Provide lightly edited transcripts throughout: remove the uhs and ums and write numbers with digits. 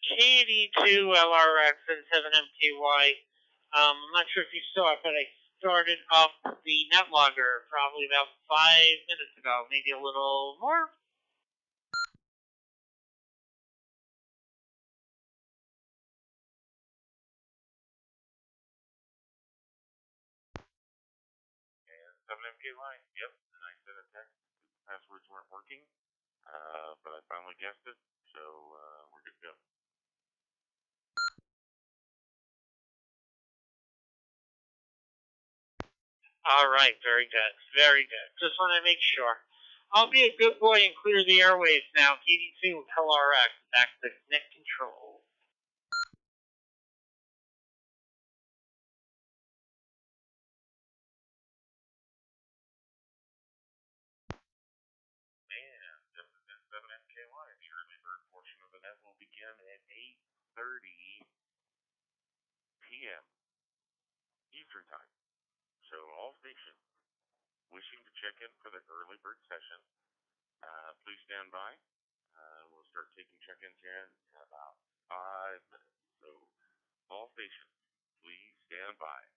KD2 LRX and 7MKY. I'm not sure if you saw it, but I started up the netlogger probably about 5 minutes ago, maybe a little more. And 7MKY, yep, and I sent a text. The passwords weren't working, but I finally guessed it, so we're good to go. All right, very good, very good. Just want to make sure. I'll be a good boy and clear the airwaves now. KD2 LRX, back to net control. And 7MKY, the early bird portion of the net will begin at 8:30 p.m. Eastern Time. So all stations wishing to check in for the early bird session, please stand by. We'll start taking check-ins here in about 5 minutes. So all stations, please stand by.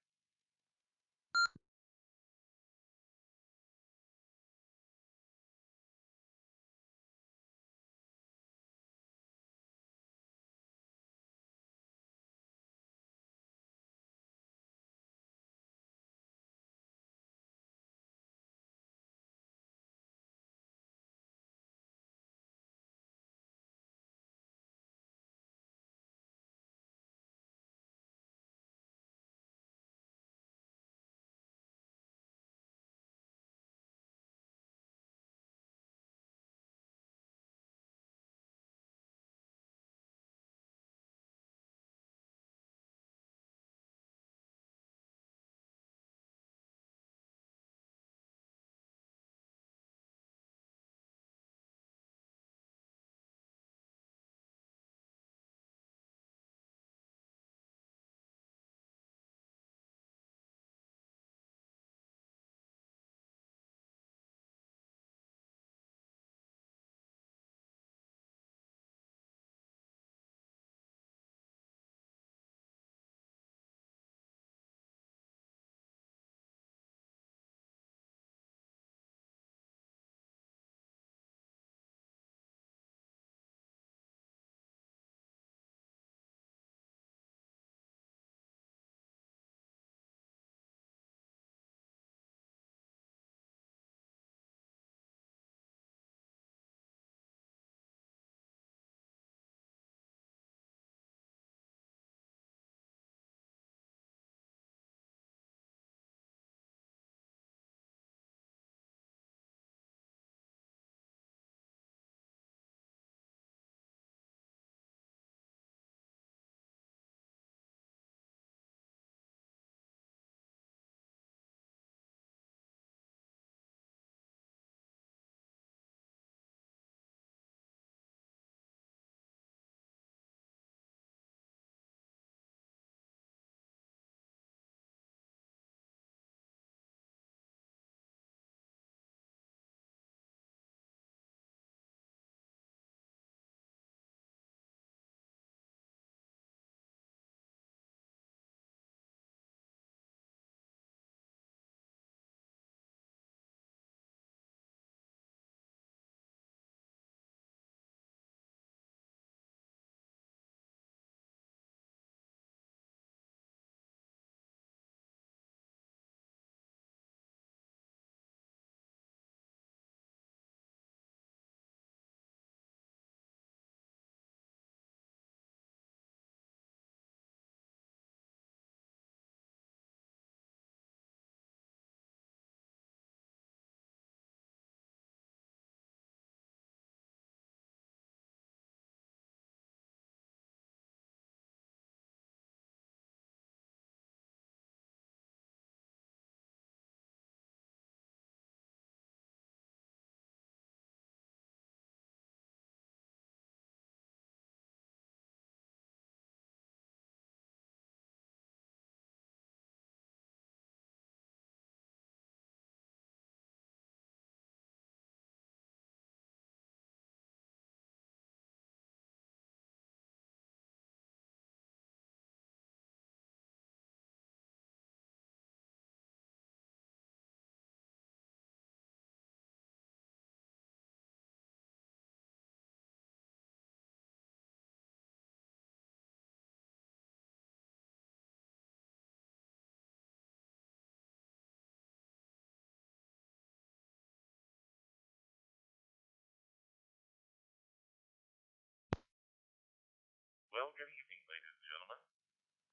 Well, good evening, ladies and gentlemen.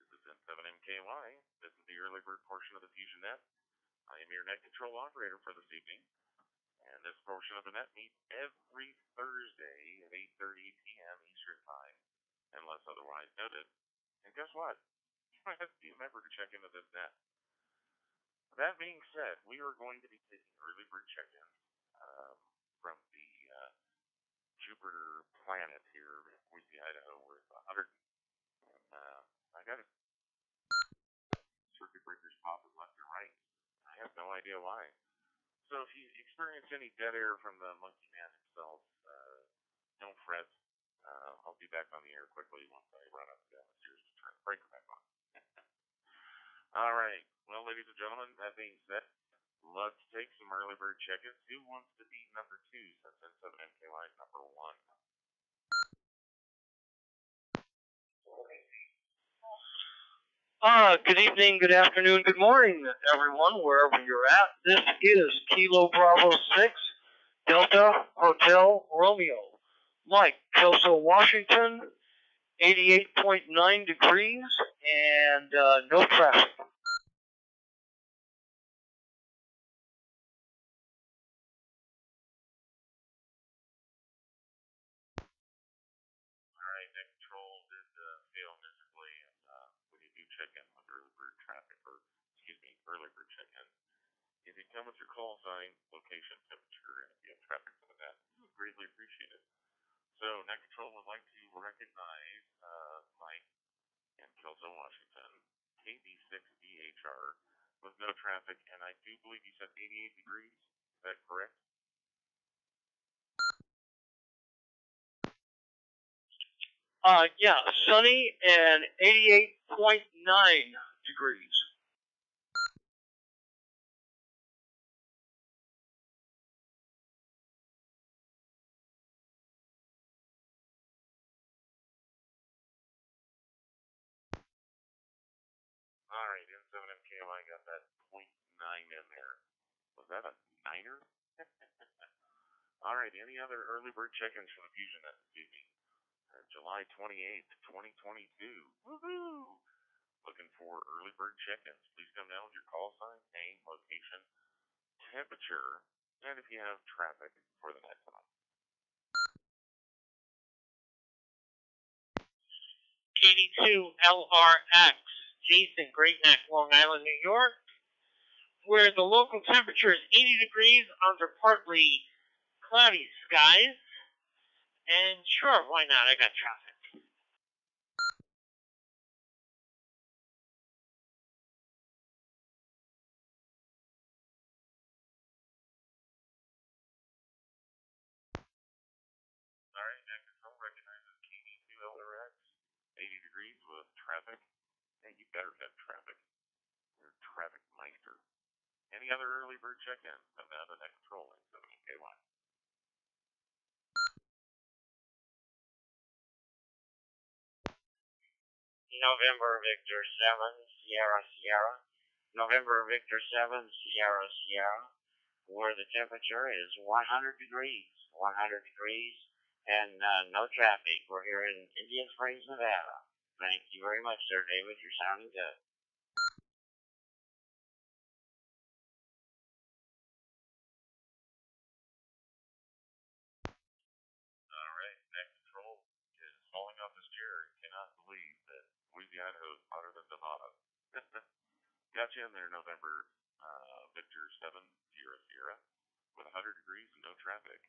This is N7MKY. This is the early bird portion of the FusionNet. I am your net control operator for this evening, and this portion of the net meets every Thursday at 8:30 p.m. Eastern Time, unless otherwise noted. And guess what? You might have to be a member to check into this net. That being said, we are going to be taking early bird check-ins from the Jupiter planet here in Boise, Idaho, where it's 100. I got a circuit breakers popping left and right. I have no idea why. So if you experience any dead air from the monkey man himself, don't fret. I'll be back on the air quickly once I run up and down the stairs to turn the breaker back on. All right. Well, ladies and gentlemen, that being said, let's take some early bird check-ins. Who wants to be number 2 since N7MKY is number 1? Good evening, good afternoon, good morning, everyone, wherever you're at. This is Kilo Bravo 6, Delta Hotel Romeo. Mike, Kelso, Washington, 88.9 degrees, and no traffic. All right, net control did fail miserably, and when you do check in with early bird traffic, or excuse me, early bird check-in, if you come with your call sign, location, temperature, and if you have traffic for the net, we would greatly appreciate it. So, net control would like to recognize Mike in Kelso, Washington, KB6DHR, with no traffic, and I do believe you said 88 degrees. Is that correct? Yeah, sunny and 88.9 degrees. All right, N7MKY got that .9 in there. Was that a niner? All right, any other early bird check-ins from the FusionNet this evening? July 28th, 2022. Woohoo! Looking for early bird check-ins. Please come down with your call sign, name, location, temperature, and if you have traffic for the net tonight. KD2LRX, Jason, Great Neck, Long Island, New York, where the local temperature is 80 degrees under partly cloudy skies. And sure, why not? I got traffic. All right, net control recognizes KD2LRX, 80 degrees with traffic. Hey, you better have traffic. You're a traffic meister. Any other early bird check-ins? Come down to net control in 7KY. November Victor 7, Sierra Sierra. November Victor 7, Sierra Sierra, where the temperature is 100 degrees. 100 degrees and no traffic. We're here in Indian Springs, Nevada. Thank you very much, sir, David. You're sounding good. All right, net control is falling off his chair. He cannot believe that Boise, Idaho is hotter than Nevada. Got you in there, November Victor 7, Sierra Sierra, with 100 degrees and no traffic.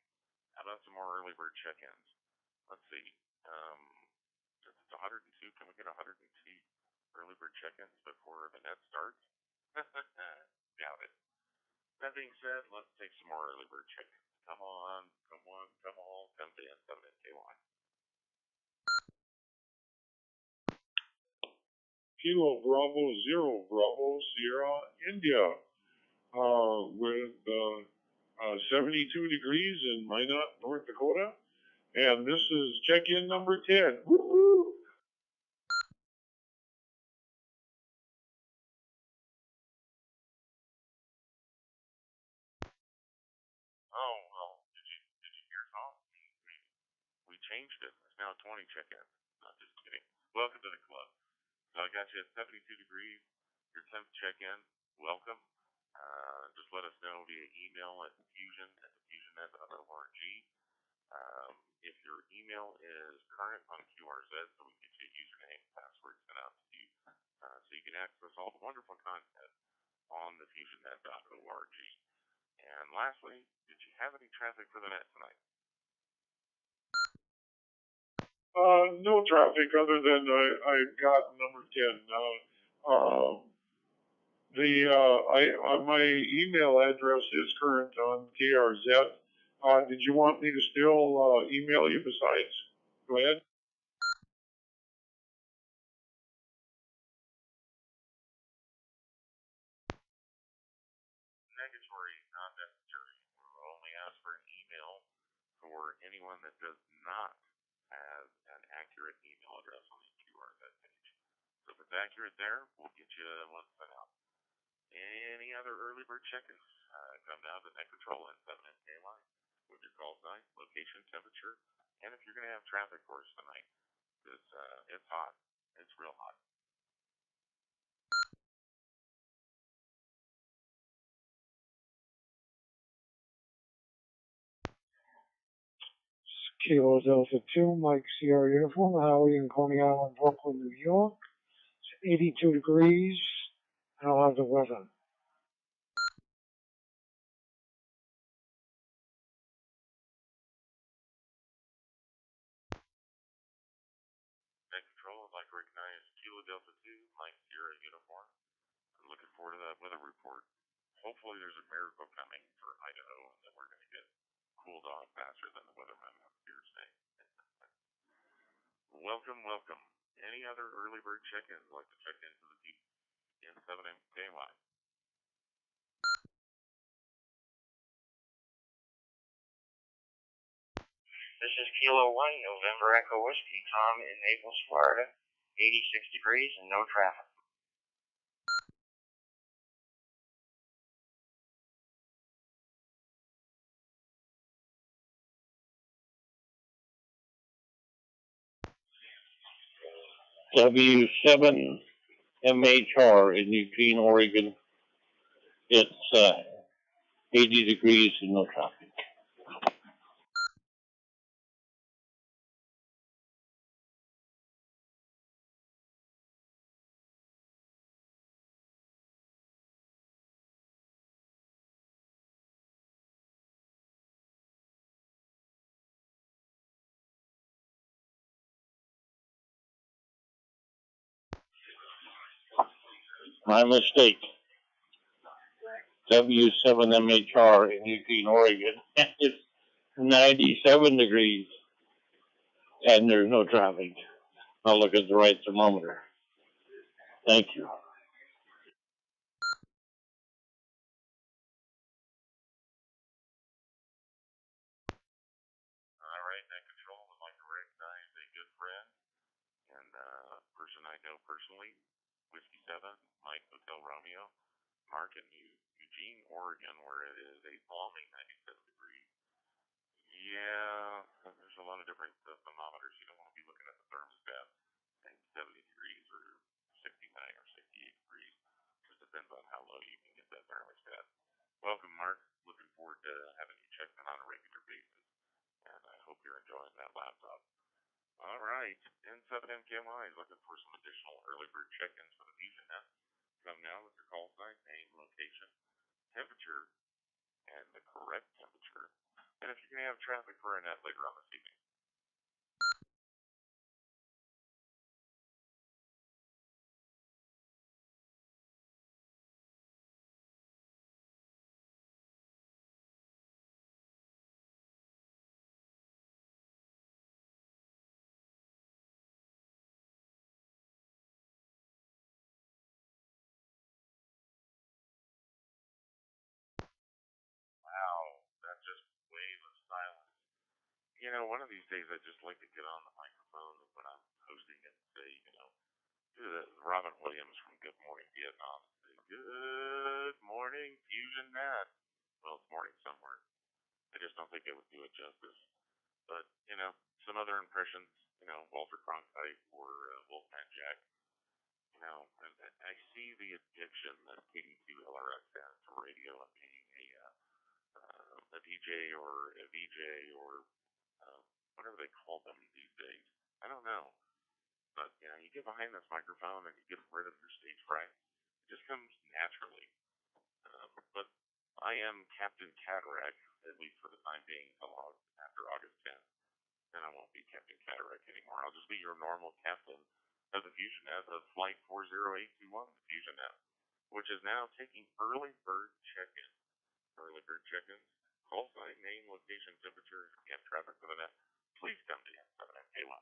How about some more early bird check-ins? Let's see. Since it's 102, can we get 102 early bird check-ins before the net starts? Doubt it. That being said, let's take some more early bird check-ins. Come on, come on, come on, come to N7NKY. Kilo Bravo Zero Bravo Sierra India with 72 degrees in Minot, North Dakota. And this is check-in number 10. Woo-hoo! Oh, well, did you hear Tom? We changed it. It's now 20 check-ins. Not just kidding. Welcome to the club. So I got you at 72 degrees. Your 10th check-in. Welcome. Just let us know via email at fusionnet.org. If your email is current on QRZ, so we can get you a username and password sent out to you, so you can access all the wonderful content on the FusionNet.org. And lastly, did you have any traffic for the net tonight? No traffic other than I got number 10. My email address is current on KRZ. Did you want me to still email you besides? Go ahead. Negatory, not necessary. We'll only ask for an email for anyone that does not have an accurate email address on the QRZ page. So if it's accurate there, we'll get you one sent out. Any other early bird check-ins? Come down to Net Control and 7MKY with your call sign, location, temperature, and if you're going to have traffic for us tonight, it's hot. It's real hot. Kilo Delta 2, Mike Sierra Uniform, Howie in Coney Island, Brooklyn, New York. It's 82 degrees, and I'll have the weather. Net Control would like to recognize Kilo Delta 2, Mike Sierra Uniform. I'm looking forward to that weather report. Hopefully there's a miracle coming for Idaho and that we're going to get cooled off faster than the weatherman up here saying. Welcome, welcome. Any other early bird check-ins like to check into the deep in 7MKY? This is Kilo 1, November Echo Whiskey, Tom in Naples, Florida. 86 degrees and no traffic. W7MHR in Eugene, Oregon. It's 80 degrees and no traffic. My mistake. W7MHR in Eugene, Oregon. It's 97 degrees and there's no traffic. I'll look at the right thermometer. Thank you. All right, Net Control would like to recognize a good friend and a person I know personally, Whiskey 7, Mike Hotel Romeo, Mark in Eugene, Oregon, where it is a balmy 97 degrees. Yeah, there's a lot of different thermometers. You don't want to be looking at the thermostat saying 70 degrees or 69 or 68 degrees. Just depends on how low you can get that thermostat. Welcome, Mark. Looking forward to having you check in on a regular basis. And I hope you're enjoying that laptop. All right, N7MKY is looking for some additional early bird check-ins for the FusionNet. Come now with your call sign, name, location, temperature, and the correct temperature. And if you're going to have traffic for a net later on this evening. Wow, that just wave of silence. You know, one of these days I'd just like to get on the microphone when I'm hosting and say, do the Robin Williams from Good Morning Vietnam. Say, Good morning, FusionNet. Well, it's morning somewhere. I just don't think it would do it justice. But, some other impressions Walter Cronkite or Wolfman Jack. I see the addiction that KD2LRX has to radio and being a DJ or a VJ or whatever they call them these days. I don't know. But, you get behind this microphone and you get rid of your stage fright. It just comes naturally. But I am Captain Cataract, at least for the time being, until after August 10th. Then I won't be Captain Cataract anymore. I'll just be your normal captain of the FusionNet of Flight 40821, the FusionNet, which is now taking early bird check-in. Early bird check-ins, call sign, name, location, temperature, and traffic for the net. Please come to N7NK1.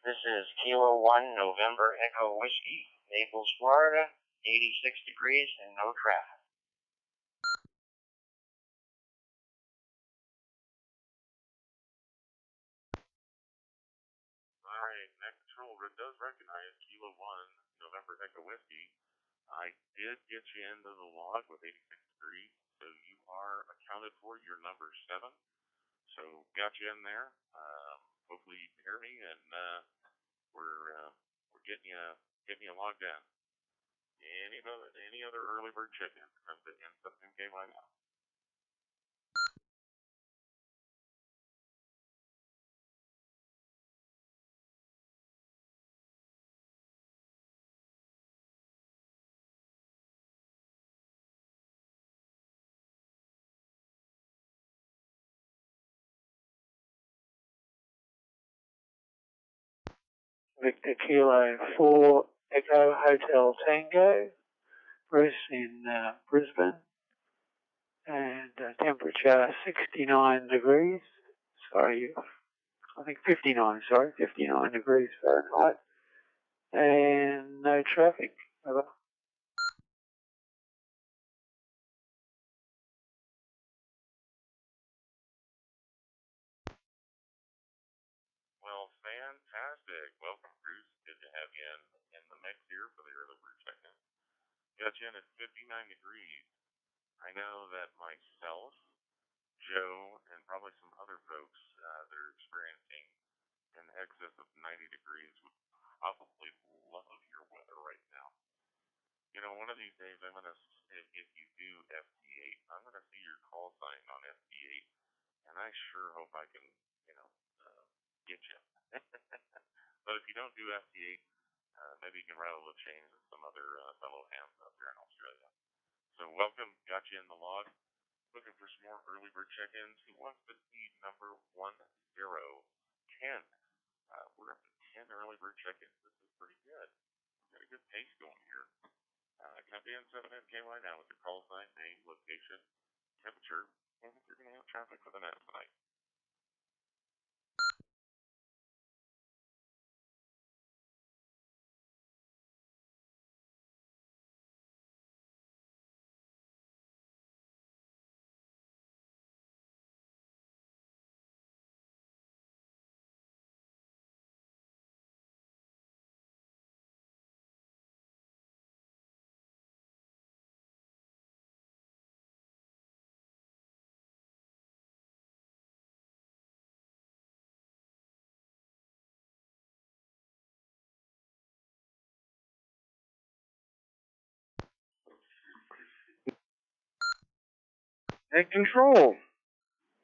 This is Kilo 1 November Echo Whiskey, Naples, Florida, 86 degrees and no traffic. Alright, net control does recognize Kilo 1 November Echo Whiskey. I did get you into the log with 86 degrees, so you are accounted for. You're number 7. So got you in there. Hopefully you can hear me, and we're getting you logged in. Any other early bird chicken comes to N7NK right now. Victor Kilo 4 Echo Hotel Tango, Bruce in Brisbane, and temperature 69 degrees. Sorry, I think 59 degrees Fahrenheit, and no traffic. Over. Well, fantastic. Welcome, Bruce. Good to have you in the mix here for the early bird check-in. Got you in at 59 degrees. I know that myself, Joe, and probably some other folks that are experiencing in excess of 90 degrees would probably love your weather right now. One of these days I'm going to, if you do FT8, I'm going to see your call sign on FT8, and I sure hope I can, get you. But if you don't do FT8, maybe you can rattle the chains with some other fellow hams up there in Australia. So welcome, got you in the log. Looking for some more early bird check-ins. Who wants to see number 1010? We're up to 10 early bird check-ins. This is pretty good. Got a good pace going here. Come to N7NKY now with your call sign, name, location, temperature, and if you're going to have traffic for the net tonight. Net control.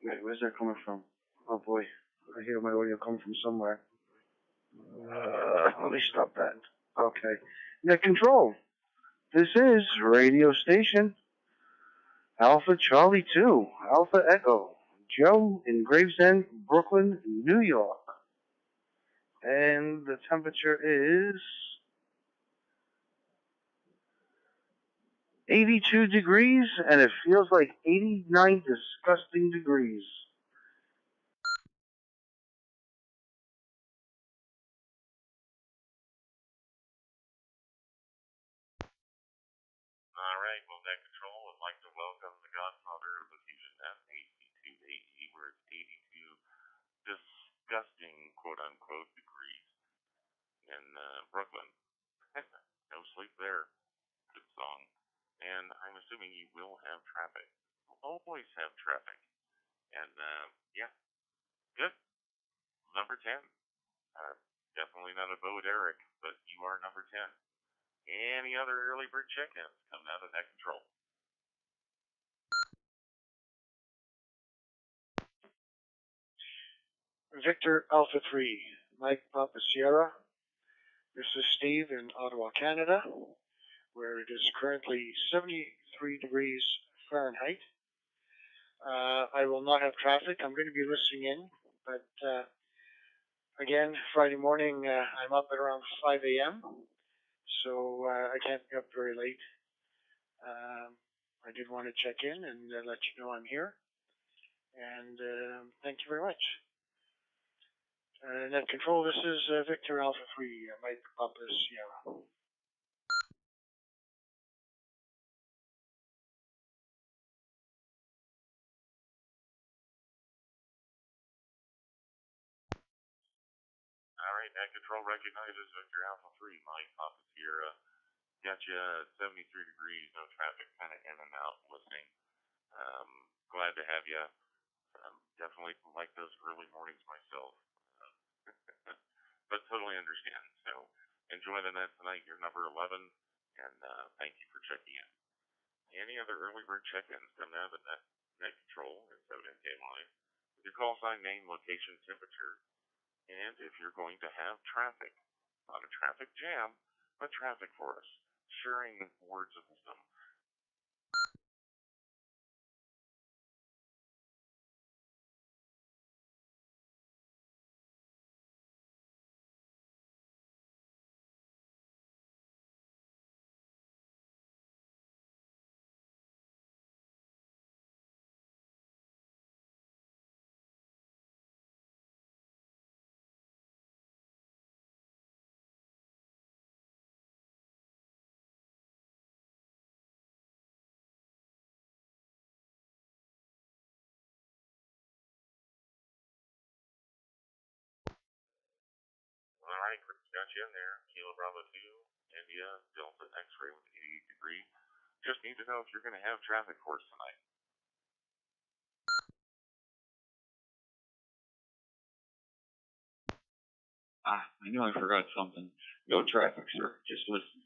Wait, where's that coming from? Oh boy, I hear my audio coming from somewhere. Let me stop that. Okay. Net control. This is radio station Alpha Charlie 2, Alpha Echo. Joe in Gravesend, Brooklyn, New York. And the temperature is 82 degrees, and it feels like 89 disgusting degrees. All right, well, net control would like to welcome the godfather of the FusionNet, AC2AE, where it's 82 disgusting, quote-unquote, degrees in Brooklyn. No sleep there. Good song. and I'm assuming you will have traffic. Always have traffic. And, yeah, good. Number 10. Definitely not a Bo Derek, but you are number 10. Any other early bird check-ins coming out of net control? Victor Alpha 3, Mike Papa Sierra. This is Steve in Ottawa, Canada, where it is currently 73 degrees Fahrenheit. I will not have traffic. I'm going to be listening in, but again, Friday morning, I'm up at around 5 a.m., so I can't be up very late. I did want to check in and let you know I'm here, and thank you very much. Net Control, this is Victor Alpha 3, Mike Papa Sierra. All right, net control recognizes Victor Alpha 3, Mike Papa Sierra. Got you 73 degrees, no traffic, kind of in and out listening. Glad to have you. Definitely like those early mornings myself. But totally understand. So enjoy the net tonight. You're number 11, and thank you for checking in. Any other early bird check-ins coming out of the net control at 7NKY with your call sign, name, location, temperature, and if you're going to have traffic. Not a traffic jam, but traffic for us. Sharing words of wisdom. All right, Chris got you in there. Kilo Bravo 2, India, Delta X-ray with 88 degrees. Just need to know if you're going to have traffic for us tonight. I knew I forgot something. No traffic, sir. Just listen.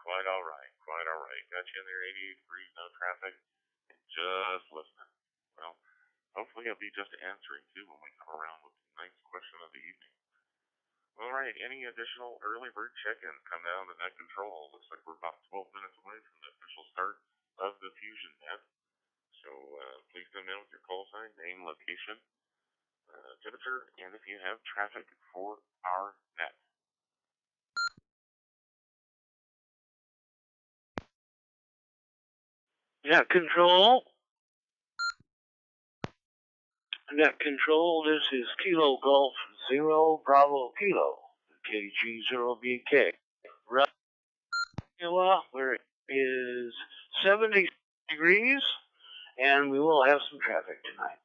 Quite all right, quite all right. Got you in there, 88 degrees, no traffic. Just listening. Well, hopefully I'll be just answering too when we come around with the next question of the evening. All right, any additional early bird check-ins come down to net control? Looks like we're about 12 minutes away from the official start of the FusionNet. So please come in with your call sign, name, location, temperature, and if you have traffic for our net. Net Control. Net Control, this is Kilo Golf 0 Bravo Kilo, KG0BK. Right, where it is 70 degrees, and we will have some traffic tonight.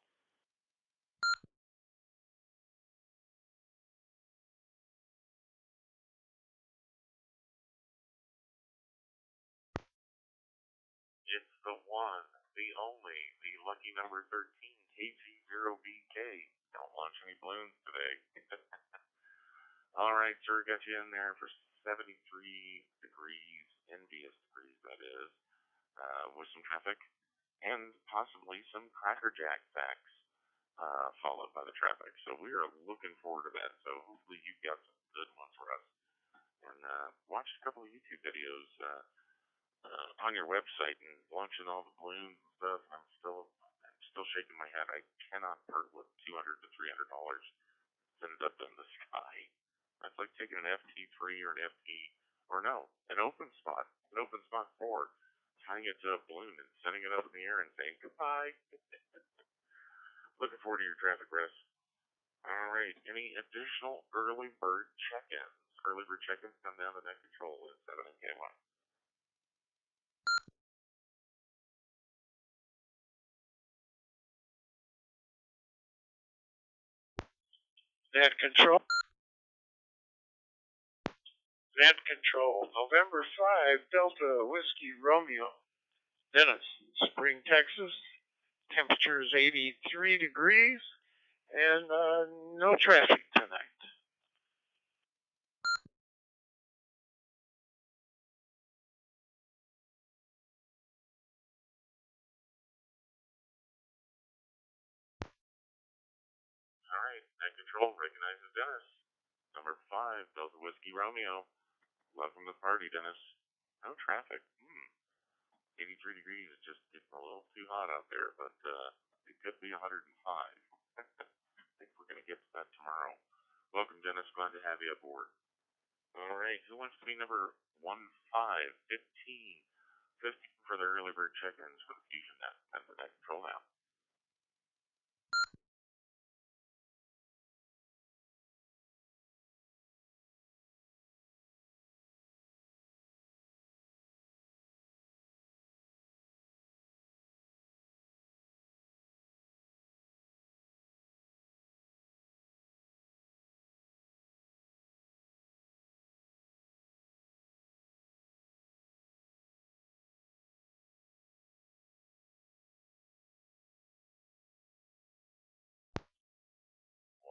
It's the one, the only, the lucky number 13, KG0BK. Don't launch any balloons today. All right, sir, got you in there for 73 degrees, envious degrees, that is, with some traffic and possibly some Cracker Jack facts, followed by the traffic. So we are looking forward to that. So hopefully you've got some good ones for us. And watched a couple of YouTube videos on your website and launching all the balloons and stuff. And I'm still shaking my head. I cannot part with $200 to $300 send it up in the sky. That's like taking an FT3 or an FT, or no, an open spot 4, tying it to a balloon and sending it up in the air and saying goodbye. Looking forward to your traffic rest. All right, any additional early bird check-ins? Early bird check-ins come down to net control at 7NKY. Net control. Net control. November 5, Delta Whiskey Romeo. Dennis, Spring, Texas. Temperature is 83 degrees and no traffic tonight. All right, net control recognizes Dennis. Number 5, Delta Whiskey Romeo. Welcome to the party, Dennis. No traffic. 83 degrees is just getting a little too hot out there, but it could be 105. I think we're going to get to that tomorrow. Welcome, Dennis. Glad to have you aboard. All right, who wants to be number 15 for the early bird check-ins for the FusionNet and the net control now?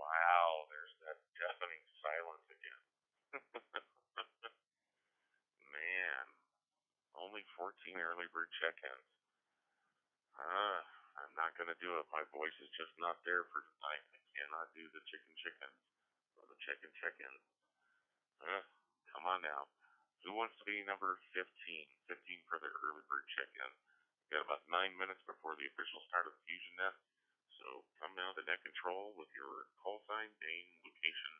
Wow, there's that deafening silence again. Man, only 14 early bird check-ins. I'm not going to do it. My voice is just not there for tonight. I cannot do the chicken or the chicken. Come on now. Who wants to be number 15? 15 for the early bird check-in. We got about 9 minutes before the official start of the FusionNet. So come now to net control with your call sign, name, location,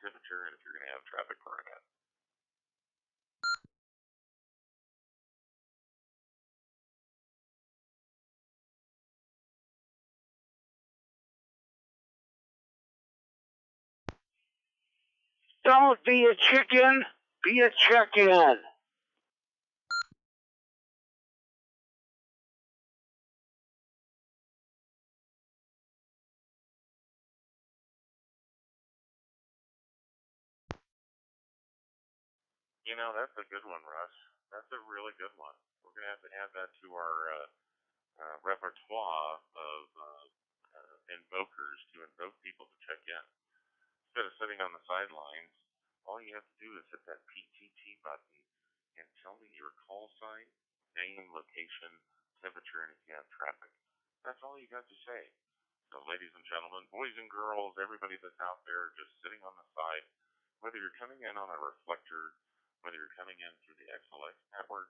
temperature, and if you're going to have traffic for our net. Don't be a chicken, be a check-in. You know, that's a good one, Russ. That's a really good one. We're going to have to add that to our repertoire of invokers to invoke people to check in. Instead of sitting on the sidelines, all you have to do is hit that PTT button and tell me your call sign, name, location, temperature, and if you have traffic. That's all you got to say. So, ladies and gentlemen, boys and girls, everybody that's out there just sitting on the side, whether you're coming in on a reflector, whether you're coming in through the XLX network,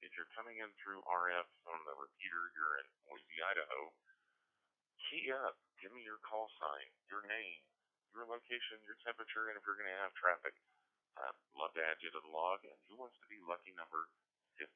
if you're coming in through RF on the repeater, you're in Boise, Idaho, key up. Give me your call sign, your name, your location, your temperature, and if you're going to have traffic. I'd love to add you to the log, and who wants to be lucky number 15?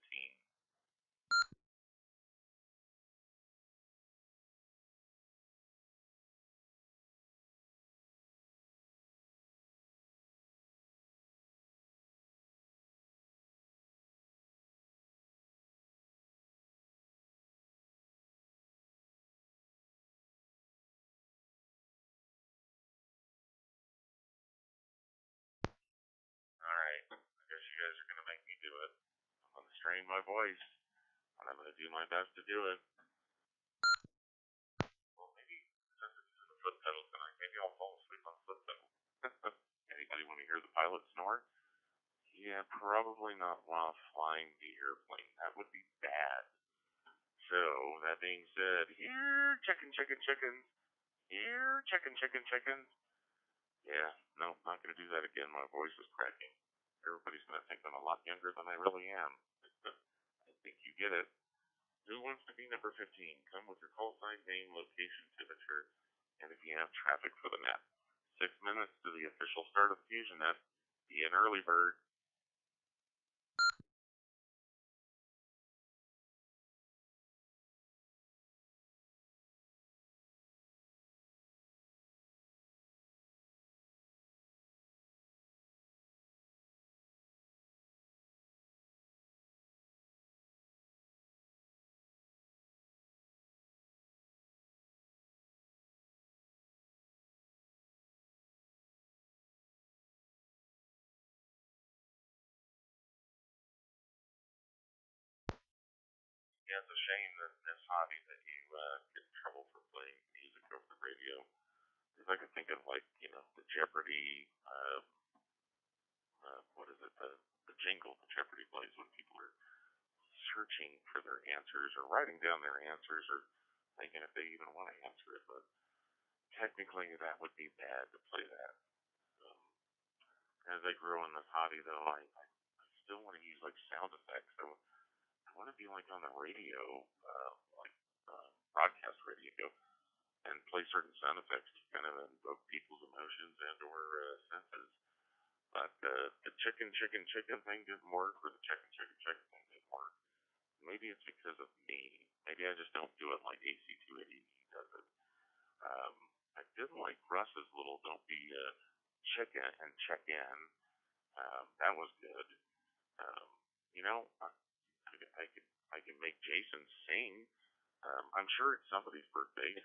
Alright, I guess you guys are going to make me do it. I'm going to strain my voice, and I'm going to do my best to do it. Well, maybe since it's in the foot pedal tonight, maybe I'll fall asleep on the foot pedal. Anybody want to hear the pilot snore? Yeah, probably not while flying the airplane. That would be bad. So, that being said, here, chicken. Here, chicken. Yeah, no, not going to do that again. My voice is cracking. Everybody's going to think I'm a lot younger than I really am. I think you get it. Who wants to be number 15? Come with your call sign, name, location, temperature, and if you have traffic for the net. 6 minutes to the official start of the FusionNet. Be an early bird. Yeah, it's a shame that in this hobby that you get in trouble for playing music over the radio. Because I could think of like, you know, the Jeopardy, what is it, the jingle the Jeopardy plays when people are searching for their answers or writing down their answers or thinking if they even want to answer it. But technically, that would be bad to play that. Um, as I grow in this hobby, though, I still want to use like sound effects. So I want to be like on the radio, like broadcast radio, and play certain sound effects to kind of invoke people's emotions and or senses. But the chicken thing didn't work, or the chicken thing didn't work. Maybe it's because of me. Maybe I just don't do it like AC280 does it. Um, I did like Russ's little "Don't be a chicken and check in." That was good. Um, you know, I can make Jason sing. I'm sure it's somebody's birthday.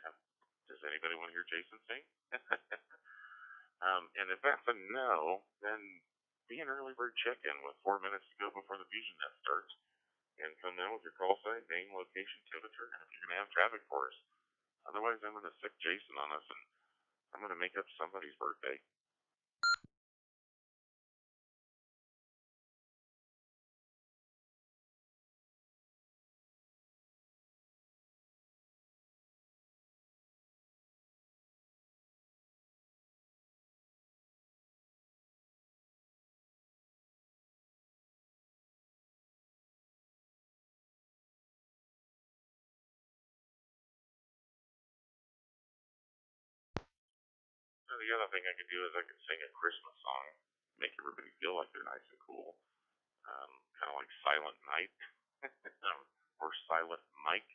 Does anybody want to hear Jason sing? And if that's a no, then be an early bird chicken with 4 minutes to go before the FusionNet starts. And come in with your call sign, name, location, temperature, and if you're going to have traffic for us. Otherwise, I'm going to sick Jason on us, and I'm going to make up somebody's birthday. So the other thing I could do is I could sing a Christmas song, make everybody feel like they're nice and cool, kind of like Silent Night or Silent Mike.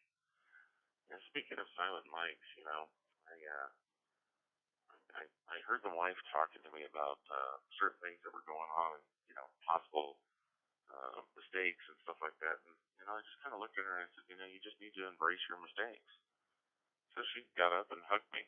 And speaking of Silent Mics, you know, I heard the wife talking to me about certain things that were going on, and you know, possible mistakes and stuff like that. And you know, I just kind of looked at her and I said, you know, you just need to embrace your mistakes. So she got up and hugged me.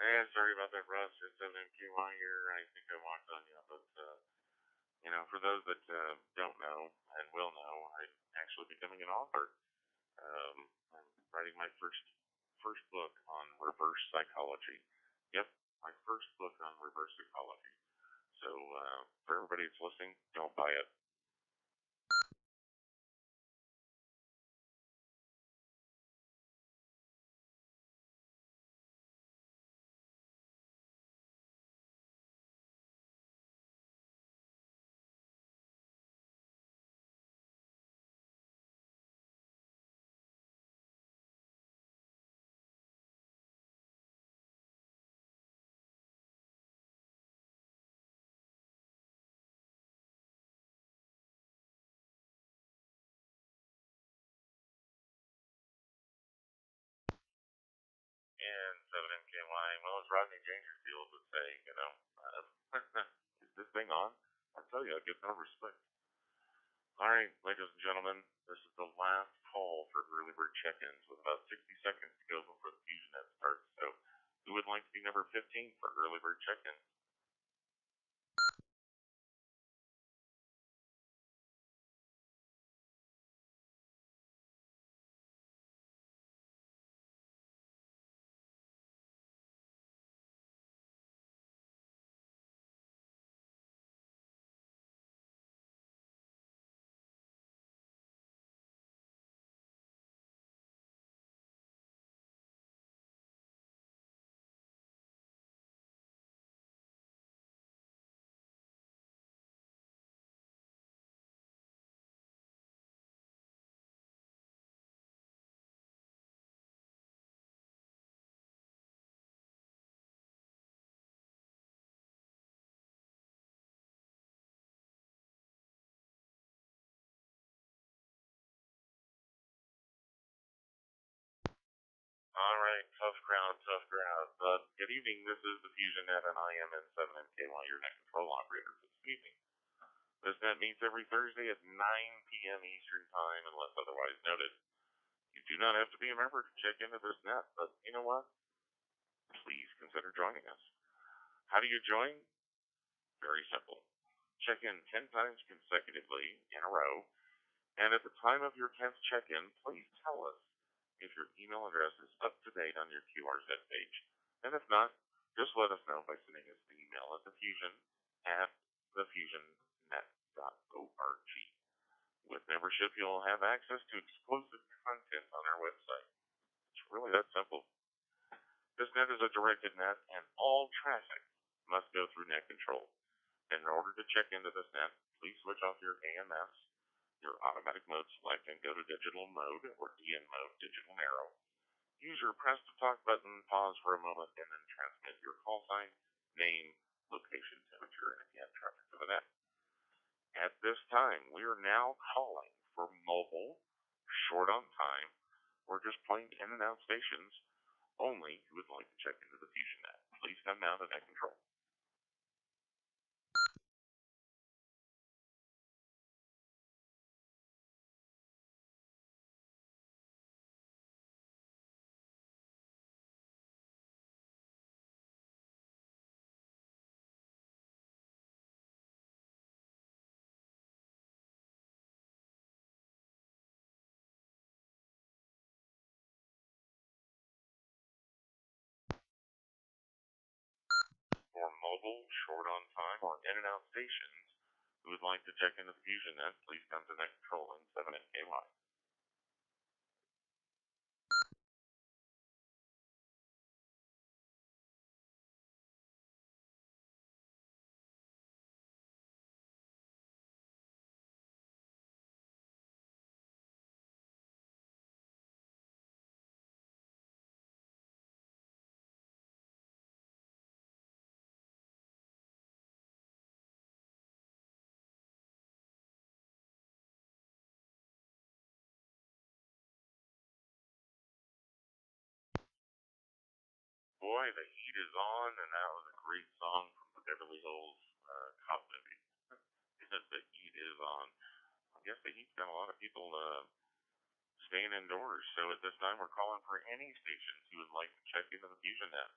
Eh, sorry about that, Russ. It's MQY here. I think I walked on you, but you know, for those that don't know and will know, I'm actually becoming an author. I'm writing my first book on reverse psychology. Yep, my first book on reverse psychology. So for everybody that's listening, don't buy it. And 7MKY, well, as Rodney Dangerfield would say, you know, is this thing on? I tell you, I get no respect. All right, ladies and gentlemen, this is the last call for early bird check-ins with about 60 seconds to go before the FusionNet starts. So, who would like to be number 15 for early bird check-ins? All right, tough crowd. Good evening, this is the FusionNet, and I am N7MKY, your net control operator for this evening. This net meets every Thursday at 9 p.m. Eastern Time, unless otherwise noted. You do not have to be a member to check into this net, but you know what? Please consider joining us. How do you join? Very simple. Check in 10 times consecutively in a row, and at the time of your 10th check-in, please tell us if your email address is up to date on your QRZ page. And if not, just let us know by sending us an email at thefusionnet.org. With membership, you'll have access to exclusive content on our website. It's really that simple. This net is a directed net, and all traffic must go through net control. In order to check into this net, please switch off your AMS, your automatic mode select, and go to digital mode or DN mode, digital arrow. Use your press to talk button, pause for a moment, and then transmit your call sign, name, location, temperature, and again, traffic to the net. At this time, we are now calling for mobile, short on time, or just plain in and out stations only who would like to check into the FusionNet. Please come now to net control. For mobile, short on time, or in and out stations who would like to check into the FusionNet, please come to net control in 7MKY. Boy, the heat is on, and that was a great song from the Beverly Hills Cop movie. The heat is on. I guess the heat's got a lot of people staying indoors, so at this time we're calling for any stations who would like to check into the FusionNet.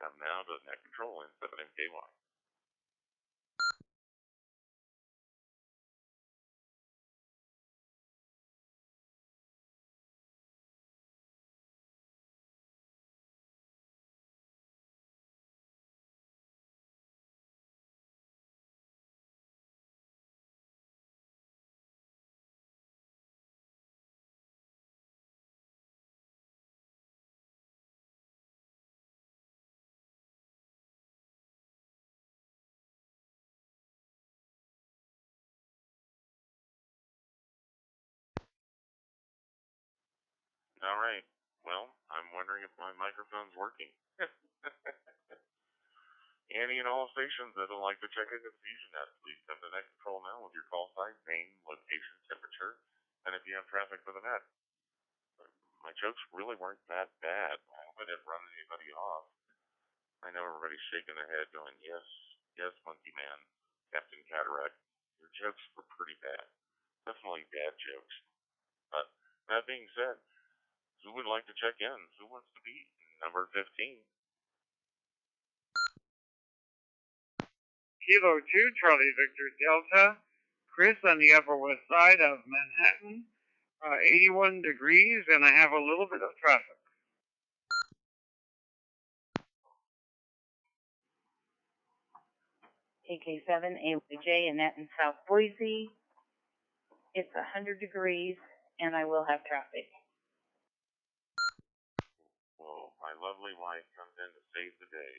Come now to net control in 7MKY. All right. Well, I'm wondering if my microphone's working. Any and all stations that would like to check into the FusionNet, please come to net control now with your call sign, name, location, temperature, and if you have traffic for the net. My jokes really weren't that bad. I hope I didn't run anybody off. I know everybody's shaking their head going, yes, yes, Monkey Man, Captain Cataract. Your jokes were pretty bad. Definitely bad jokes. But that being said, who would like to check in? Who wants to be number 15? Kilo 2, Charlie Victor Delta. Chris on the Upper West Side of Manhattan. 81 degrees, and I have a little bit of traffic. AK7, AJ, Annette in South Boise. It's 100 degrees, and I will have traffic. Well, my lovely wife comes in to save the day.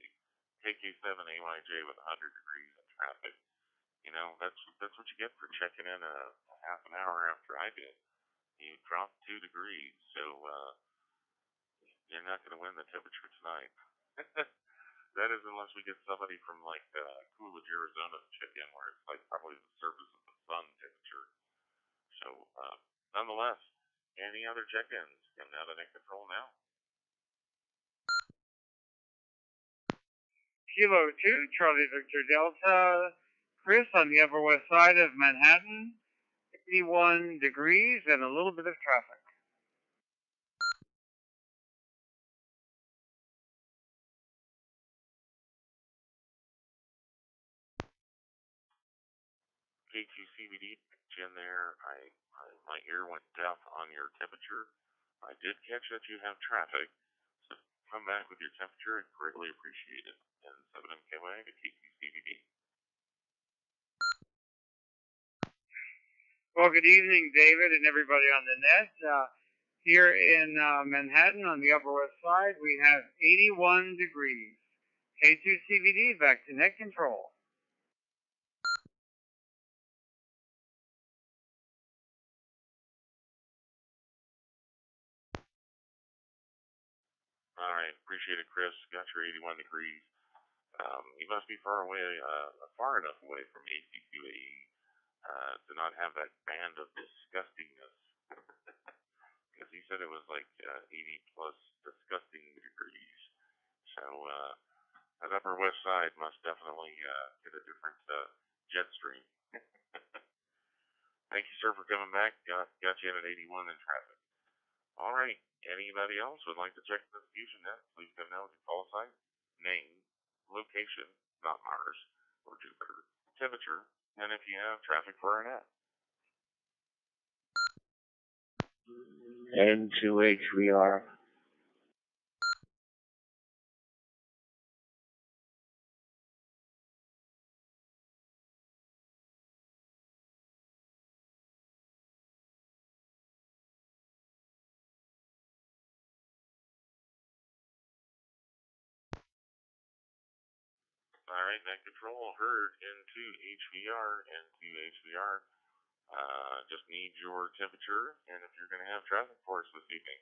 AK7 AYJ with 100 degrees in traffic. You know, that's what you get for checking in a half an hour after I did. You dropped 2 degrees, so you're not going to win the temperature tonight. That is unless we get somebody from like Coolidge, Arizona to check in, where it's like probably the surface of the sun temperature. So, nonetheless, any other check-ins? Come now to net control now. Kilo 2, Charlie Victor Delta. Chris on the Upper West Side of Manhattan. 81 degrees and a little bit of traffic. KQCBD, Jen there. My ear went deaf on your temperature. I did catch that you have traffic, so come back with your temperature. I'd greatly appreciate it. And 7MKY to KQCBD. Well, good evening, David and everybody on the net. Here in Manhattan on the Upper West Side, we have 81 degrees. K2CBD, back to net control. All right, appreciate it, Chris. Got your 81 degrees. You must be far away, far enough away from ACQAE to not have that band of disgustingness. Because he said it was like 80 plus disgusting degrees. So that Upper West Side must definitely get a different jet stream. Thank you, sir, for coming back. Got you in at 81 in traffic. All right. Anybody else would like to check the FusionNet? Please come now with your call sign, name, location, not Mars or Jupiter, temperature, and if you have traffic for our net. N2HVR. All right, net control heard into HVR, into HVR. Just need your temperature and if you're going to have traffic for us this evening.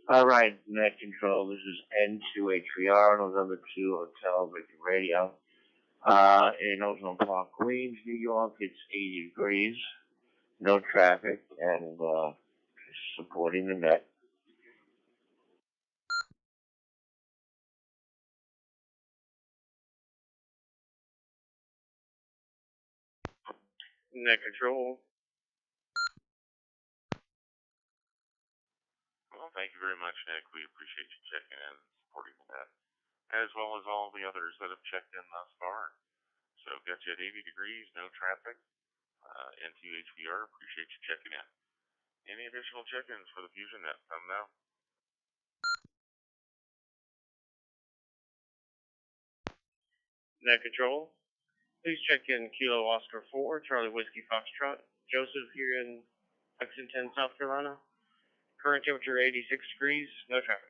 All right, net control. This is N2HVR, November 2 Hotel Victor Radio. In Ozone Park, Queens, New York, it's 80 degrees, no traffic, and supporting the net. Net control. Well, thank you very much, Nick. We appreciate you checking in and supporting the net, as well as all the others that have checked in thus far. So, got you at 80 degrees, no traffic. Into HVR, appreciate you checking in. Any additional check-ins for the FusionNet? Come now. Net control. Please check in Kilo Oscar 4, Charlie Whiskey Foxtrot. Joseph here in Lexington, South Carolina. Current temperature 86 degrees, no traffic.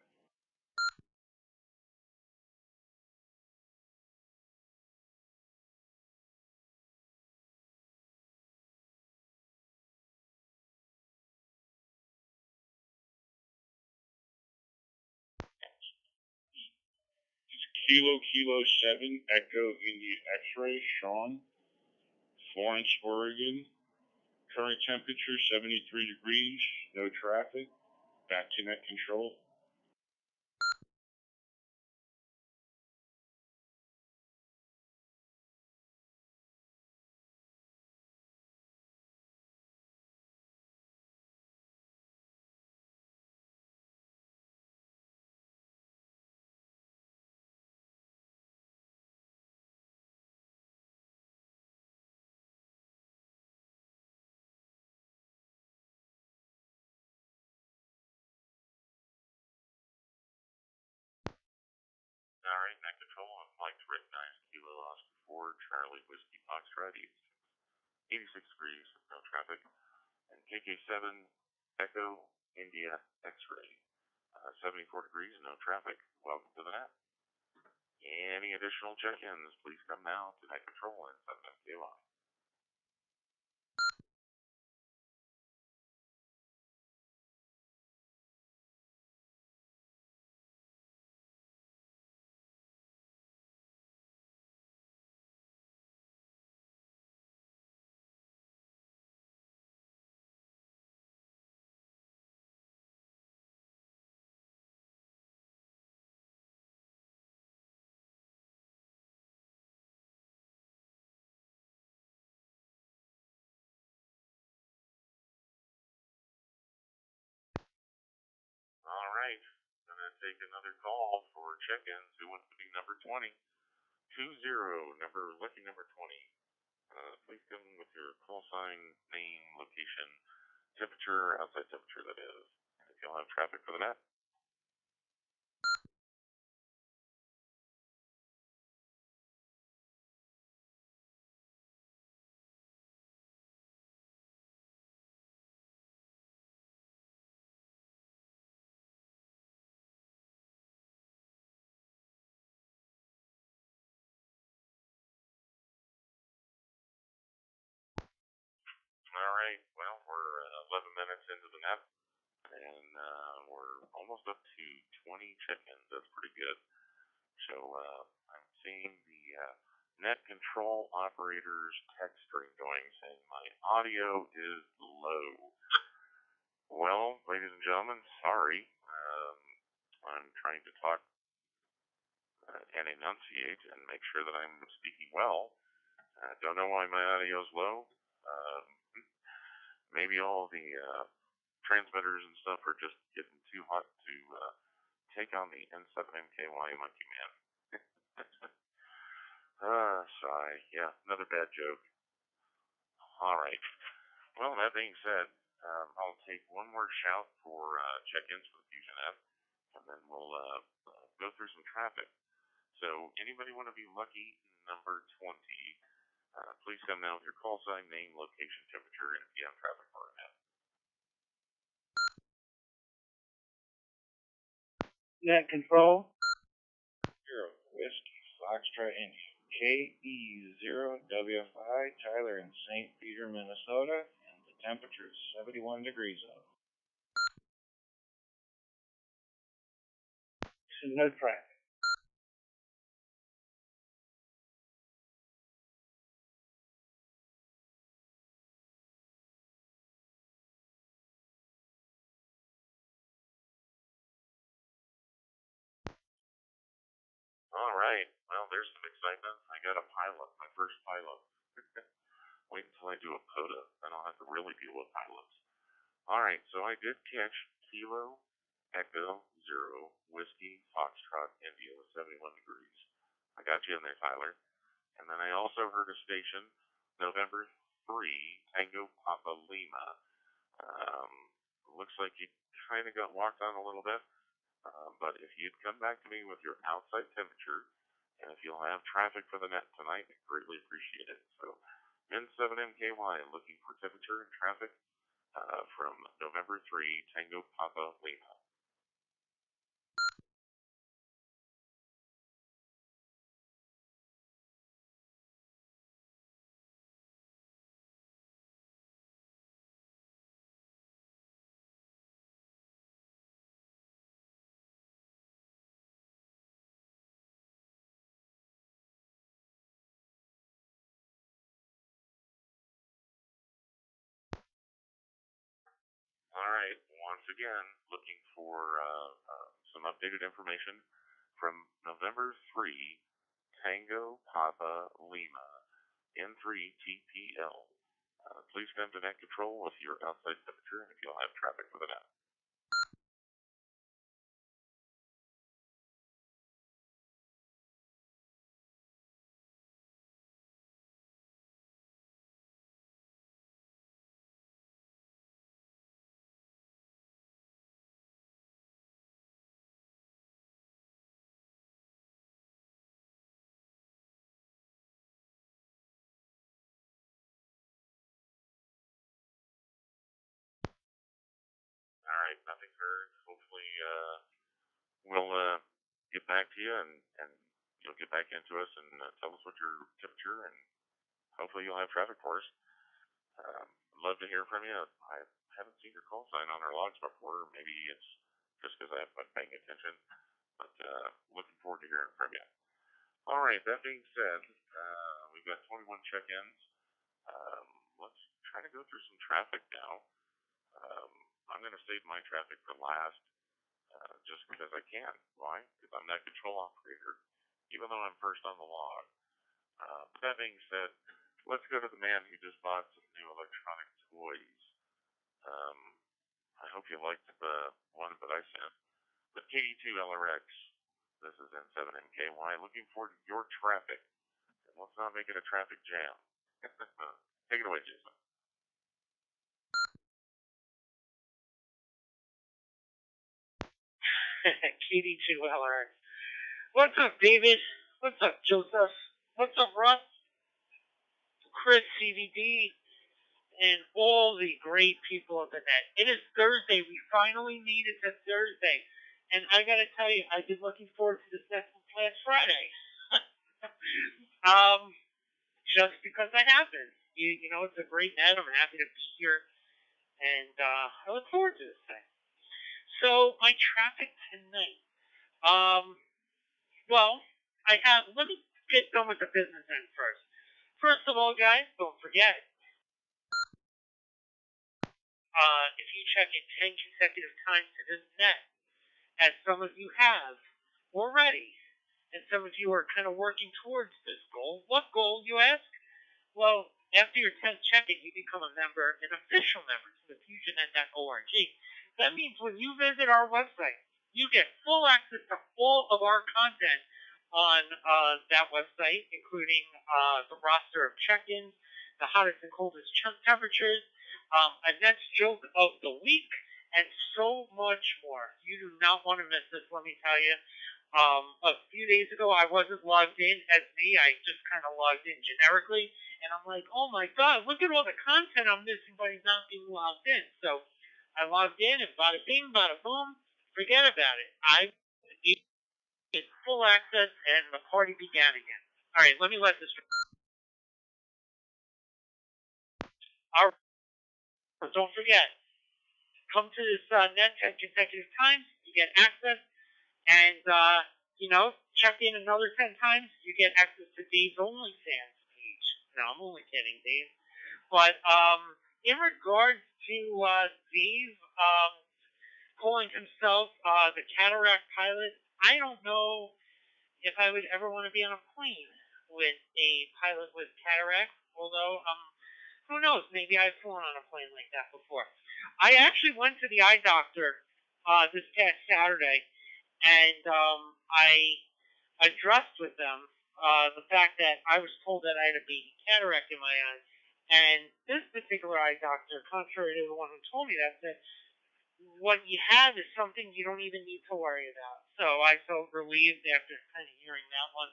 Kilo 7, Echo India X-Ray, Sean, Florence, Oregon. Current temperature 73 degrees, no traffic. Back to net control. All right, net control. I'd like to recognize Kilo Oscar 4, Charlie Whiskey Foxtrot, 86 degrees, no traffic. And KK7, Echo India X-Ray, 74 degrees, no traffic. Welcome to the net. Any additional check-ins, please come now to net control and 7MKY. All right. I'm going to take another call for check-ins. Who wants to be number 20? 20, lucky number 20. Please come with your call sign, name, location, temperature, outside temperature, that is. If you'll have traffic for the net. All right. Well, we're 11 minutes into the net, and we're almost up to 20 check-ins. That's pretty good. So I'm seeing the net control operator's text string going saying my audio is low. Well, ladies and gentlemen, sorry. I'm trying to talk and enunciate and make sure that I'm speaking well. Don't know why my audio is low. Maybe all the transmitters and stuff are just getting too hot to take on the N7MKY Monkey Man. Sigh. Yeah, another bad joke. All right. Well, that being said, I'll take one more shout for check-ins for the FusionNet, and then we'll go through some traffic. So, anybody want to be lucky number 20? Please come now with your call sign, name, location, temperature, and if you have traffic for it now. Net control. 0 Whiskey Foxtrot India. KE0WFI, Tyler in St. Peter, Minnesota, and the temperature is 71 degrees out. No traffic. All right. Well, there's some excitement. I got a pilot, my first pilot. Wait until I do a POTA, then I'll have to really deal with pilots. All right, so I did catch Kilo Echo 0 Whiskey Foxtrot India with 71 degrees. I got you in there, Tyler. And then I also heard a station, November 3, Tango Papa Lima. Looks like you kind of got walked on a little bit. But if you'd come back to me with your outside temperature, and if you'll have traffic for the net tonight, I'd greatly appreciate it. So, N7MKY looking for temperature and traffic from November 3, Tango Papa Lima. All right, once again, looking for some updated information from November 3, Tango Papa Lima, N3TPL. Please come to net control with your outside temperature and if you'll have traffic for the net. All right, nothing heard. Hopefully, we'll get back to you and you'll get back into us and tell us what your temperature and hopefully you'll have traffic for us. I'd love to hear from you. I haven't seen your call sign on our logs before. Maybe it's just because I haven't been paying attention, but looking forward to hearing from you. All right, that being said, we've got 21 check-ins. Let's try to go through some traffic now. I'm going to save my traffic for last just because I can. Why? Because I'm that control operator, even though I'm first on the log. But that being said, let's go to the man who just bought some new electronic toys. I hope you liked the one that I sent. But KD2 LRX, this is N7MKY, looking forward to your traffic. And let's not make it a traffic jam. Take it away, Jason. KD2 LRX. What's up, David? What's up, Joseph? What's up, Russ? Chris, CVD, and all the great people of the net. It is Thursday. We finally made it to Thursday. And I gotta tell you, I've been looking forward to this net since last Friday. Just because I have been. You know, it's a great net. I'm happy to be here. And I look forward to this thing. So, my traffic tonight. Well, let me get done with the business end first. First of all, guys, don't forget, if you check in 10 consecutive times to this net, as some of you have already, and some of you are kind of working towards this goal. What goal, you ask? Well, after your 10th check-in, you become a member, an official member to the FusionNet.org. That means when you visit our website, you get full access to all of our content on that website, including the roster of check-ins, the hottest and coldest temperatures, a next joke of the week, and so much more. You do not want to miss this, let me tell you. A few days ago, I wasn't logged in as me. I just kind of logged in generically, and I'm like, oh my god, look at all the content I'm missing by not being logged in. So I logged in, and bada bing, bada boom, forget about it. I get full access, and the party began again. All right, let me let this. All right, don't forget, come to this net 10 consecutive times, you get access, and check in another 10 times, you get access to Dave's OnlyFans page. No, I'm only kidding, Dave. But in regards to Dave calling himself the cataract pilot, I don't know if I would ever want to be on a plane with a pilot with cataract, although who knows, maybe I've flown on a plane like that before. I actually went to the eye doctor this past Saturday, and I addressed with them the fact that I was told that I had a baby cataract in my eye. And this particular eye doctor, contrary to the one who told me that, said, what you have is something you don't even need to worry about. So I felt relieved after kind of hearing that one.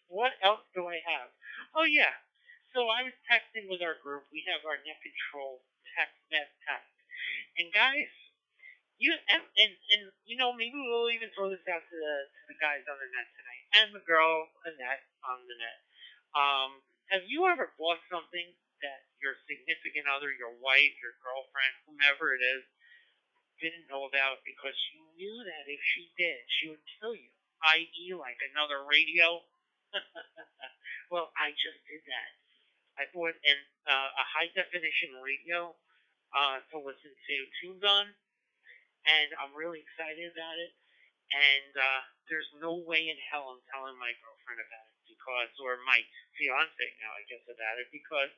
What else do I have? Oh, yeah. So I was texting with our group. We have our net control net text. And guys, maybe we'll even throw this out to the guys on the net tonight, and the girl, Annette, on the net. Have you ever bought something that your significant other, your wife, your girlfriend, whomever it is, didn't know about because you knew that if she did, she would kill you, i.e. like another radio? Well, I just did that. I bought a high-definition radio to listen to tunes on, and I'm really excited about it. And there's no way in hell I'm telling my girlfriend about it or my fiance now, I guess, about it because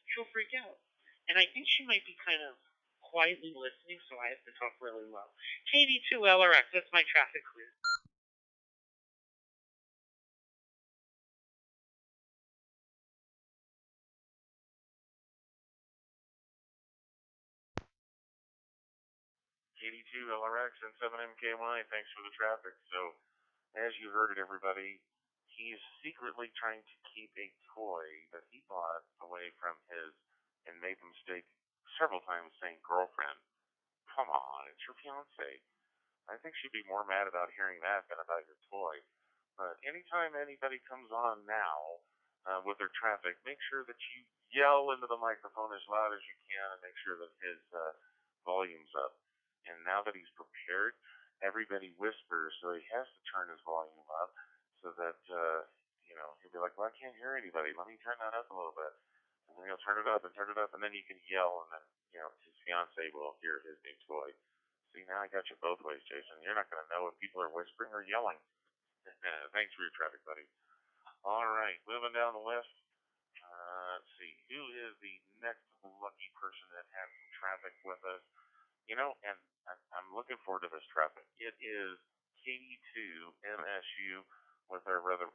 she'll freak out. And I think she might be kind of quietly listening, so I have to talk really low. KD2 LRX, that's my traffic clear. KD2 LRX and 7MKY, thanks for the traffic. So, as you heard it, everybody, he's secretly trying to keep a toy that he bought away from his and made the mistake several times saying girlfriend. Come on, it's your fiance. I think she'd be more mad about hearing that than about your toy. But anytime anybody comes on now with their traffic, make sure that you yell into the microphone as loud as you can and make sure that his volume's up. And now that he's prepared, everybody whispers, so he has to turn his volume up so that, he'll be like, well, I can't hear anybody. Let me turn that up a little bit. And then he'll turn it up, and then you can yell, and then, his fiance will hear his new toy. See, now I got you both ways, Jason. You're not going to know if people are whispering or yelling. Thanks for your traffic, buddy. All right, moving down the list. Let's see. Who is the next lucky person that has some traffic with us? And I'm looking forward to this traffic. It is KD2 MSU with our weather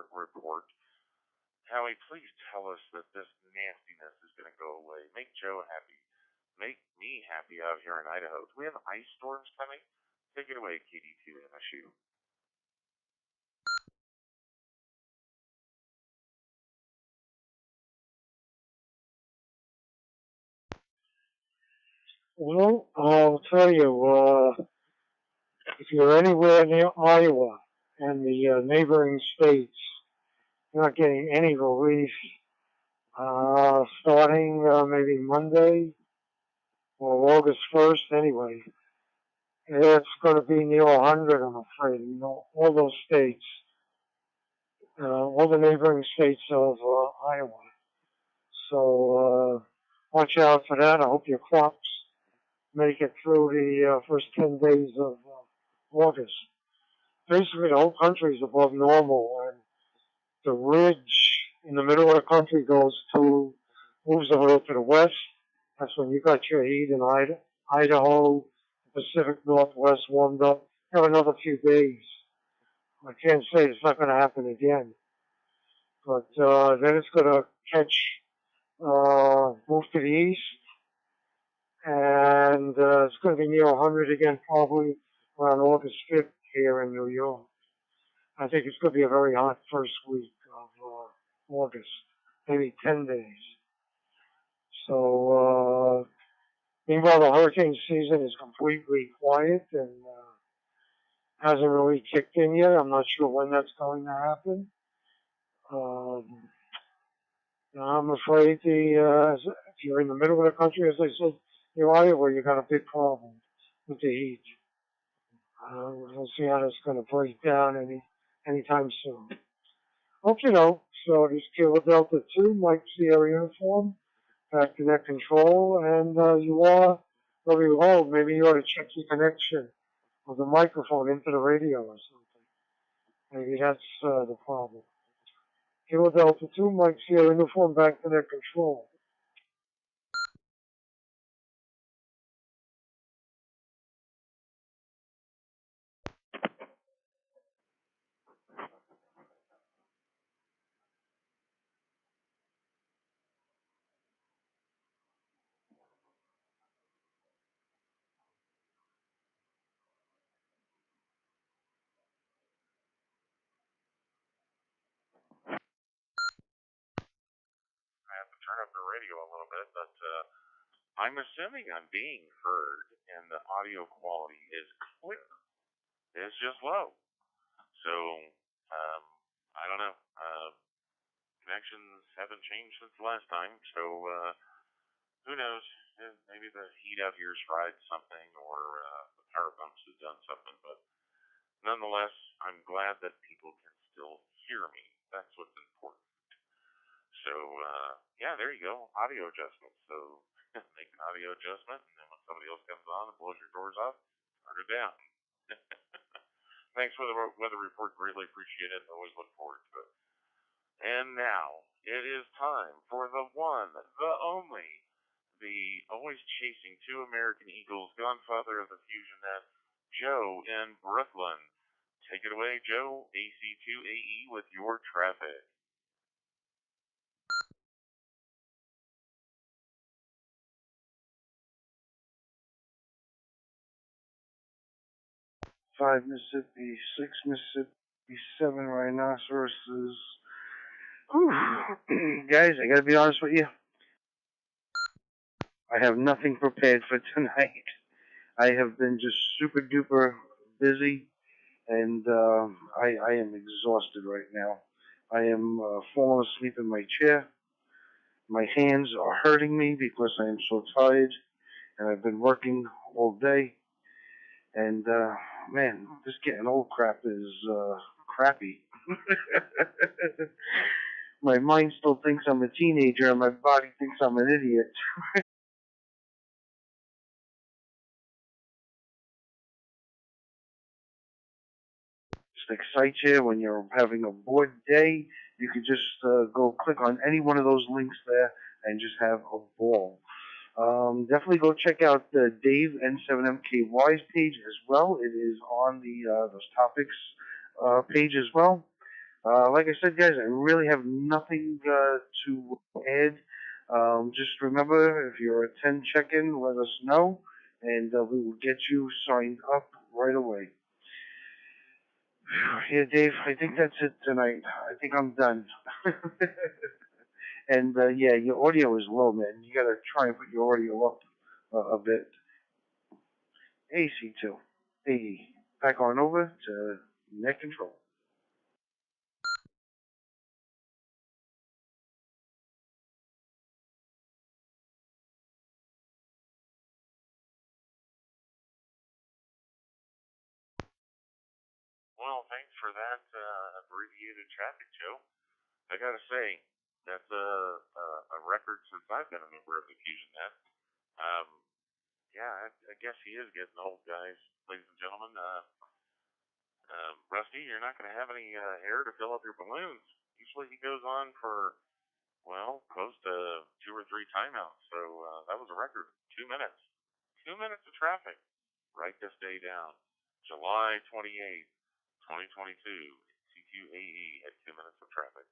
report. Howie, please tell us that this nastiness is going to go away. Make Joe happy. Make me happy out here in Idaho. Do we have ice storms coming? Take it away, KD2 MSU. Well, I'll tell you, if you're anywhere near Iowa and the neighboring states, you're not getting any relief starting maybe Monday or August 1st anyway. It's going to be near 100, I'm afraid. All those states, all the neighboring states of Iowa. So watch out for that. I hope your crops make it through the first 10 days of August. Basically, the whole country is above normal, and the ridge in the middle of the country moves a little to the west. That's when you got your heat in Idaho, the Pacific Northwest warmed up. You have another few days. I can't say it's not going to happen again, but then it's going to move to the east, and it's going to be near 100 again, probably around August 5th here in New York. I think it's going to be a very hot first week of August, maybe 10 days. So, meanwhile, the hurricane season is completely quiet and hasn't really kicked in yet. I'm not sure when that's going to happen. I'm afraid if you're in the middle of the country, as I said, you're Iowa, you got a big problem with the heat. We'll see how that's going to break down anytime soon. Okay, so this Kilo Delta 2, Mike Sierra uniform, back to net control, and you are very low. Maybe you ought to check your connection of the microphone into the radio or something. Maybe that's the problem. Kilo Delta 2, Mike Sierra uniform, back to net control. I have to turn up the radio a little bit, but I'm assuming I'm being heard and the audio quality is clear. It's just low. So, I don't know. Connections haven't changed since last time, so who knows? Maybe the heat out here's fried something, or the power pumps have done something. But nonetheless, I'm glad that people can still hear me. That's what's important. So yeah, there you go. Audio adjustment. So make an audio adjustment, and then when somebody else comes on and blows your doors off, turn it down. Thanks for the weather report. Greatly appreciate it. Always look forward to it. And now it is time for the one, the only, the always chasing two American Eagles, godfather of the FusionNet, Joe in Brooklyn. Take it away, Joe, AC2AE with your traffic. 5 Mississippi, 6 Mississippi, 7 rhinoceroses. Whew. Guys, I gotta be honest with you. I have nothing prepared for tonight. I have been just super duper busy, and I am exhausted right now. I am falling asleep in my chair. My hands are hurting me because I am so tired, and I've been working all day. And man, this getting old crap is crappy. My mind still thinks I'm a teenager, and my body thinks I'm an idiot. Just excites you when you're having a bored day. You can just go click on any one of those links there and just have a ball. Definitely go check out Dave N7MKY's page as well. It is on the those topics page as well. Like I said, guys, I really have nothing to add. Just remember, if you're a 10 check-in, let us know, and we will get you signed up right away. Yeah, Dave, I think that's it tonight. I think I'm done. And yeah, your audio is low, man. You gotta try and put your audio up a bit. AC2. Hey, back on over to net control. Well, thanks for that abbreviated traffic, Joe. I gotta say, that's a record since I've been a member of the FusionNet. Yeah, I guess he is getting old, guys. Ladies and gentlemen, Rusty, you're not going to have any air to fill up your balloons. Usually he goes on for, well, close to 2 or 3 timeouts. So that was a record. 2 minutes. 2 minutes of traffic. Write this day down. July 28th, 2022. CQAE had 2 minutes of traffic.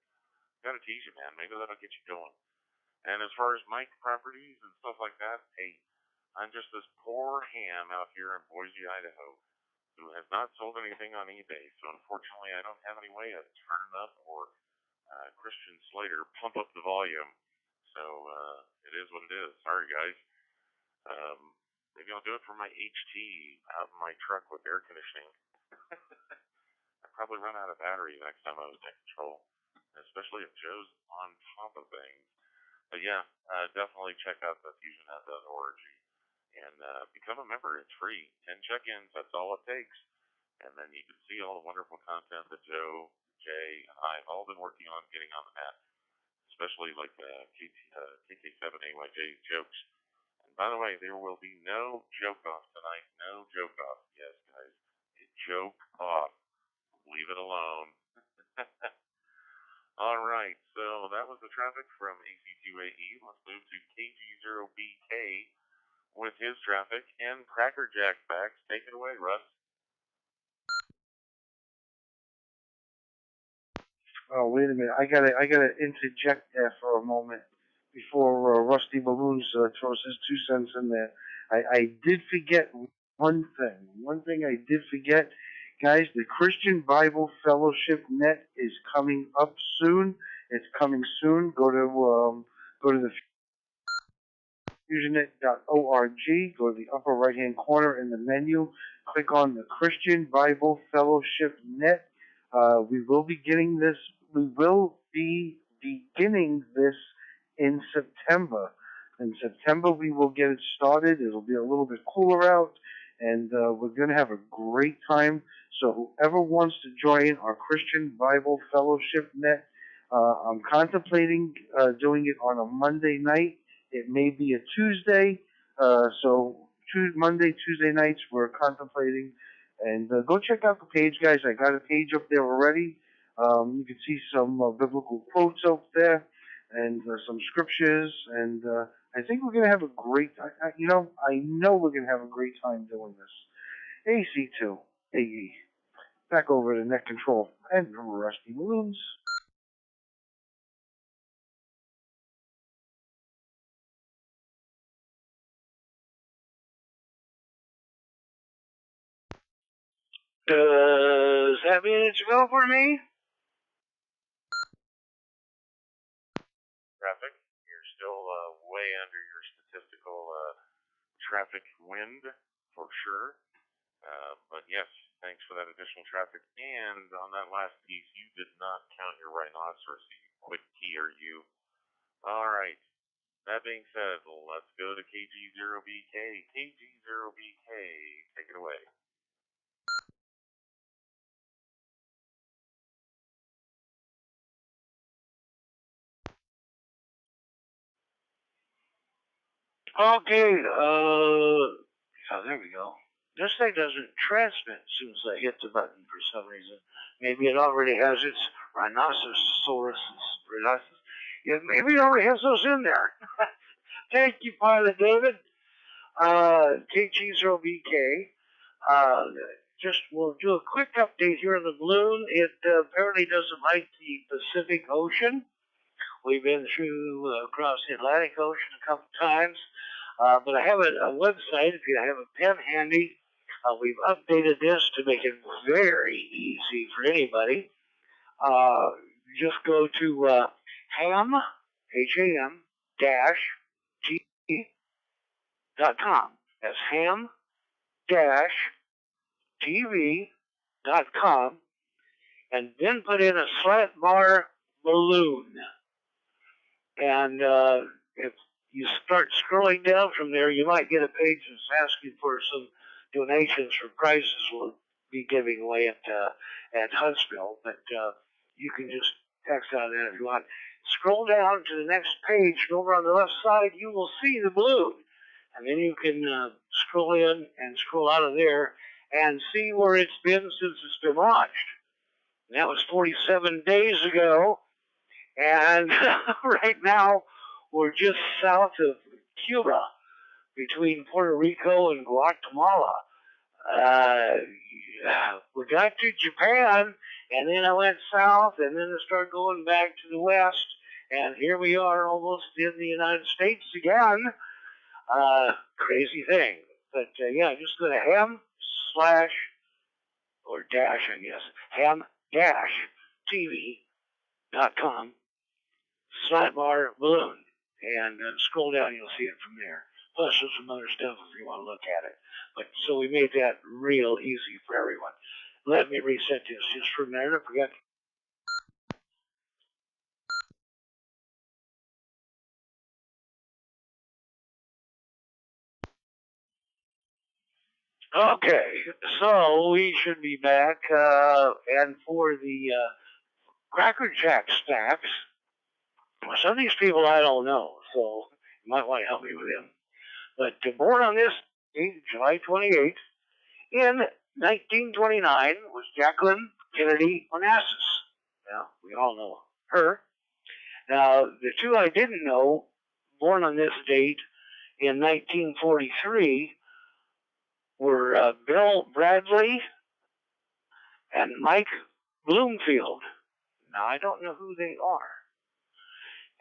Gotta tease you, man. Maybe that'll get you going. And as far as Mike properties and stuff like that, hey, I'm just this poor ham out here in Boise, Idaho, who has not sold anything on eBay. So unfortunately, I don't have any way of turning up or Christian Slater pump up the volume. So it is what it is. Sorry, guys. Maybe I'll do it for my HT out in my truck with air conditioning. I'd probably run out of battery next time I was in control, especially if Joe's on top of things. But yeah, definitely check out the FusionNet.org and become a member. It's free. 10 check-ins, that's all it takes. And then you can see all the wonderful content that Joe, Jay, and I have all been working on getting on the net, especially like KK7AYJ's jokes. And by the way, there will be no joke off tonight. No joke off. Yes, guys. Joke off. Leave it alone. All right, so that was the traffic from AC2AE. Let's move to KG0BK with his traffic and Cracker Jack facts. Take it away, Russ. Oh, wait a minute. I gotta interject there for a moment before Rusty Balloons throws his 2 cents in there. I did forget one thing. One thing I did forget. Guys, the Christian Bible Fellowship Net is coming up soon. It's coming soon. Go to the FusionNet.org. Go to the upper right-hand corner in the menu. Click on the Christian Bible Fellowship Net. We will be beginning this in September. In September, we will get it started. It'll be a little bit cooler out, and we're going to have a great time. So whoever wants to join our Christian Bible Fellowship Net, I'm contemplating doing it on a Monday night. It may be a Tuesday. Monday, Tuesday nights, we're contemplating. And go check out the page, guys. I got a page up there already. You can see some biblical quotes up there and some scriptures. And I think we're going to have a great time. I know we're going to have a great time doing this. AC2, AE. Back over to Net Control and Rusty Balloons. Does that mean it's go for me? Traffic, you're still way under your statistical traffic wind for sure. But yes, thanks for that additional traffic. And on that last piece, you did not count your rhinoceros, you quick tear, you. All right. That being said, let's go to KG0BK. KG0BK, take it away. Okay, there we go. This thing doesn't transmit as soon as I hit the button for some reason. Maybe it already has its rhinoceros. Yeah, maybe it already has those in there. Thank you, Pilot David. KG0BK. We'll do a quick update here on the balloon. It apparently doesn't like the Pacific Ocean. We've been through across the Atlantic Ocean a couple times. But I have a website, if you have a pen handy. We've updated this to make it very easy for anybody. Just go to ham, H-A-M, TV.com. That's ham-tv.com. And then put in a slant bar balloon. And if you start scrolling down from there, you might get a page that's asking for some donations for prizes we'll be giving away at Huntsville. But you can just text out that if you want. Scroll down to the next page, and over on the left side, you will see the balloon. And then you can scroll in and scroll out of there and see where it's been since it's been launched. And that was 47 days ago. And right now, we're just south of Cuba, between Puerto Rico and Guatemala. We got to Japan, and then I went south, and then I started going back to the west, and here we are almost in the United States again. Crazy thing. But yeah, just go to ham-tv.com slant bar balloon, and scroll down, you'll see it from there. Plus there's some other stuff if you want to look at it. But so we made that real easy for everyone. Let me reset this just for a minute. I forgot. Okay, so we should be back, and for the Cracker Jack stacks, some of these people I don't know, so you might want to help me with them. But born on this date, July 28th, in 1929, was Jacqueline Kennedy Onassis. Now, we all know her. Now, the two I didn't know, born on this date in 1943, were Bill Bradley and Mike Bloomfield. Now, I don't know who they are.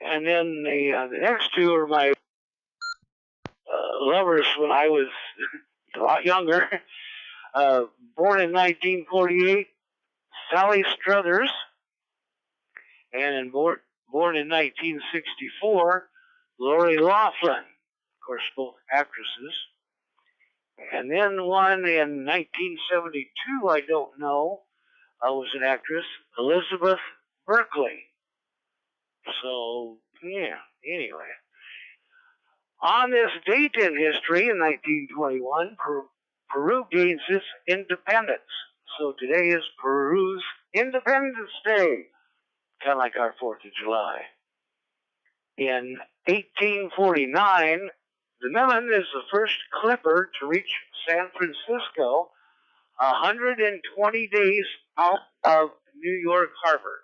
And then the next two are my lovers when I was a lot younger. Born in 1948, Sally Struthers. And born in 1964, Lori Laughlin. Of course, both actresses. And then one in 1972, I don't know, was an actress, Elizabeth Berkley. So, yeah, anyway. On this date in history, in 1921, Peru gains its independence. So today is Peru's Independence Day, kind of like our 4th of July. In 1849, the Mellon is the first clipper to reach San Francisco, 120 days out of New York Harbor.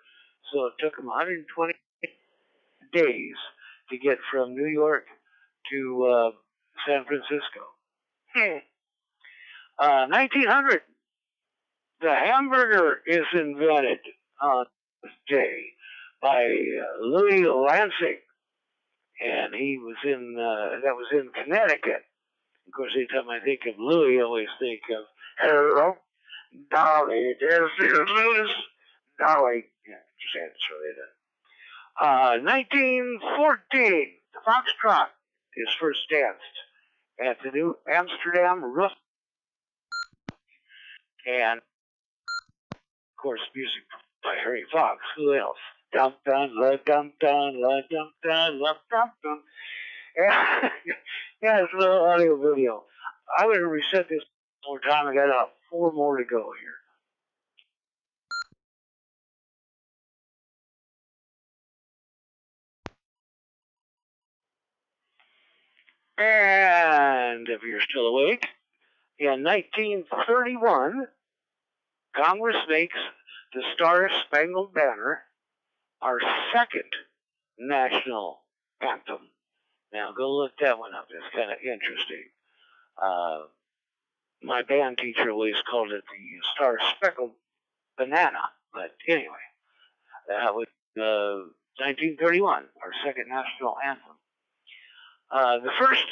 So it took them 120 days to get from New York to San Francisco. 1900, the hamburger is invented on this day by Louis Lansing. And he was that was in Connecticut. Of course, anytime I think of Louis, I always think of, hello, Dolly, this is Louis. Dolly. Yeah, just had to throw that in. 1914, the Foxtrot is first danced at the New Amsterdam Roof. And, of course, music by Harry Fox. Who else? Dum dum la dum dum la dum dum la dum dum. Yeah, it's a little audio video. I'm going to reset this one more time. I got 4 more to go here. And if you're still awake, in 1931, Congress makes the Star-Spangled Banner our second national anthem. Now go look that one up. It's kind of interesting. My band teacher always called it the Star Speckled Banana. But anyway, that was 1931, our second national anthem. The first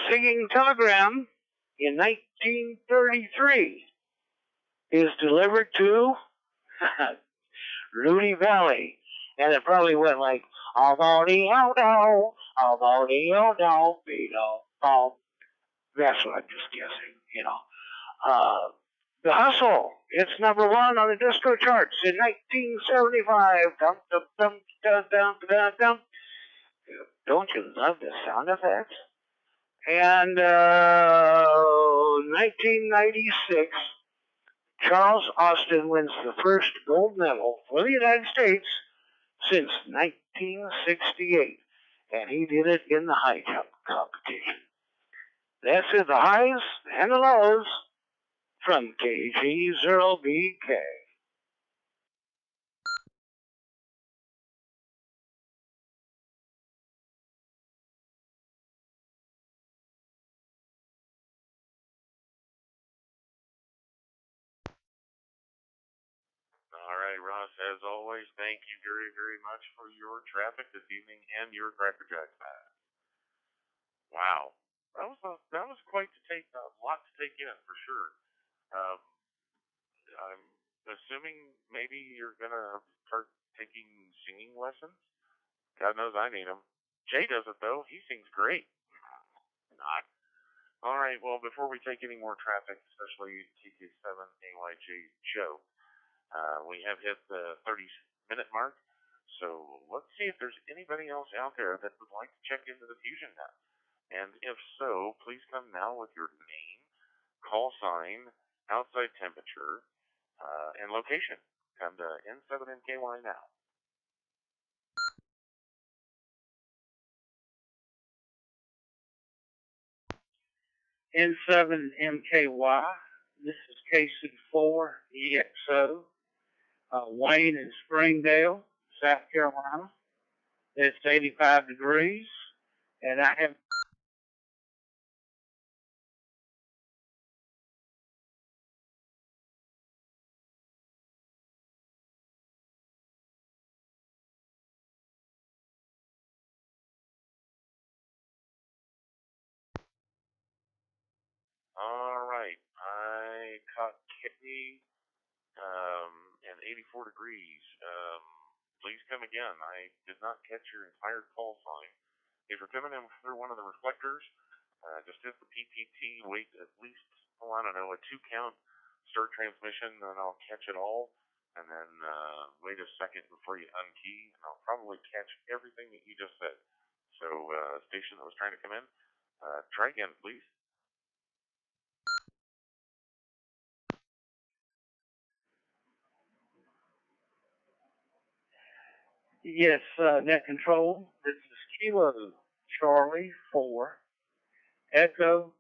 singing telegram in 1933 is delivered to Rudy Valley. And it probably went like, oh-do-dee-oh-do, oh-do-dee-oh-do, be-do-do. That's what I'm just guessing, you know. The Hustle, it's number one on the disco charts in 1975. Dum, dum, dum, dum, dum, dum, dum. Don't you love the sound effects? And 1996, Charles Austin wins the first gold medal for the United States since 1968. And he did it in the high jump competition. That's it, the highs and the lows from KG0BK. All right, Ross, as always, thank you very, very much for your traffic this evening and your Cracker Jack pass. Wow. That was quite a lot to take in for sure. Um, I'm assuming maybe you're gonna start taking singing lessons. God knows I need them. Jay does it though. He sings great. Not. All right. Well, before we take any more traffic, especially TK7 AYJ Joe, we have hit the 30-minute mark. So let's see if there's anybody else out there that would like to check into the FusionNet. And if so, please come now with your name, call sign, outside temperature, and location. Come to N7NKY now. N7MKY. This is KC4EXO. Wayne in Springdale, South Carolina. It's 85 degrees, and I have All right. I caught Kitty and 84 degrees. Please come again. I did not catch your entire call sign. If you're coming in through one of the reflectors, just hit the PTT, wait at least, I don't know, a 2 count, start transmission, and I'll catch it all. And then wait a second before you unkey, and I'll probably catch everything that you just said. So, station that was trying to come in, try again, please. Yes, net control. This is Kilo Charlie 4 Echo.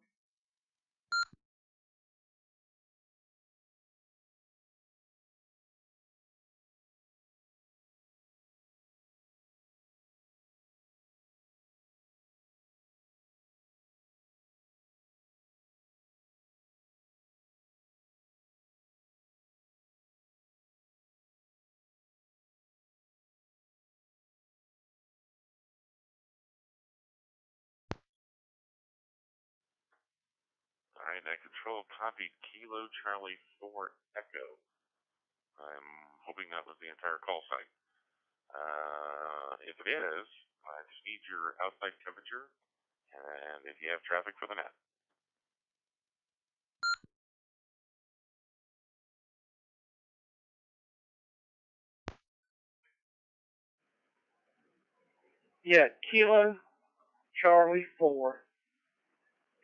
All right, I control copied Kilo Charlie 4 Echo. I'm hoping that was the entire call sign. If it is, I just need your outside temperature and if you have traffic for the net. Yeah, Kilo Charlie 4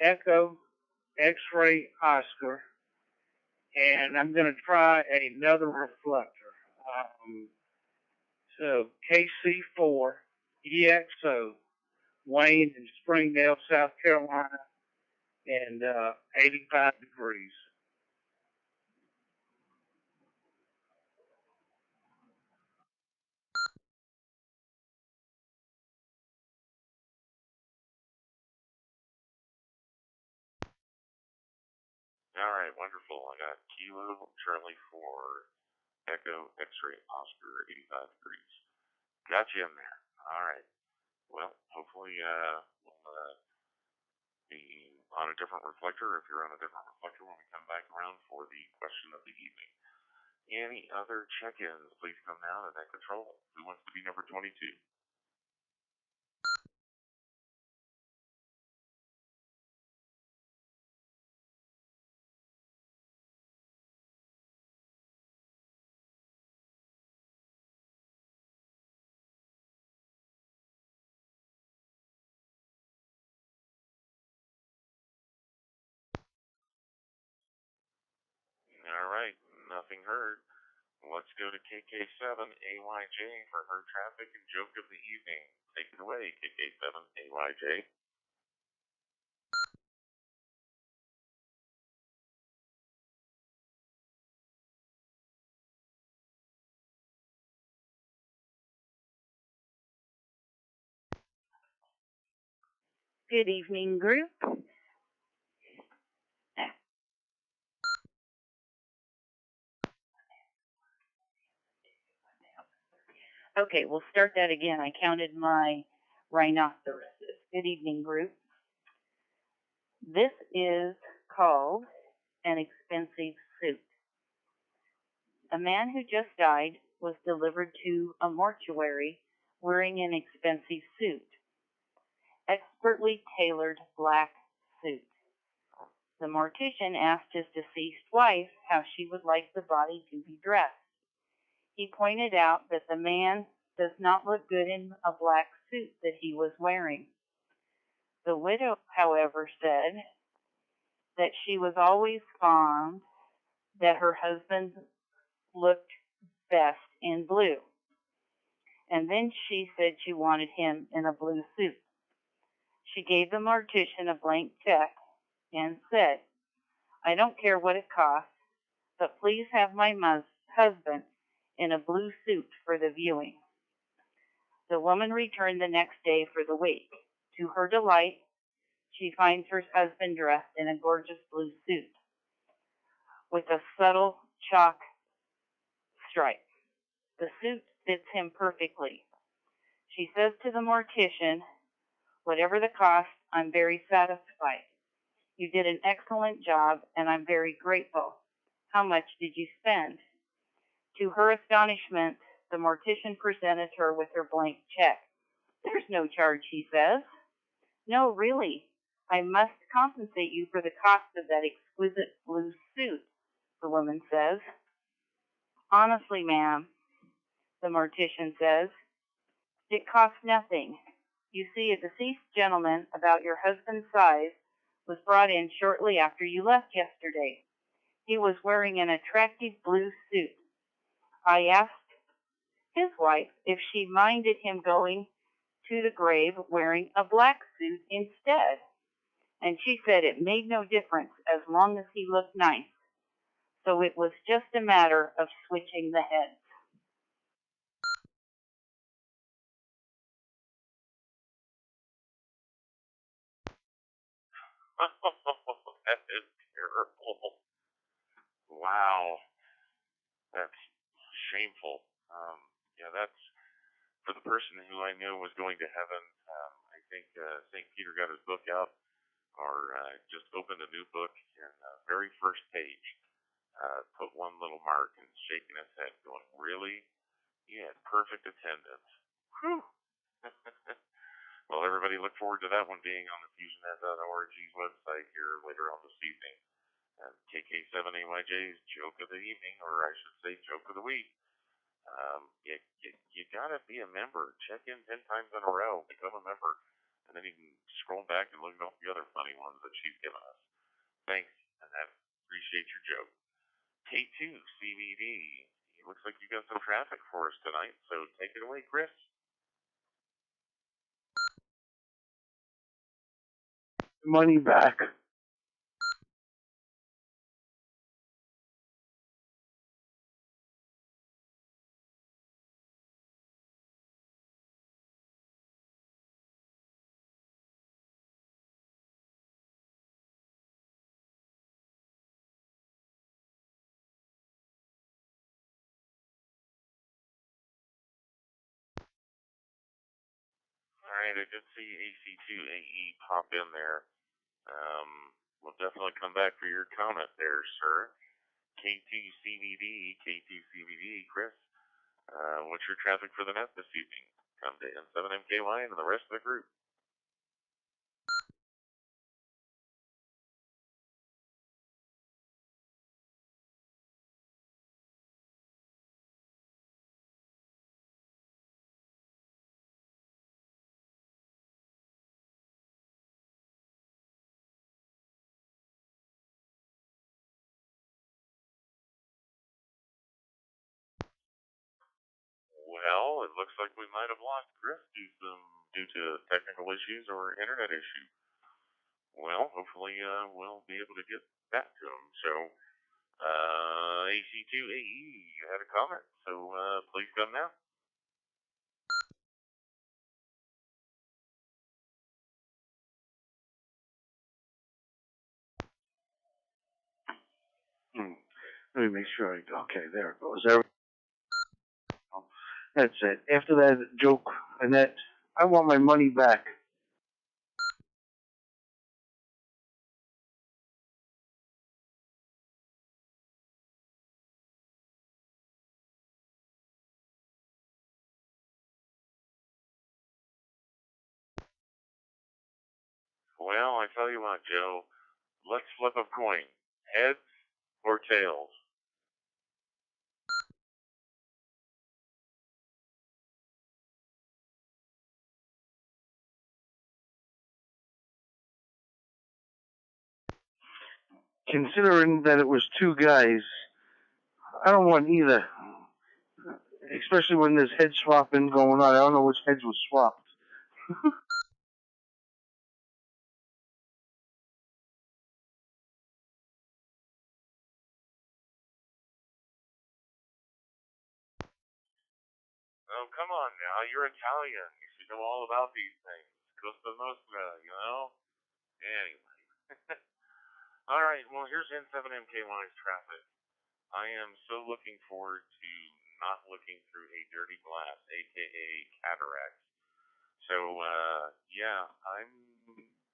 Echo X-ray Oscar. And I'm going to try another reflector. So KC4 EXO, Wayne in Springdale, South Carolina, and 85 degrees. All right, wonderful. I got Kilo Charlie 4 Echo X-ray Oscar 85 degrees. Got you in there. All right. Well, hopefully we'll be on a different reflector if you're on a different reflector when we come back around for the question of the evening. Any other check-ins, please come down and net control. Who wants to be number 22? All right, nothing heard. Let's go to KK7 AYJ for her traffic and joke of the evening. Take it away, KK7 AYJ. Good evening, group. Okay, we'll start that again. I counted my rhinoceroses. Good evening, group. This is called an expensive suit. A man who just died was delivered to a mortuary wearing an expensive suit, expertly tailored black suit. The mortician asked his deceased wife how she would like the body to be dressed. He pointed out that the man does not look good in a black suit that he was wearing. The widow, however, said that she was always fond that her husband looked best in blue. And then she said she wanted him in a blue suit. She gave the mortician a blank check and said, "I don't care what it costs, but please have my husband in a blue suit for the viewing." The woman returned the next day for the wake. To her delight, she finds her husband dressed in a gorgeous blue suit with a subtle chalk stripe. The suit fits him perfectly. She says to the mortician, "Whatever the cost, I'm very satisfied. You did an excellent job, and I'm very grateful. How much did you spend?" To her astonishment, the mortician presented her with her blank check. "There's no charge," he says. "No, really. I must compensate you for the cost of that exquisite blue suit," the woman says. "Honestly, ma'am," the mortician says, "it costs nothing. You see, a deceased gentleman about your husband's size was brought in shortly after you left yesterday. He was wearing an attractive blue suit. I asked his wife if she minded him going to the grave wearing a black suit instead, and she said it made no difference as long as he looked nice. So it was just a matter of switching the heads." That is terrible. Wow. That's shameful. Yeah, that's for the person who I knew was going to heaven. I think St. Peter got his book out or just opened a new book, and the very first page put one little mark and shaking his head, going, "Really? You had perfect attendance." Whew. Well, everybody look forward to that one being on the FusionNet.org's website here later on this evening. KK7AYJ's Joke of the Evening, or I should say Joke of the Week. You gotta be a member. Check in 10 times in a row. Become a member. And then you can scroll back and look at all the other funny ones that she's given us. Thanks, and I appreciate your joke. K2 CBD. It looks like you got some traffic for us tonight, so take it away, Chris. Money back. Alright, I did see AC2AE pop in there. We'll definitely come back for your comment there, sir. K2CVD, Chris. What's your traffic for the net this evening? Come to N7MKY and the rest of the group. Well, it looks like we might have lost Chris due to technical issues or internet issue. Well, hopefully we'll be able to get back to him. So, AC2AE, you had a comment, so please come now. Let me make sure. Okay, there it goes. That's it. After that joke, Annette, I want my money back. Well, I tell you what, Joe, let's flip a coin. Heads or tails? Considering that it was two guys, I don't want either. Especially when there's head swapping going on. I don't know which heads was swapped. Oh, come on now. You're Italian. You should know all about these things. Costa Nostra, you know? Anyway. All right, well, here's N7MKY's traffic. I am so looking forward to not looking through a dirty glass, aka cataracts. So, yeah, I'm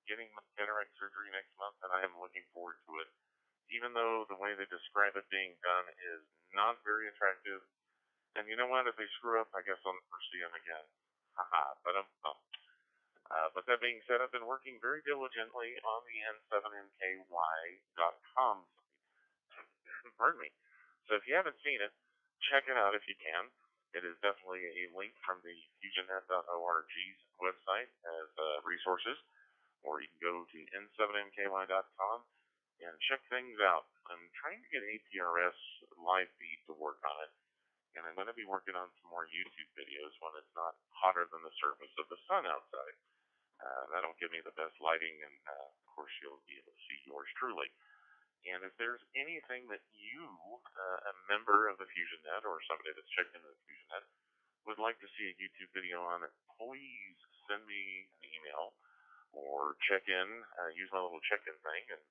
getting my cataract surgery next month, and I am looking forward to it. Even though the way they describe it being done is not very attractive. And you know what? If they screw up, I guess I'll never see them again. Haha, but that being said, I've been working very diligently on the N7MKY.com site. Pardon me. So if you haven't seen it, check it out if you can. It is definitely a link from the FusionNet.org's website as resources, or you can go to N7MKY.com and check things out. I'm trying to get APRS live feed to work on it, and I'm going to be working on some more YouTube videos when it's not hotter than the surface of the sun outside. That'll give me the best lighting, and of course you'll be able to see yours truly. And if there's anything that you, a member of the FusionNet or somebody that's checked into the FusionNet, would like to see a YouTube video on it, please send me an email or check in, use my little check-in thing and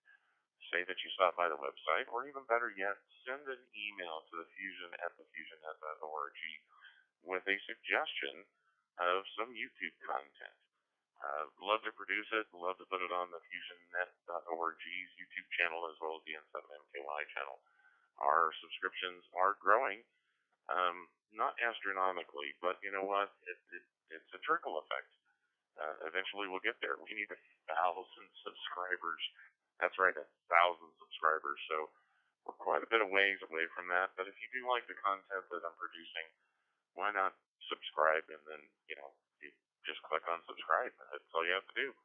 say that you stopped by the website, or even better yet, send an email to the FusionNet.org with a suggestion of some YouTube content. Love to produce it, love to put it on the FusionNet.org's YouTube channel as well as the N7MKY channel. Our subscriptions are growing, not astronomically, but you know what? It's a trickle effect. Eventually we'll get there. We need 1,000 subscribers. That's right, 1,000 subscribers. So we're quite a bit of ways away from that. But if you do like the content that I'm producing, why not subscribe and then, you just click on subscribe. That's all you have to do.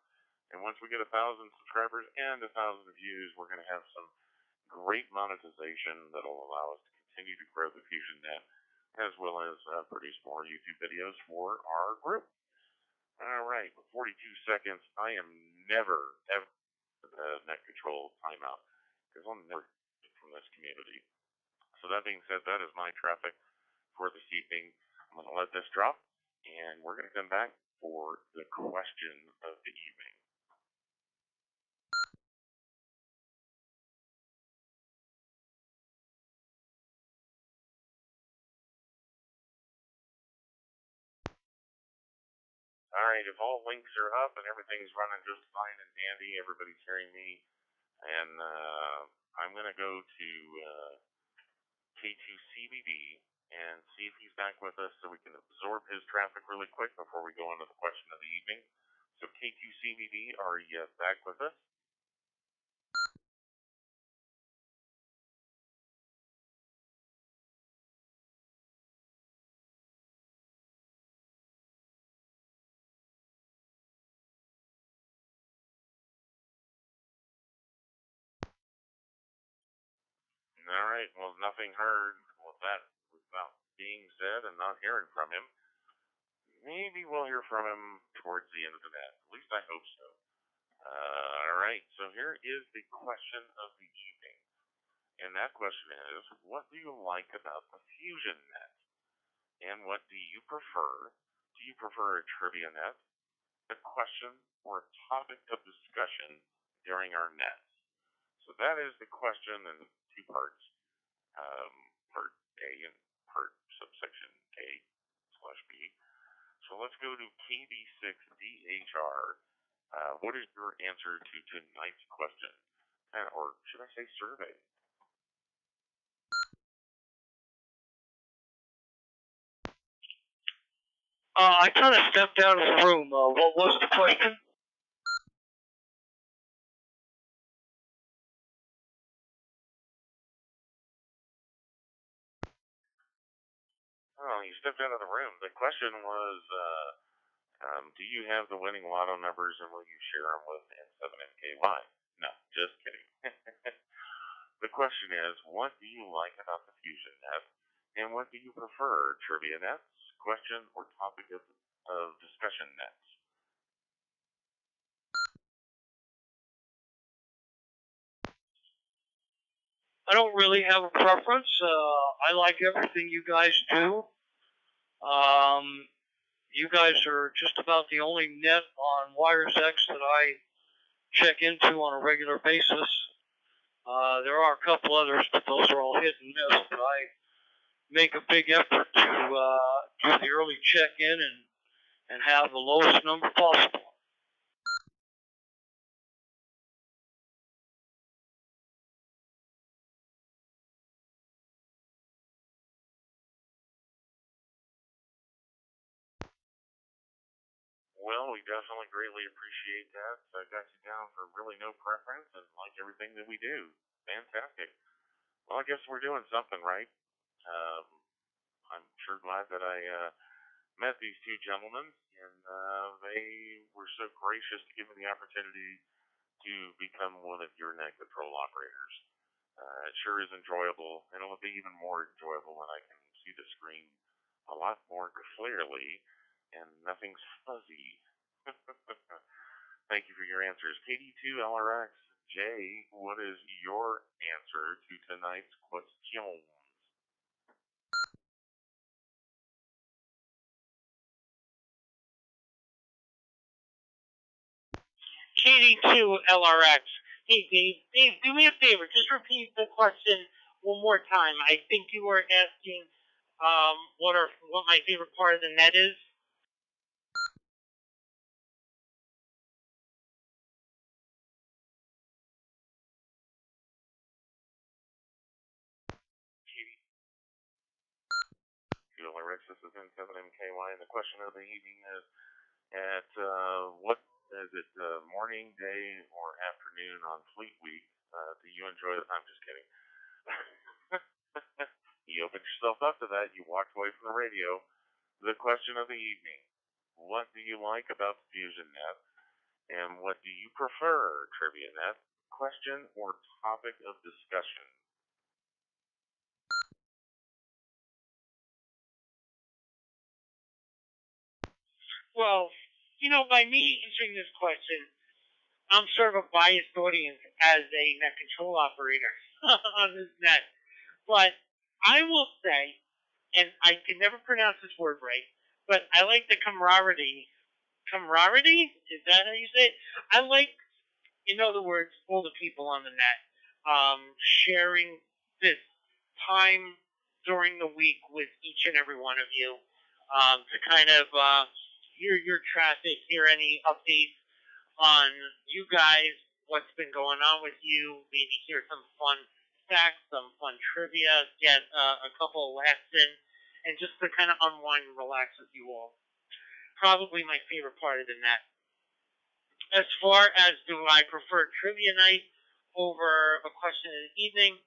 And once we get 1,000 subscribers and 1,000 views, we're going to have some great monetization that will allow us to continue to grow the FusionNet, as well as produce more YouTube videos for our group. All right, 42 seconds. I am never, ever net control timeout, because I'll never get from this community. So that being said, that is my traffic for this evening. I'm going to let this drop, and we're going to come back for the question of the evening. Alright, if all links are up and everything's running just fine and dandy, everybody's hearing me, and I'm going to go to K2CBD and see if he's back with us so we can absorb his traffic really quick before we go into the question of the evening. So K2CBD, are you back with us? Alright, well, nothing heard. Well, that without being said and not hearing from him, maybe we'll hear from him towards the end of the net. At least I hope so. Alright, so here is the question of the evening. And that question is, what do you like about the FusionNet? And what do you prefer? Do you prefer a trivia net, a question, or a topic of discussion during our nets? So that is the question in two parts. Part A and part subsection A/B. So let's go to KB6DHR. What is your answer to tonight's question? Or should I say survey? I kind of stepped out of the room. What was the question? Oh, you stepped out of the room. The question was, do you have the winning lotto numbers and will you share them with N7MKY? No, just kidding. The question is, what do you like about the FusionNet, and what do you prefer, trivia nets, question, or topic of discussion nets? I don't really have a preference. I like everything you guys do. You guys are just about the only net on WiresX that I check into on a regular basis. There are a couple others, but those are all hit and miss. But I make a big effort to do the early check-in and have the lowest number possible. Well, we definitely greatly appreciate that. I got you down for really no preference and like everything that we do. Fantastic. Well, I guess we're doing something right. I'm sure glad that I met these two gentlemen, and they were so gracious to give me the opportunity to become one of your net control operators. It sure is enjoyable, and it'll be even more enjoyable when I can see the screen a lot more clearly and nothing's fuzzy. Thank you for your answers. KD2LRX, Jay, what is your answer to tonight's question? KD2LRX. Hey, Dave, do me a favor. Just repeat the question one more time. I think you were asking what my favorite part of the net is. KD2LRX, this is N7MKY, and the question of the evening is at what is it, morning, day, or afternoon on Fleet Week? Do you enjoy the? I'm just kidding. You opened yourself up to that. You walked away from the radio. The question of the evening: what do you like about the FusionNet, and what do you prefer, TriviaNet? Question or topic of discussion? Well, by me answering this question, I'm sort of a biased audience as a net control operator on this net. But I will say, and I can never pronounce this word right, but I like the camaraderie. Camaraderie? Is that how you say it? I like, in other words, all the people on the net sharing this time during the week with each and every one of you to kind of, hear your traffic, hear any updates on you guys, what's been going on with you, maybe hear some fun facts, some fun trivia, get a couple of laughs in, and just to kind of unwind and relax with you all. Probably my favorite part of the net. As far as do I prefer trivia night over a question in the evening,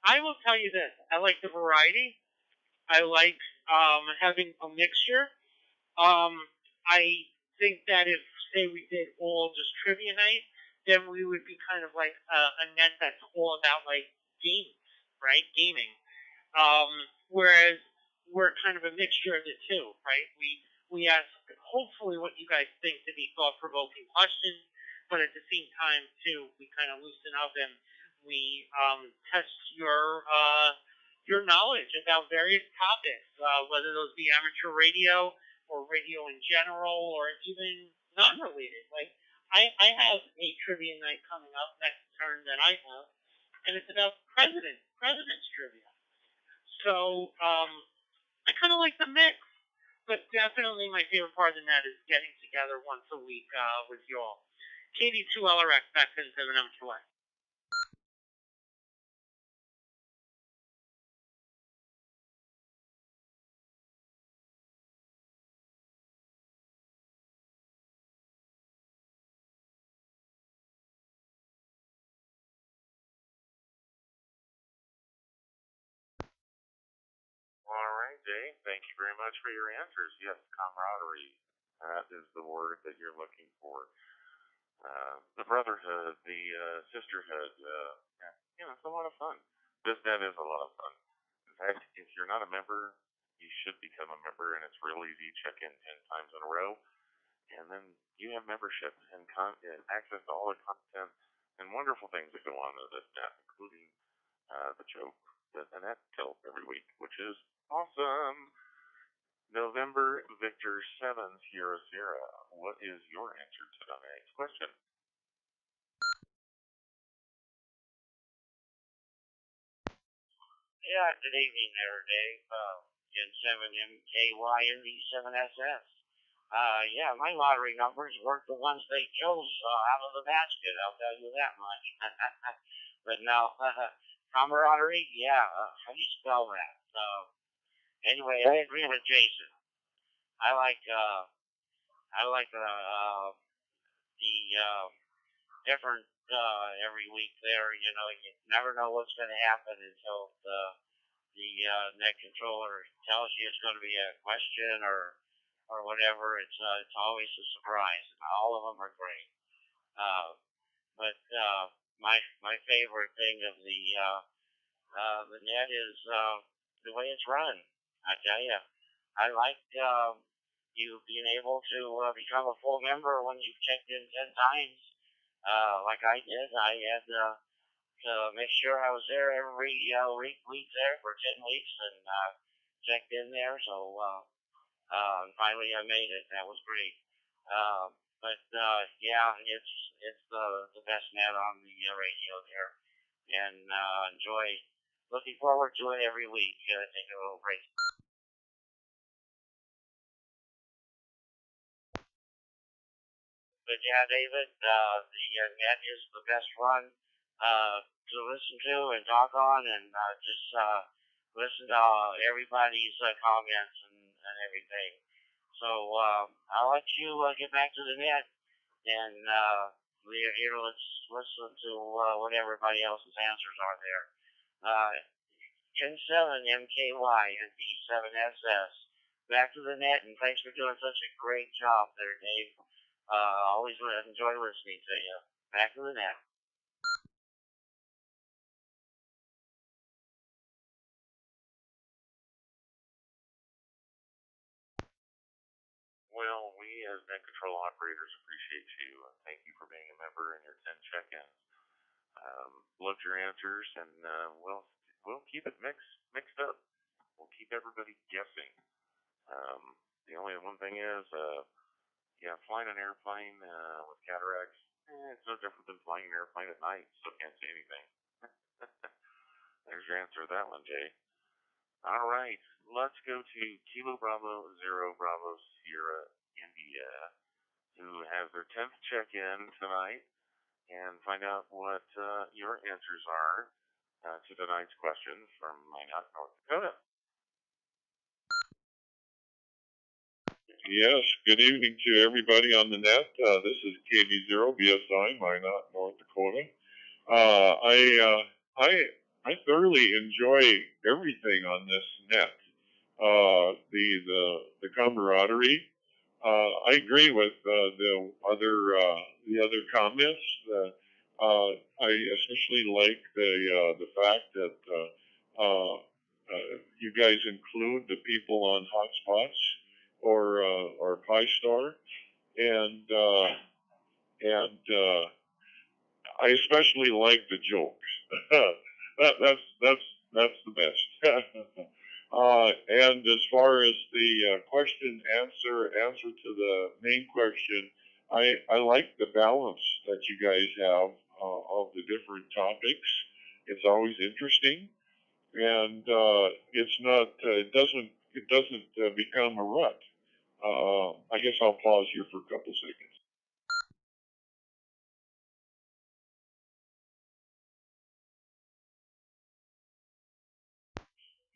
I will tell you this. I like the variety. I like having a mixture. I think that if, say, we did all just trivia night, then we would be kind of like a net that's all about like games, right? Gaming. Whereas we're kind of a mixture of the two, right? We ask hopefully what you guys think to be thought-provoking questions, but at the same time too, we kind of loosen up and we test your knowledge about various topics, whether those be amateur radio or radio in general, or even non-related. Like I have a trivia night coming up next turn that I have, and it's about president's trivia. So I kind of like the mix, but definitely my favorite part of the net is getting together once a week with you all. KD2LRX, back to the 7 MQA. All right, Jay. Thank you very much for your answers. Yes, camaraderie. That is the word that you're looking for. The brotherhood, the sisterhood. It's a lot of fun. This net is a lot of fun. In fact, if you're not a member, you should become a member, and it's real easy. Check in 10 times in a row, and then you have membership and access to all the content and wonderful things that go on in this net, including the joke that Annette tells every week, which is awesome. November Victor 700. What is your answer to tonight's question? Yeah, good evening there, Dave. In 7MKY and V7SS. Yeah, my lottery numbers weren't the ones they chose out of the basket, I'll tell you that much. But no, camaraderie, yeah, how do you spell that? Anyway, I agree with Jason. I like the different every week there. You know, you never know what's going to happen until the net controller tells you it's going to be a question or whatever. It's always a surprise, and all of them are great. But my favorite thing of the net is the way it's run. I tell you, I like you being able to become a full member when you've checked in 10 times, like I did. I had to make sure I was there every week there for 10 weeks and checked in there. So finally I made it. That was great. But yeah, it's the best net on the radio there, and looking forward to it every week. Take a little break. But yeah, David, the net is the best one to listen to and talk on, and just listen to everybody's comments and everything. So I'll let you get back to the net, and here let's listen to what everybody else's answers are there. N7MKY and D7SS. Back to the net, and thanks for doing such a great job there, Dave. Always enjoy listening to you. Back to the net. Well, we as net control operators appreciate you, and thank you for being a member and your 10 check-ins. Loved your answers, and we'll keep it mixed up. We'll keep everybody guessing. The only one thing is, flying an airplane with cataracts, it's no different than flying an airplane at night, so can't see anything. There's your answer to that one, Jay. All right, let's go to Kilo Bravo Zero Bravo Sierra India, who has their 10th check-in tonight, and find out what your answers are to tonight's questions from Minot, North Dakota. Yes, good evening to everybody on the net. This is KB0BSI, Minot, North Dakota. I thoroughly enjoy everything on this net. The camaraderie. I agree with the other comments. I especially like the fact that you guys include the people on hotspots or Pi Star, and I especially like the jokes. That's the best. And as far as the answer to the main question, I like the balance that you guys have of the different topics. It's always interesting, and it doesn't become a rut. I guess I'll pause here for a couple seconds.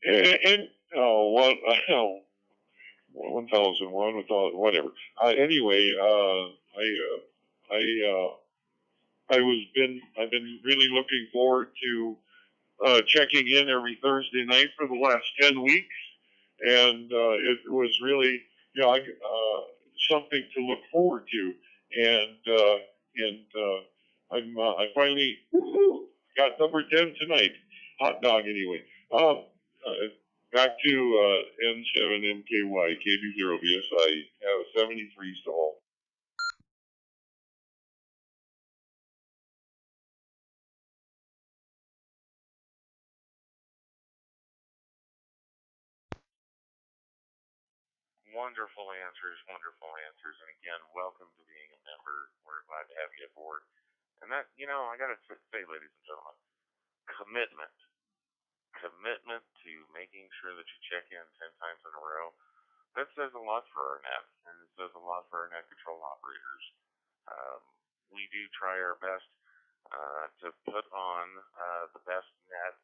And oh, one, 1001 with all whatever. Anyway, I've been really looking forward to checking in every Thursday night for the last 10 weeks, and it was really something to look forward to, and I finally got number 10 tonight. Hot dog anyway. Back to N7MKY, KB0BSI, have a 73 stall. Wonderful answers, wonderful answers. And again, welcome to being a member. We're glad to have you aboard. And that, I got to say, ladies and gentlemen, commitment. Commitment to making sure that you check in 10 times in a row. That says a lot for our net, and it says a lot for our net control operators. We do try our best to put on the best net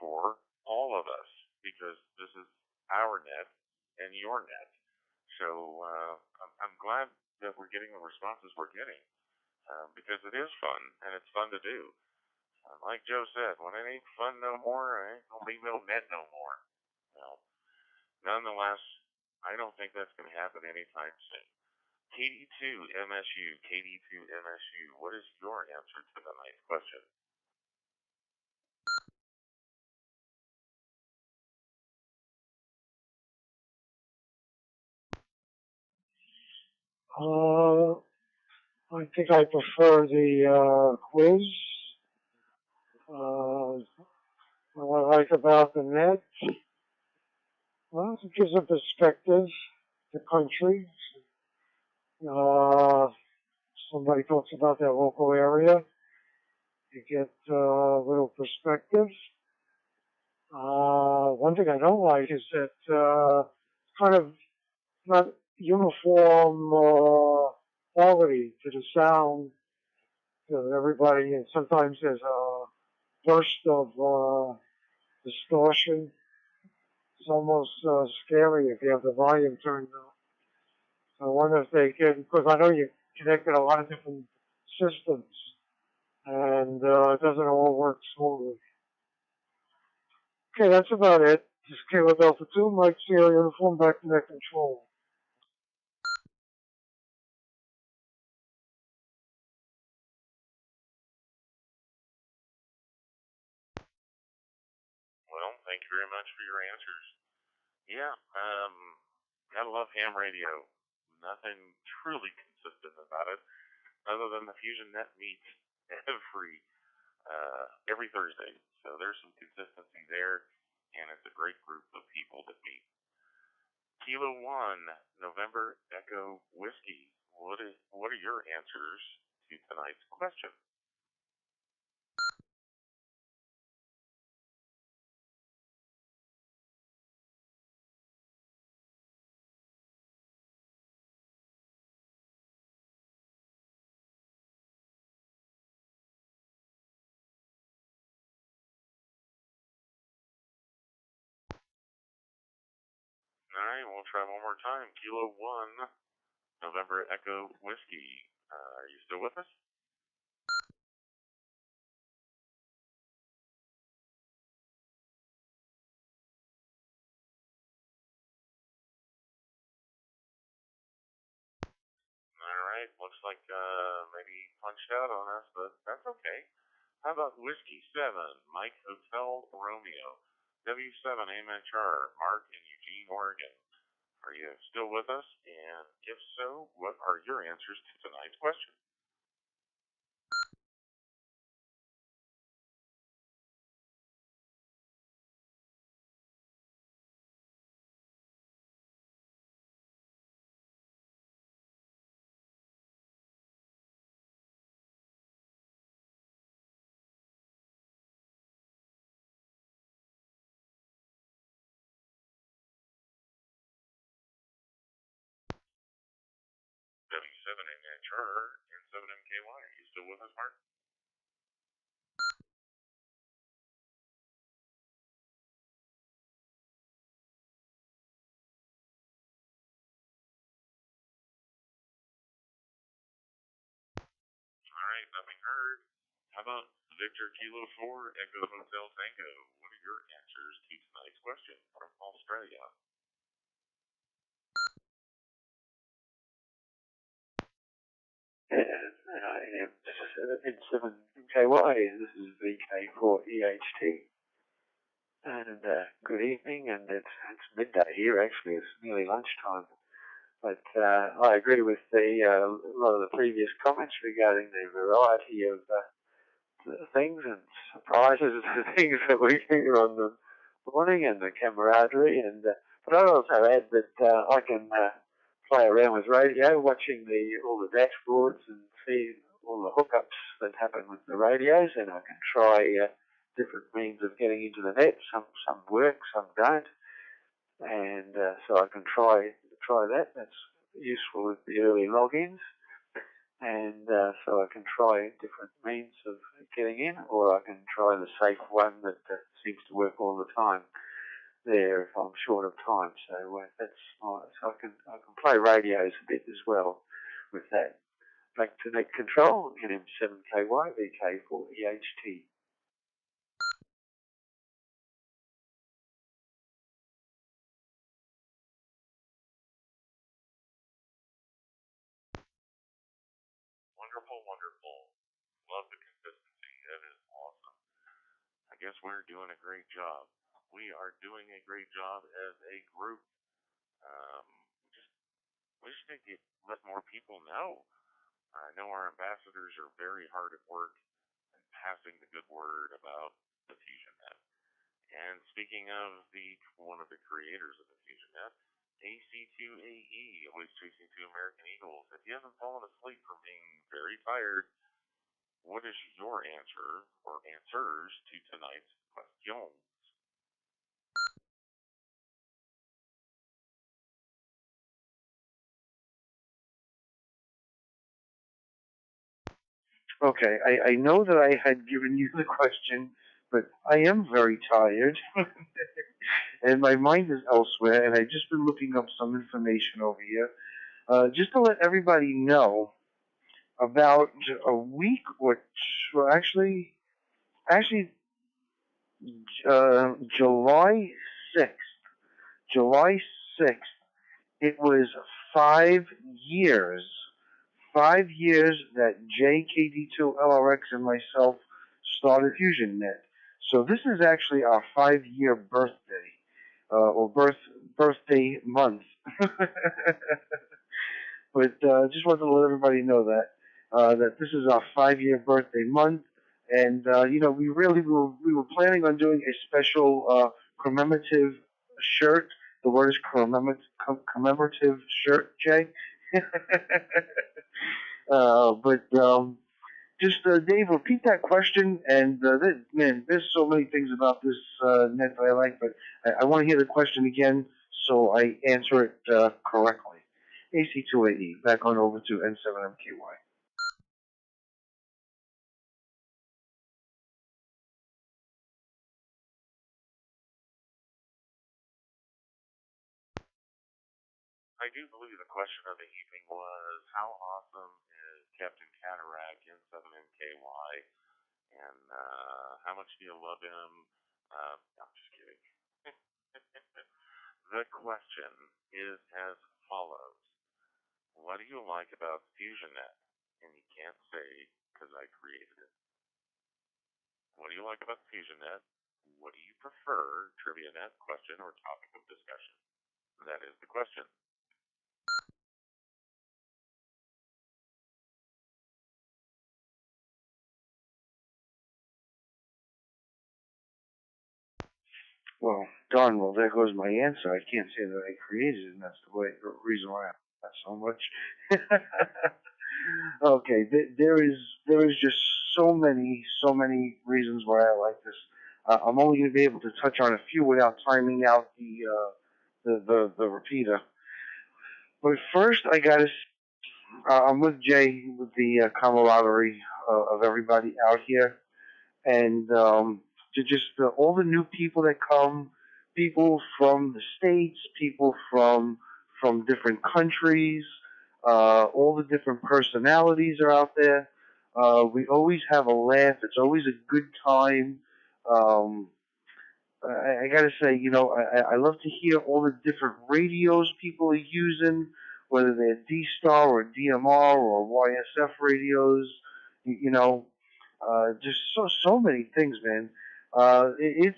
for all of us, because this is our net and your net. So I'm glad that we're getting the responses we're getting, because it is fun, and it's fun to do. Like Joe said, when it ain't fun no more, it ain't gonna be no net no more. Well, nonetheless, I don't think that's going to happen anytime soon. KD2 MSU, KD2 MSU, what is your answer to the ninth question? I think I prefer the quiz. What I like about the net, well, it gives a perspective, the country. Somebody talks about their local area. You get a little perspective. One thing I don't like is that kind of not uniform quality to the sound to everybody, and sometimes there's a burst of distortion. It's almost scary if you have the volume turned up. I wonder if they can, because I know you connected a lot of different systems, and it doesn't all work smoothly. Okay, that's about it. This is Caleb Alpha 2, Mike Sierra Uniform, back to net control. Well, thank you very much for your answers. Yeah, gotta love ham radio. Nothing truly consistent about it, other than the FusionNet meets every Thursday. So there's some consistency there, and it's a great group of people that meet. Kilo 1, November Echo Whiskey. What are your answers to tonight's question? Alright, we'll try one more time. Kilo 1, November Echo Whiskey. Are you still with us? Alright, looks like maybe he punched out on us, but that's okay. How about Whiskey 7, Mike Hotel Romeo, W7 AMHR, Mark in Eugene, Oregon. Are you still with us? And if so, what are your answers to tonight's question? W7 AMHR and 7MKY. Are you still with us, Mark? Alright, nothing heard. How about Victor Kilo 4, Echo Hotel Tango? What are your answers to tonight's question from Australia? It's 7KY, this is VK4EHT. And good evening, and it's midday here actually, it's nearly lunchtime. But I agree with a lot of the previous comments regarding the variety of things and surprises and things that we hear on the morning and the camaraderie. And but I'd also add that I can play around with radio, watching all the dashboards and see all the hookups that happen with the radios, and I can try different means of getting into the net. Some work, some don't, and so I can try that. That's useful with the early logins, and so I can try different means of getting in, or I can try the safe one that seems to work all the time there if I'm short of time. So that's nice. I can play radios a bit as well with that. Back to net control, NM7KY, VK4EHT. Wonderful, wonderful. Love the consistency. That is awesome. I guess we're doing a great job. We are doing a great job as a group. Um, we just need to let more people know. I know our ambassadors are very hard at work and passing the good word about the FusionNet. And speaking of one of the creators of the FusionNet, AC2AE, always chasing two American Eagles. If you haven't fallen asleep from being very tired, what is your answer or answers to tonight's questions? Okay, I know that I had given you the question, but I am very tired, and my mind is elsewhere, and I've just been looking up some information over here, just to let everybody know. About a week or two, actually, July 6th, July 6th, it was 5 years 5 years that JKD2LRX and myself started FusionNet. So this is actually our 5-year birthday, or birthday month. But just wanted to let everybody know that this is our 5-year birthday month, and we were planning on doing a special commemorative shirt. The word is commemorative shirt, Jay. But just Dave, repeat that question. And man, there's so many things about this net that I like, but I want to hear the question again so I answer it correctly. AC2AE, back on over to N7MKY. I do believe the question of the evening was, how awesome is Captain Cataract in 7NKY? And how much do you love him? I'm just kidding. The question is as follows. What do you like about FusionNet? And you can't say because I created it. What do you like about FusionNet? What do you prefer? TriviaNet question or topic of discussion? That is the question. Well, darn well, there goes my answer. I can't say that I created it, and that's the reason why I like that so much. Okay, there is just so many reasons why I like this. I'm only going to be able to touch on a few without timing out the repeater. But first, I'm with Jay with the camaraderie of everybody out here, and to just all the new people that come, people from the states, people from different countries, all the different personalities are out there. We always have a laugh. It's always a good time. Um, I gotta say, I love to hear all the different radios people are using, whether they're D-Star or DMR or YSF radios. Just so many things, man. It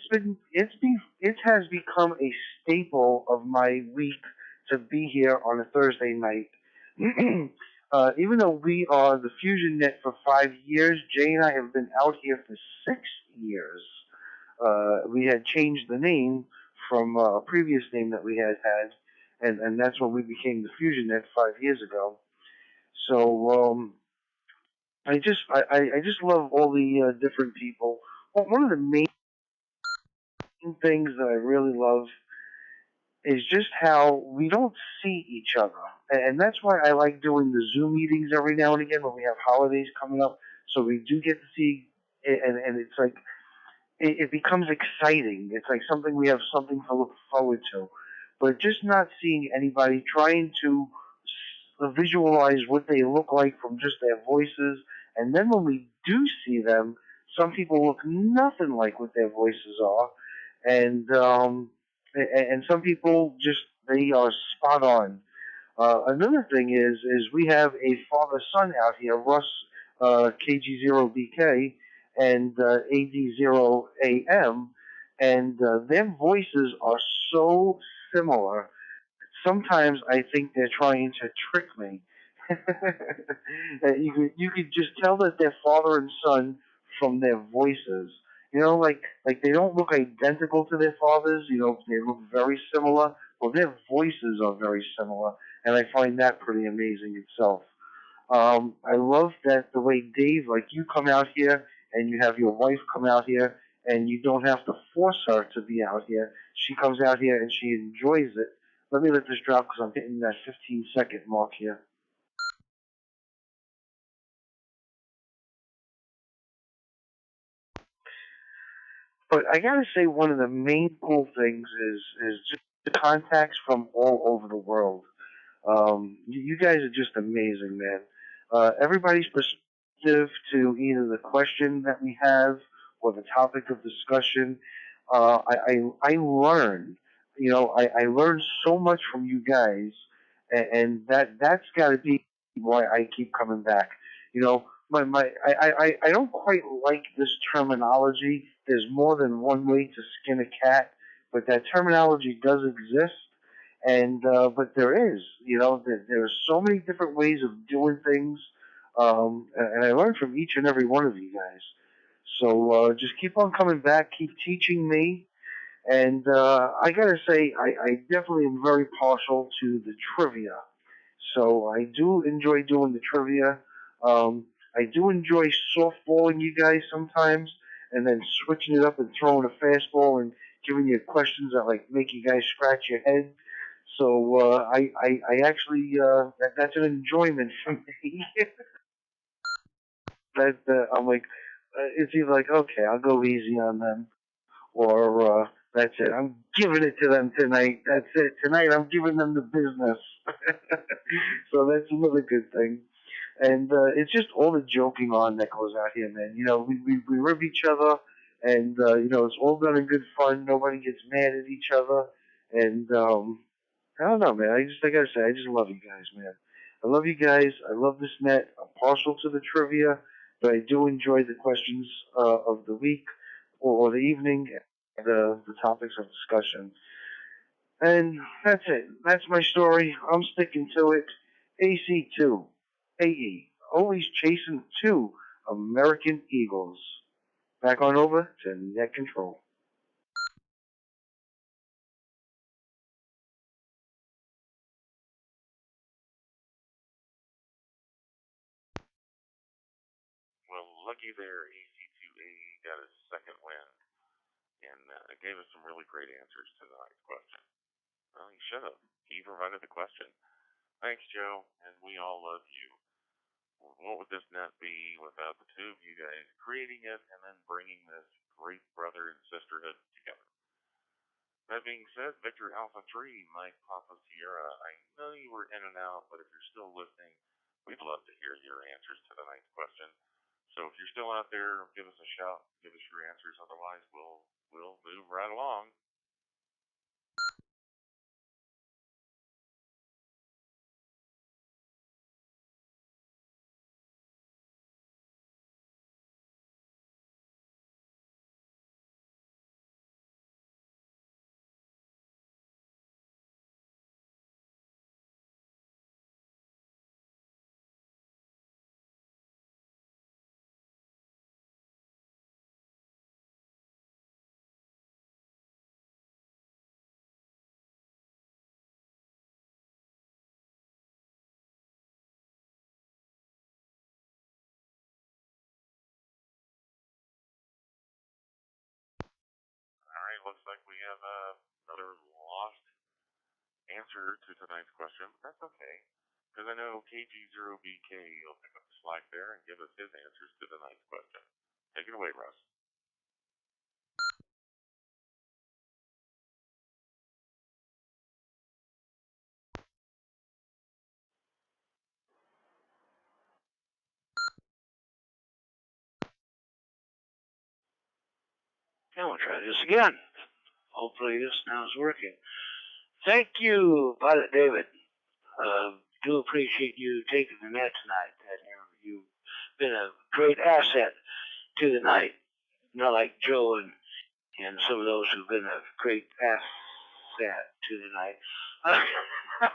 has become a staple of my week to be here on a Thursday night. Even though we are the FusionNet for 5 years, Jay and I have been out here for 6 years. We had changed the name from a previous name that we had, and that's when we became the FusionNet 5 years ago. So I just love all the different people. One of the main things that I really love is just how we don't see each other, and that's why I like doing the Zoom meetings every now and again when we have holidays coming up. So we do get to see, and it's like it becomes exciting. It's like something we have something to look forward to. But just not seeing anybody, trying to visualize what they look like from just their voices, and then when we do see them, some people look nothing like what their voices are, and some people just they are spot on. Another thing is we have a father-son out here, Russ KG0BK and AD0AM, and their voices are so similar. Sometimes I think they're trying to trick me. You could just tell that they're father and son from their voices. Like they don't look identical to their fathers. They look very similar. Well, their voices are very similar, and I find that pretty amazing itself. I love that the way Dave, like you come out here and you have your wife come out here, and you don't have to force her to be out here. She comes out here and she enjoys it. Let me let this drop because I'm hitting that 15-second mark here. But I gotta say, one of the main cool things is just the contacts from all over the world. You guys are just amazing, man. Everybody's perspective to either the question that we have or the topic of discussion. I learn. I learn so much from you guys, and that's got to be why I keep coming back. I don't quite like this terminology. There's more than one way to skin a cat, but that terminology does exist. And but there is, there are so many different ways of doing things, and I learned from each and every one of you guys. So just keep on coming back, keep teaching me, and I gotta say, I definitely am very partial to the trivia. So I do enjoy doing the trivia. I do enjoy softballing you guys sometimes, and then switching it up and throwing a fastball and giving you questions that like make you guys scratch your head. So I actually that's an enjoyment for me. that I'm like, it's either like okay, I'll go easy on them, or that's it. I'm giving it to them tonight. That's it. Tonight I'm giving them the business. So that's another good thing. And it's just all the joking on that goes out here, man. You know, we rib each other, and you know, it's all done in good fun. Nobody gets mad at each other, and I don't know, man. I gotta say, I just love you guys, man. I love you guys. I love this net. I'm partial to the trivia, but I do enjoy the questions of the week or the evening, and the topics of discussion. And that's it. That's my story. I'm sticking to it. AC2, AE, always chasing 2 American Eagles. Back on over to net control. Well, looky there, AC2A got his second win, and it gave us some really great answers to tonight's question. Well, he should have. He provided the question. Thanks, Joe, and we all love you. What would this net be without the two of you guys creating it and then bringing this great brother and sisterhood together? That being said, Victor Alpha 3, Mike Papa Sierra, I know you were in and out, but if you're still listening, we'd love to hear your answers to tonight's question. So if you're still out there, give us a shout, give us your answers. Otherwise, we'll move right along. All right, looks like we have another lost answer to tonight's question, but that's okay, because I know KG0BK will pick up the slack there and give us his answers to tonight's question. Take it away, Russ. And we'll try this again. Hopefully this now is working. Thank you, Pilot David. Do appreciate you taking the net tonight. You've been a great asset to the night. Not like Joe and some of those who've been a great asset to the night.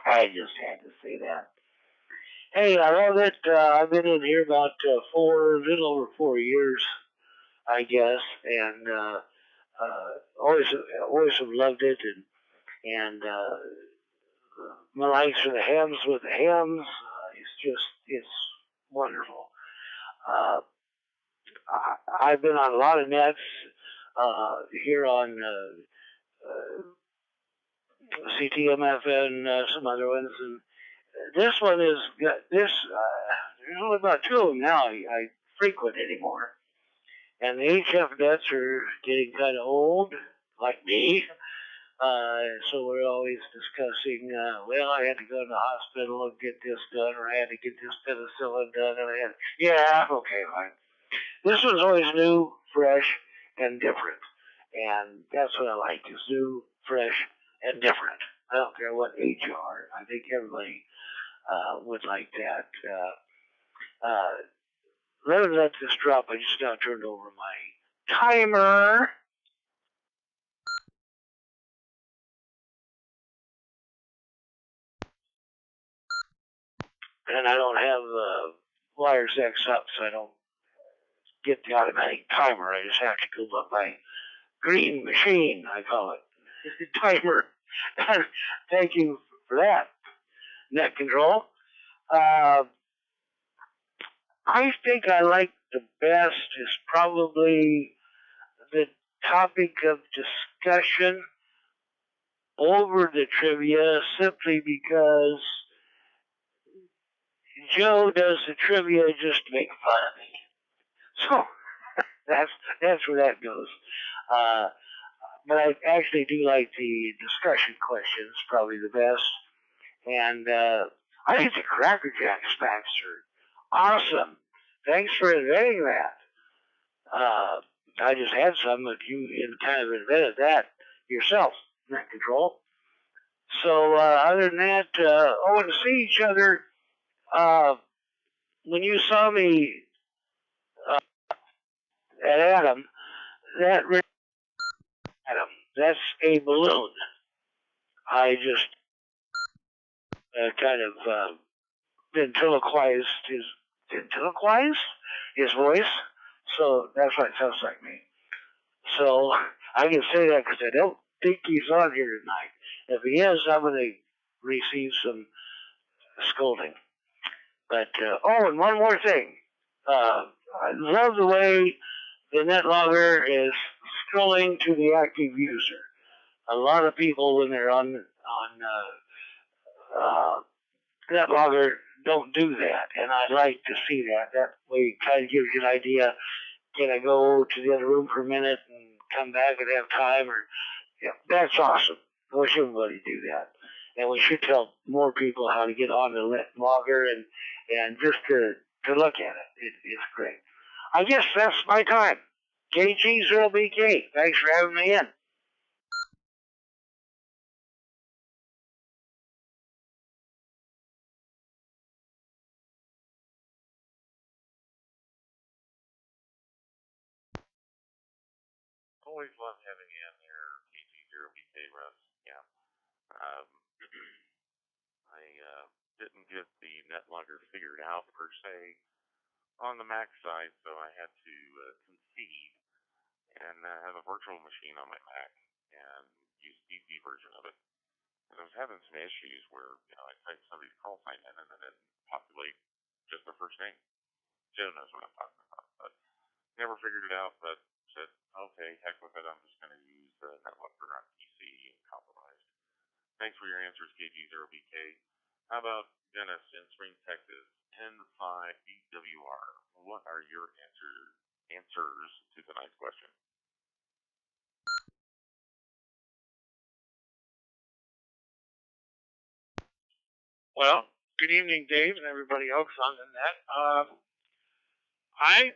I just had to say that. Hey, I love it. I've been in here about a little over 4 years, I guess, and always have loved it, and my likes for the hams with the hams. It's wonderful. I've been on a lot of nets here on CTMF and some other ones, and this one is this. There's only about 2 of them now I frequent anymore, and the HF nets are getting kind of old, like me. So we're always discussing, well, I had to go to the hospital and get this done, or I had to get this penicillin done, and yeah, okay, fine. This one's always new, fresh, and different. And that's what I like, is new, fresh, and different. I don't care what age you are. I think everybody would like that. Let me let this drop. I just now turned over my timer. And I don't have wires X up, so I don't get the automatic timer. I just have to go up my green machine, I call it, timer. And thank you for that, net control. I think I like the best is probably the topic of discussion over the trivia, simply because Joe does the trivia just to make fun of me. So that's where that goes. But I actually do like the discussion questions, probably the best. And I think the Cracker Jack stacks are awesome. Thanks for inventing that. I just had some, but you kind of invented that yourself, net control. So other than that, to see each other. When you saw me at Adam, that's a balloon. I just kind of ventriloquized his voice, so that's what it sounds like me. So I can say that because I don't think he's on here tonight. If he is, I'm going to receive some scolding. But and one more thing. I love the way the net logger is scrolling to the active user. A lot of people, when they're on net logger, don't do that, and I like to see that. That way, it kind of gives you an idea. Can I go to the other room for a minute and come back and have time? Or that's awesome. I wish everybody do that. And we should tell more people how to get on the net logger and just to look at it. It's great. I guess that's my time. KG0BK, thanks for having me in. Always love having you in there, KG0BK Russ. Yeah. I didn't get the netlogger figured out per se on the Mac side, so I had to concede and have a virtual machine on my Mac and use the PC version of it. And I was having some issues where, I typed somebody's call sign in and then it populate just their first name. Joe knows what I'm talking about, but never figured it out, but said, okay, heck with it, I'm just going to use the netlogger on PC and compromised. Thanks for your answers, KG0BK. How about Dennis in Spring, Texas, 105BWR? What are your answers to tonight's question? Well, good evening, Dave, and everybody else on the net. I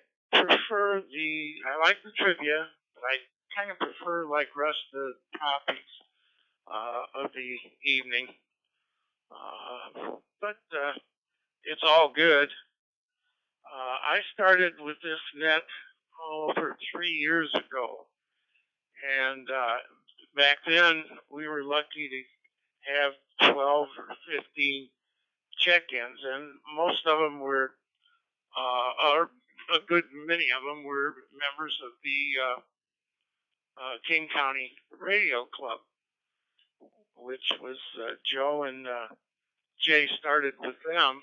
like the trivia, but I kind of prefer, like Russ, the topics of the evening. But it's all good. I started with this net over 3 years ago, and back then we were lucky to have 12 or 15 check-ins, and most of them were, or a good many of them were members of the King County Radio Club, which was Joe and Jay started with them,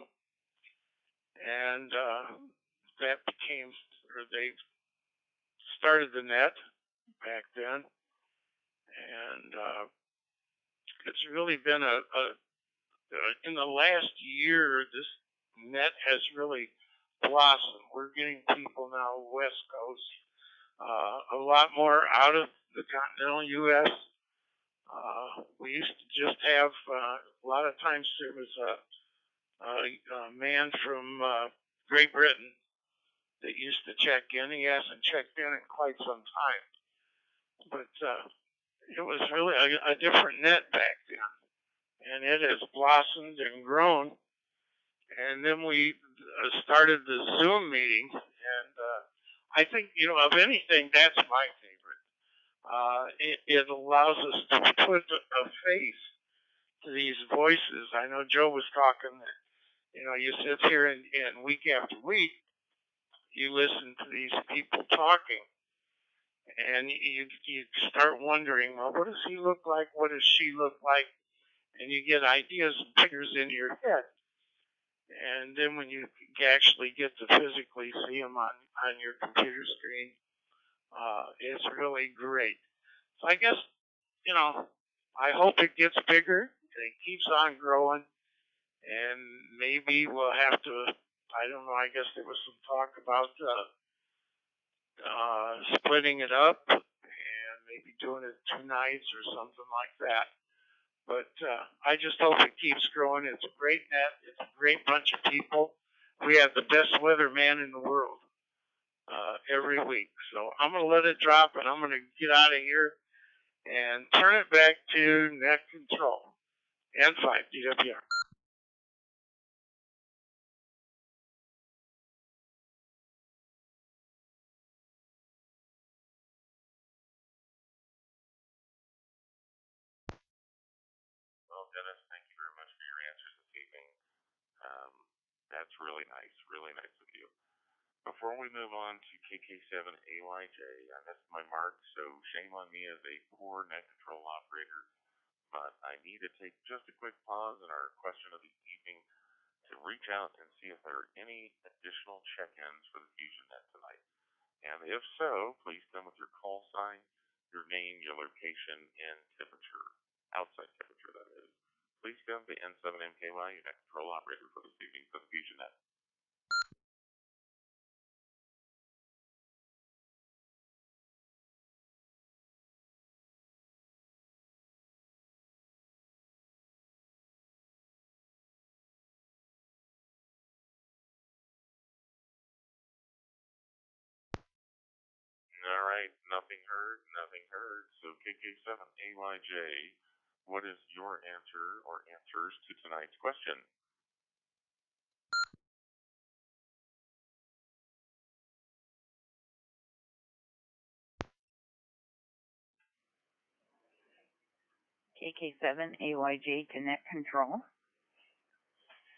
and they started the net back then, and it's really been in the last year, this net has really blossomed. We're getting people now West Coast, a lot more out of the continental U.S. We used to just have, a lot of times there was a man from Great Britain that used to check in. He hasn't checked in quite some time. But it was really a different net back then. And it has blossomed and grown. And then we started the Zoom meeting. And I think, of anything, that's my favorite. It allows us to put a face to these voices. I know Joe was talking that, you sit here and week after week, you listen to these people talking, and you start wondering, well, what does he look like? What does she look like? And you get ideas and pictures in your head. And then when you actually get to physically see them on your computer screen, it's really great. So I guess, I hope it gets bigger and it keeps on growing. And maybe we'll have to, I don't know, I guess there was some talk about splitting it up and maybe doing it 2 nights or something like that. But I just hope it keeps growing. It's a great net. It's a great bunch of people. We have the best weatherman in the world every week. So I'm going to let it drop, and I'm going to get out of here and turn it back to net control. And 5 DWR. Well, Dennis, thank you very much for your answers this evening. That's really nice of you. Before we move on to KK7AYJ, I missed my mark, so shame on me as a poor net control operator, but I need to take just a quick pause in our question of the evening to reach out and see if there are any additional check-ins for the FusionNet tonight. And if so, please come with your call sign, your name, your location, and temperature, outside temperature that is. Please come to N7MKY, your net control operator for this evening for the FusionNet. All right, nothing heard. So KK7AYJ, what is your answer or answers to tonight's question? KK7AYJ to net control.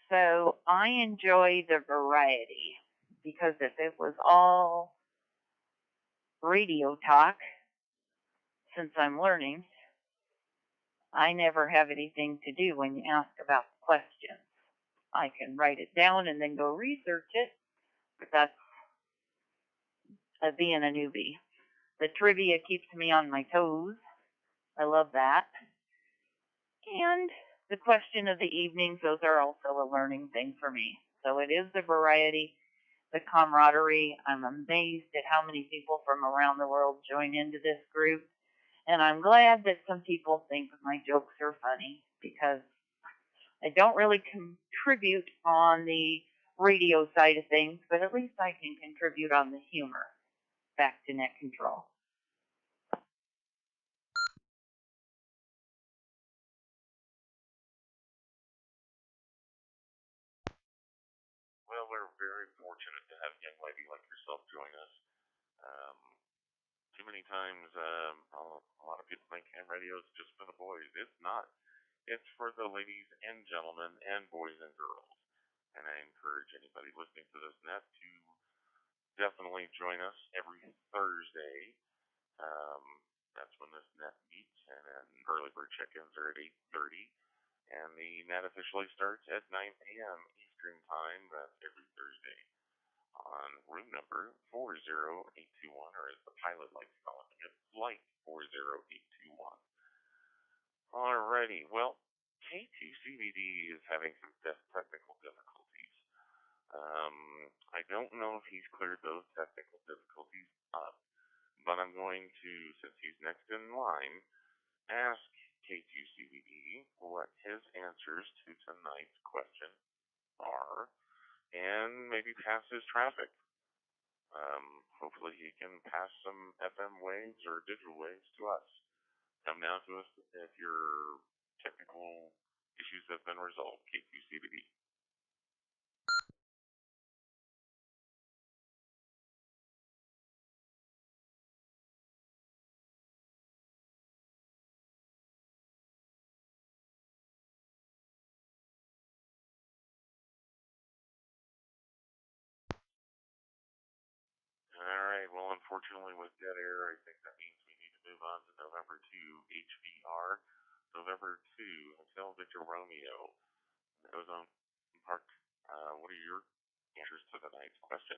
So I enjoy the variety, because if it was all radio talk, since I'm learning, I never have anything to do when you ask about the questions. I can write it down and then go research it, but that's being a newbie. The trivia keeps me on my toes. I love that. And the question of the evenings, those are also a learning thing for me. So it is the variety, the camaraderie. I'm amazed at how many people from around the world join into this group. And I'm glad that some people think my jokes are funny, because I don't really contribute on the radio side of things, but at least I can contribute on the humor. Back to net control. Well, we're very fortunate to have a young lady like yourself join us. Too many times, a lot of people think ham radio is just for the boys. It's not. It's for the ladies and gentlemen and boys and girls. And I encourage anybody listening to this net to definitely join us every Thursday. That's when this net meets, and then early bird check-ins are at 8:30, and the net officially starts at 9 a.m. Eastern Time. That's every Thursday on room number 40821, or as the pilot likes calling it, flight 40821. Alrighty, well, K2CBD is having some technical difficulties. I don't know if he's cleared those technical difficulties up, but I'm going to, since he's next in line, ask K2CBD what his answers to tonight's question are, and maybe pass his traffic. Hopefully he can pass some FM waves or digital waves to us. Come down to us if your technical issues have been resolved, K2CBD. Alright, well, unfortunately with dead air, I think that means we need to move on to November 2, HVR. November 2, Hotel Victor Romeo, Ozone Park. What are your answers to tonight's question?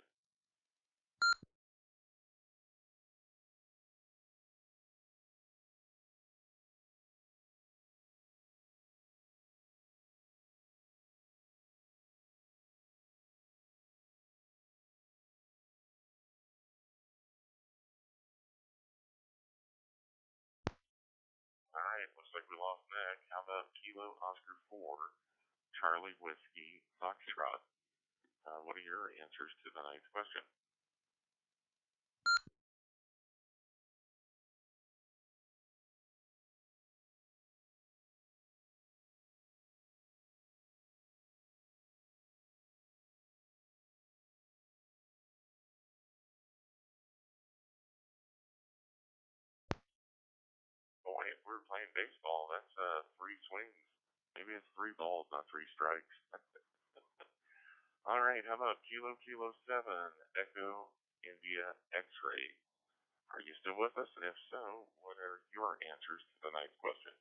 right, looks like we lost Nick. How about Kilo Oscar 4, Charlie Whiskey Foxtrot? What are your answers to the ninth question? Boy, if we were playing baseball, that's 3 swings. Maybe it's 3 balls, not 3 strikes. All right, how about Kilo 7, Echo India X-Ray? Are you still with us? And if so, what are your answers to the ninth question?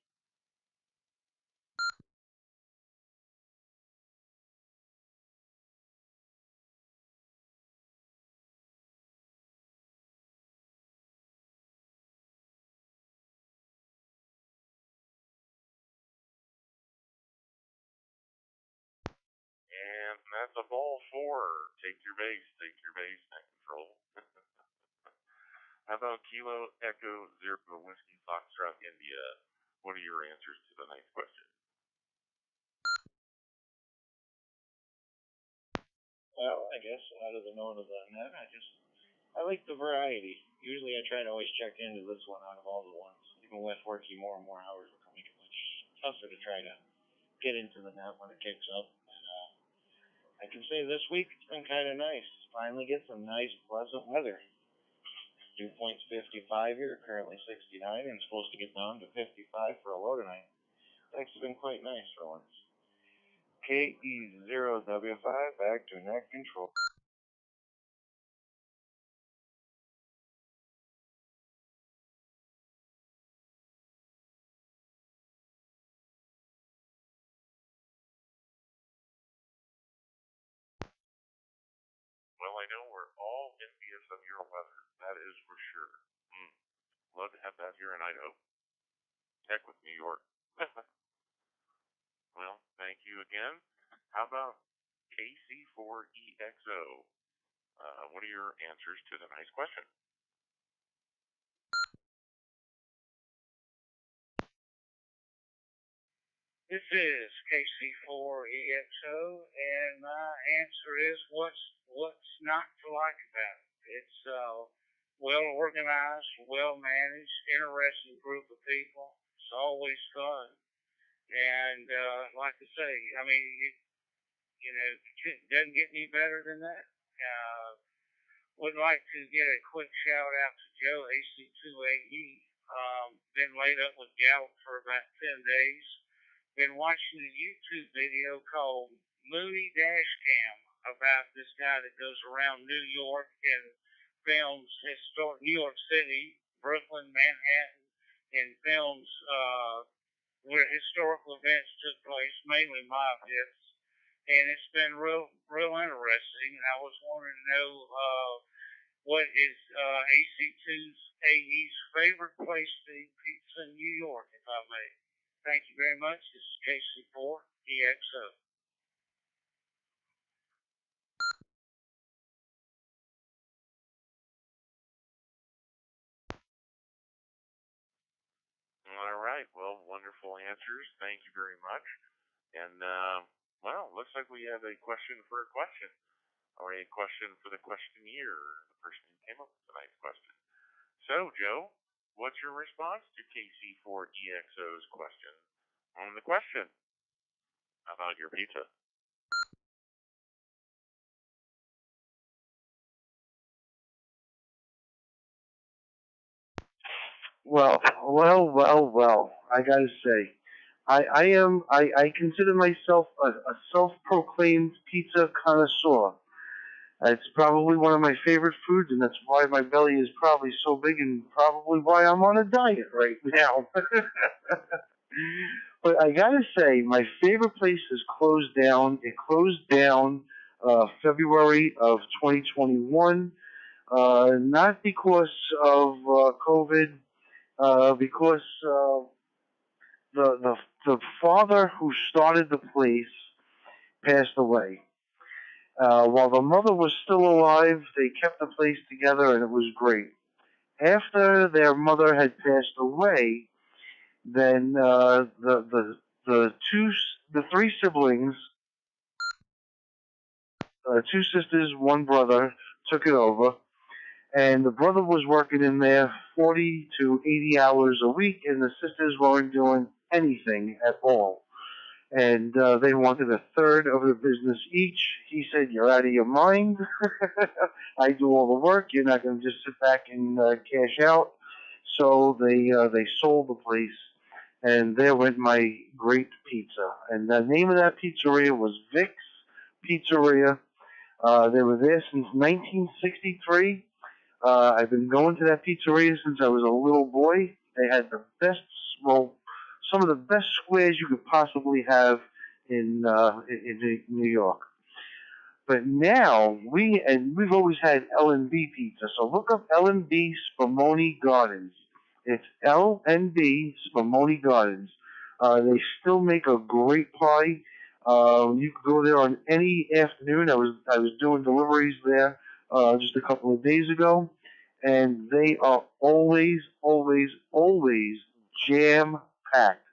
And that's a ball 4. Take your base, net control. How about Kilo Echo 0 Whiskey Foxtrot India? What are your answers to the ninth question? Well, I guess out of the known of the net, I like the variety. Usually I try to always check into this one out of all the ones. Even with working more and more hours, it's becoming much tougher to try to get into the net when it kicks up. And, I can say this week it's been kind of nice. Finally get some nice, pleasant weather. Dew point's 55 here, currently 69, and supposed to get down to 55 for a low tonight. It's actually been quite nice for once. KE0W5, back to net control. Well, I know we're all envious of your weather. That is for sure. Love to have that here in Idaho. Heck with New York. Well, thank you again. How about KC4EXO? What are your answers to the nice question? This is KC4EXO, and my answer is what's not to like about it. It's well organized, well managed, interesting group of people. It's always fun, and like I say, I mean, it doesn't get any better than that. Would like to get a quick shout out to Joe AC2AE. Been laid up with gout for about 10 days. Been watching a YouTube video called Mooney Dashcam about this guy that goes around New York and films historic New York City, Brooklyn, Manhattan, and films where historical events took place, mainly mob deaths. And it's been real interesting. And I was wanting to know what is AC2's AE's favorite place to eat pizza in New York, if I may. Thank you very much. This is KC4EXO. All right. Well, wonderful answers. Thank you very much. And, well, looks like we have a question for a question, or a question for the questionnaire, the person who came up with tonight's question. So, Joe, what's your response to KC4EXO's question on the question about your pizza? Well. I gotta say, I consider myself a self-proclaimed pizza connoisseur. It's probably one of my favorite foods, and that's why my belly is probably so big, and probably why I'm on a diet right now. But I gotta say, my favorite place has closed down. It closed down February of 2021, not because of COVID, because the father who started the place passed away. While the mother was still alive, they kept the place together, and it was great. After their mother had passed away, then the three siblings, two sisters, one brother, took it over. And the brother was working in there 40 to 80 hours a week, and the sisters weren't doing anything at all. And they wanted a third of the business each. He said, "You're out of your mind. I do all the work. You're not going to just sit back and cash out." So they sold the place, and there went my great pizza. And the name of that pizzeria was Vic's Pizzeria. They were there since 1963. I've been going to that pizzeria since I was a little boy. They had the best, well, some of the best squares you could possibly have in New York. But now we've always had L&B pizza. So look up L&B Spumoni Gardens. It's L&B Spumoni Gardens. They still make a great pie. You can go there on any afternoon. I was doing deliveries there just a couple of days ago, and they are always jam packed.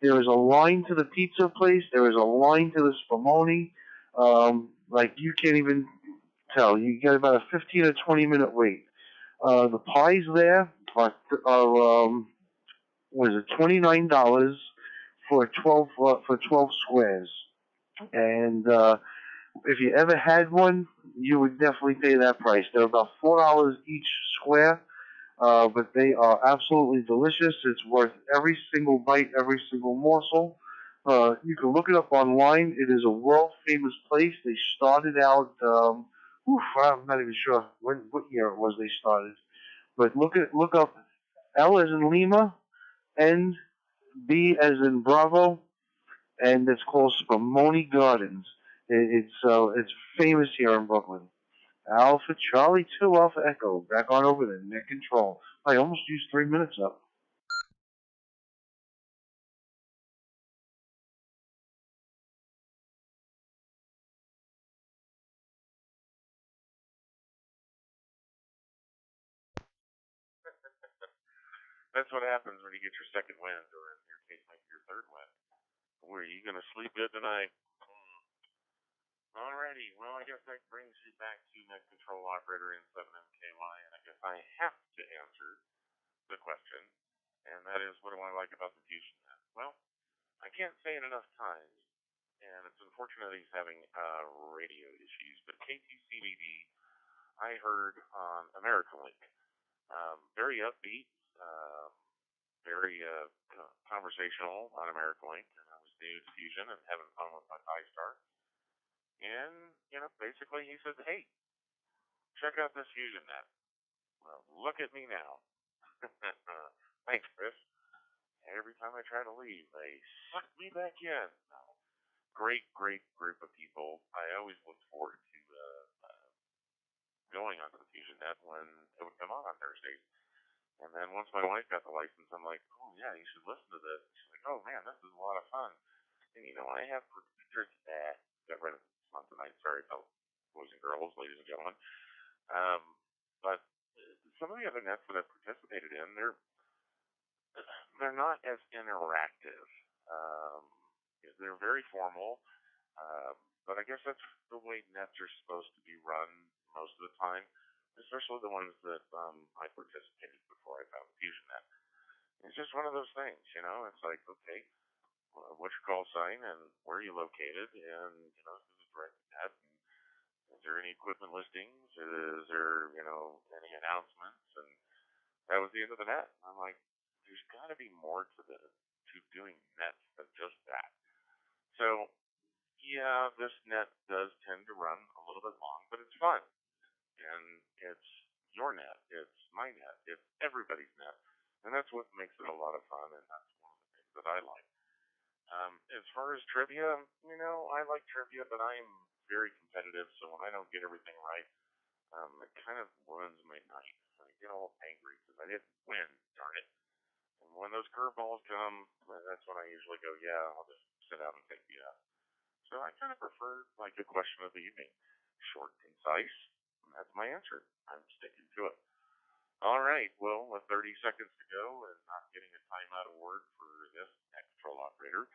There is a line to the pizza place. There is a line to the Spumoni. Like you can't even tell. You get about a 15 or 20-minute wait. The pies there are what is it, $29 for 12 squares. And if you ever had one, you would definitely pay that price. They're about $4 each square, but they are absolutely delicious. It's worth every single bite, every single morsel. You can look it up online. It is a world famous place. They started out, I'm not even sure what year it was they started, but look up L as in Lima, N B as in Bravo, and it's called Spumoni Gardens. It's famous here in Brooklyn. Alpha Charlie 2 Alpha Echo. Back on over to Net Control. I almost used 3 minutes up. That's what happens when you get your second wind, or in your case, maybe your third wind. Were you going to sleep good tonight? Alrighty, well, I guess that brings you back to Net Control Operator in 7MKY, and I guess I have to answer the question, and that is, what do I like about the FusionNet? Well, I can't say it enough times, and it's unfortunate he's having radio issues, but KTCBD, I heard on AmericaLink. Very upbeat, very conversational on AmericaLink, and I was new to Fusion and having fun with my 5-star. And, basically he said, "Hey, check out this FusionNet." Well, look at me now. Thanks, Chris. Every time I try to leave, they suck me back in. No. Great group of people. I always looked forward to going onto the FusionNet when it would come on Thursdays. And then once my wife got the license, I'm like, "Oh, yeah, you should listen to this." She's like, "Oh, man, this is a lot of fun." And, I have producers that got rid of this month tonight. Sorry, boys and girls, ladies and gentlemen. But some of the other nets that I've participated in, they're not as interactive. They're very formal, but I guess that's the way nets are supposed to be run most of the time, especially the ones that I participated before I found FusionNet. It's just one of those things, It's like, okay, what's your call sign and where are you located, and who's the direct net, and is there any equipment listings, is there any announcements, and that was the end of the net. I'm like, there's got to be more to doing nets than just that. So yeah, this net does tend to run a little bit long, but it's fun, and it's your net, it's my net, it's everybody's net, and that's what makes it a lot of fun, and that's one of the things that I like. As far as trivia, I like trivia, but I'm very competitive, so when I don't get everything right, it kind of ruins my night. I get all angry because I didn't win, darn it. And when those curveballs come, that's when I usually go, yeah, I'll just sit down and take the F. So I kind of prefer, like, a question of the evening. Short, concise, and that's my answer. I'm sticking to it. All right, well, with 30 seconds to go and not getting a timeout award for this net control operator,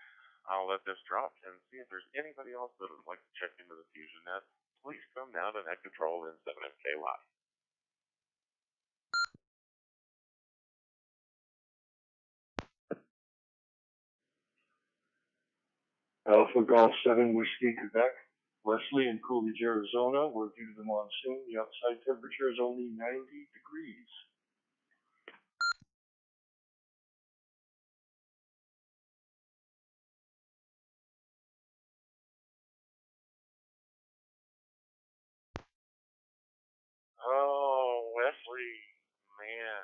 I'll let this drop and see if there's anybody else that would like to check into the FusionNet. Please come now to net control in 7MKY. Alpha Golf 7 Whiskey Quebec, Wesley and Coolidge, Arizona, where due to the monsoon, the outside temperature is only 90 degrees. Oh, Wesley, man.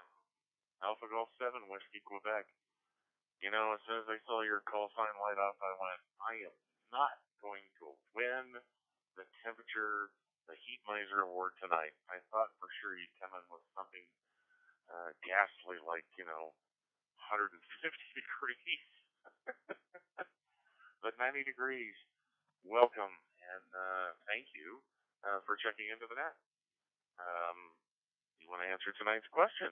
Alpha Golf 7 Whiskey Quebec. You know, as soon as I saw your call sign light up, I went, I am not going to win the temperature, the Heat Miser Award tonight. I thought for sure you'd come in with something ghastly like, 150 degrees. But 90 degrees, welcome, and thank you for checking into the net. You want to answer tonight's question?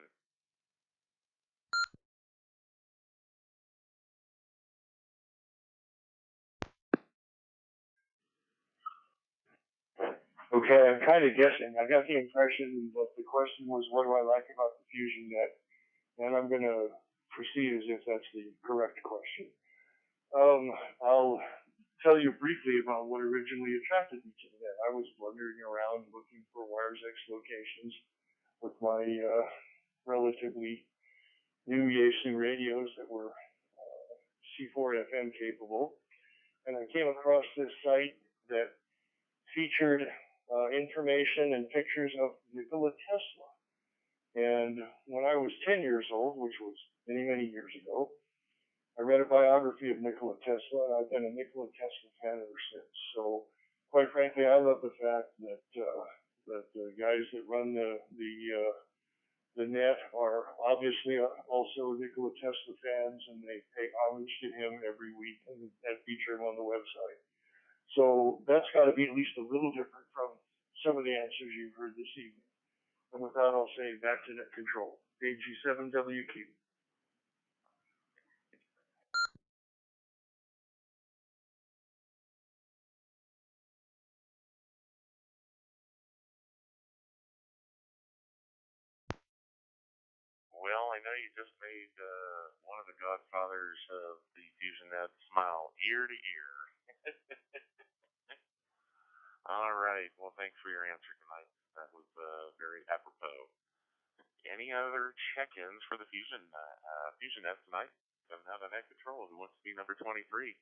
Okay, I'm kind of guessing. I got the impression that the question was, what do I like about the FusionNet? And I'm going to proceed as if that's the correct question. I'll tell you briefly about what originally attracted me to the net. I was wandering around looking for WiresX locations with my relatively new Yaesu radios that were C4 FM capable, and I came across this site that featured information and pictures of Nikola Tesla. And when I was 10 years old, which was many, many years ago, I read a biography of Nikola Tesla, and I've been a Nikola Tesla fan ever since. So, quite frankly, I love the fact that the guys that run the net are obviously also Nikola Tesla fans, and they pay homage to him every week and feature him on the website. So that's got to be at least a little different from some of the answers you've heard this evening. And with that, I'll say back to net control. AG7WQ. Well, I know you just made one of the godfathers of the FusionNet smile ear to ear. All right. Well, thanks for your answer tonight. That was very apropos. Any other check-ins for the FusionNet tonight? Coming out of net control. Who wants to be number 23?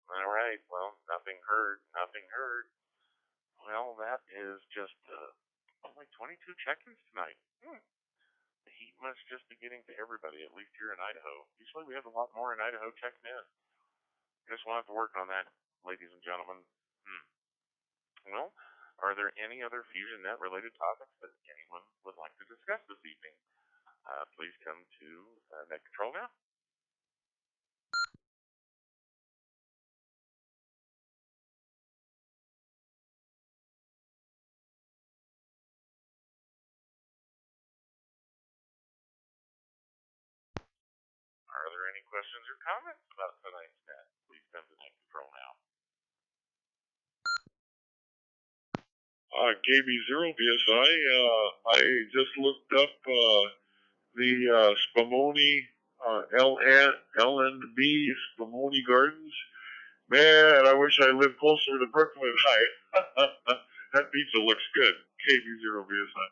All right. Well, nothing heard. Nothing heard. Well, that is just only 22 check-ins tonight. The heat must just be getting to everybody, at least here in Idaho. Usually we have a lot more in Idaho checking in. Guess we'll have to work on that, ladies and gentlemen. Well, are there any other FusionNet related topics that anyone would like to discuss this evening? Please come to net control now. Are there any questions or comments about tonight's net? Please come to net control now. KB0 BSI, I just looked up the Spumoni L&B Spumoni Gardens. Man, I wish I lived closer to Brooklyn. That pizza looks good. KB0 BSI.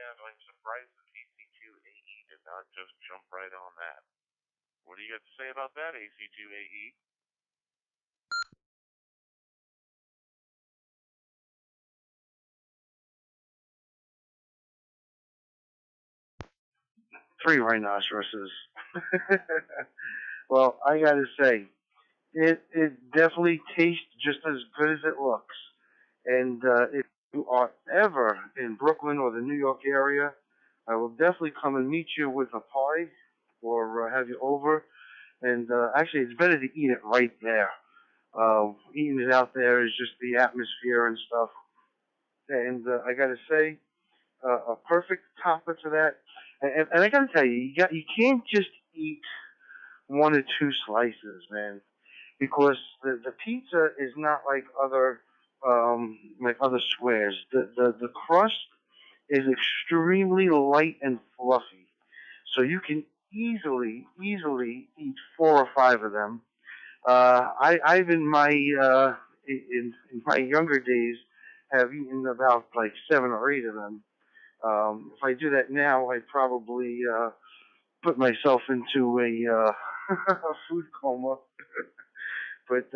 And I'm surprised that AC2AE did not just jump right on that. What do you got to say about that, AC2AE? 3 rhinoceroses. Well, I gotta say, it definitely tastes just as good as it looks. And if you are ever in Brooklyn or the New York area, I will definitely come and meet you with a pie or have you over. And actually, it's better to eat it right there. Eating it out there is just the atmosphere and stuff. And I gotta say, a perfect topper to that. And I gotta tell you, you can't just eat 1 or 2 slices, man, because the pizza is not like other squares. The crust is extremely light and fluffy, so you can easily eat 4 or 5 of them. I've in my younger days have eaten about like 7 or 8 of them. If I do that now, I probably put myself into a food coma. But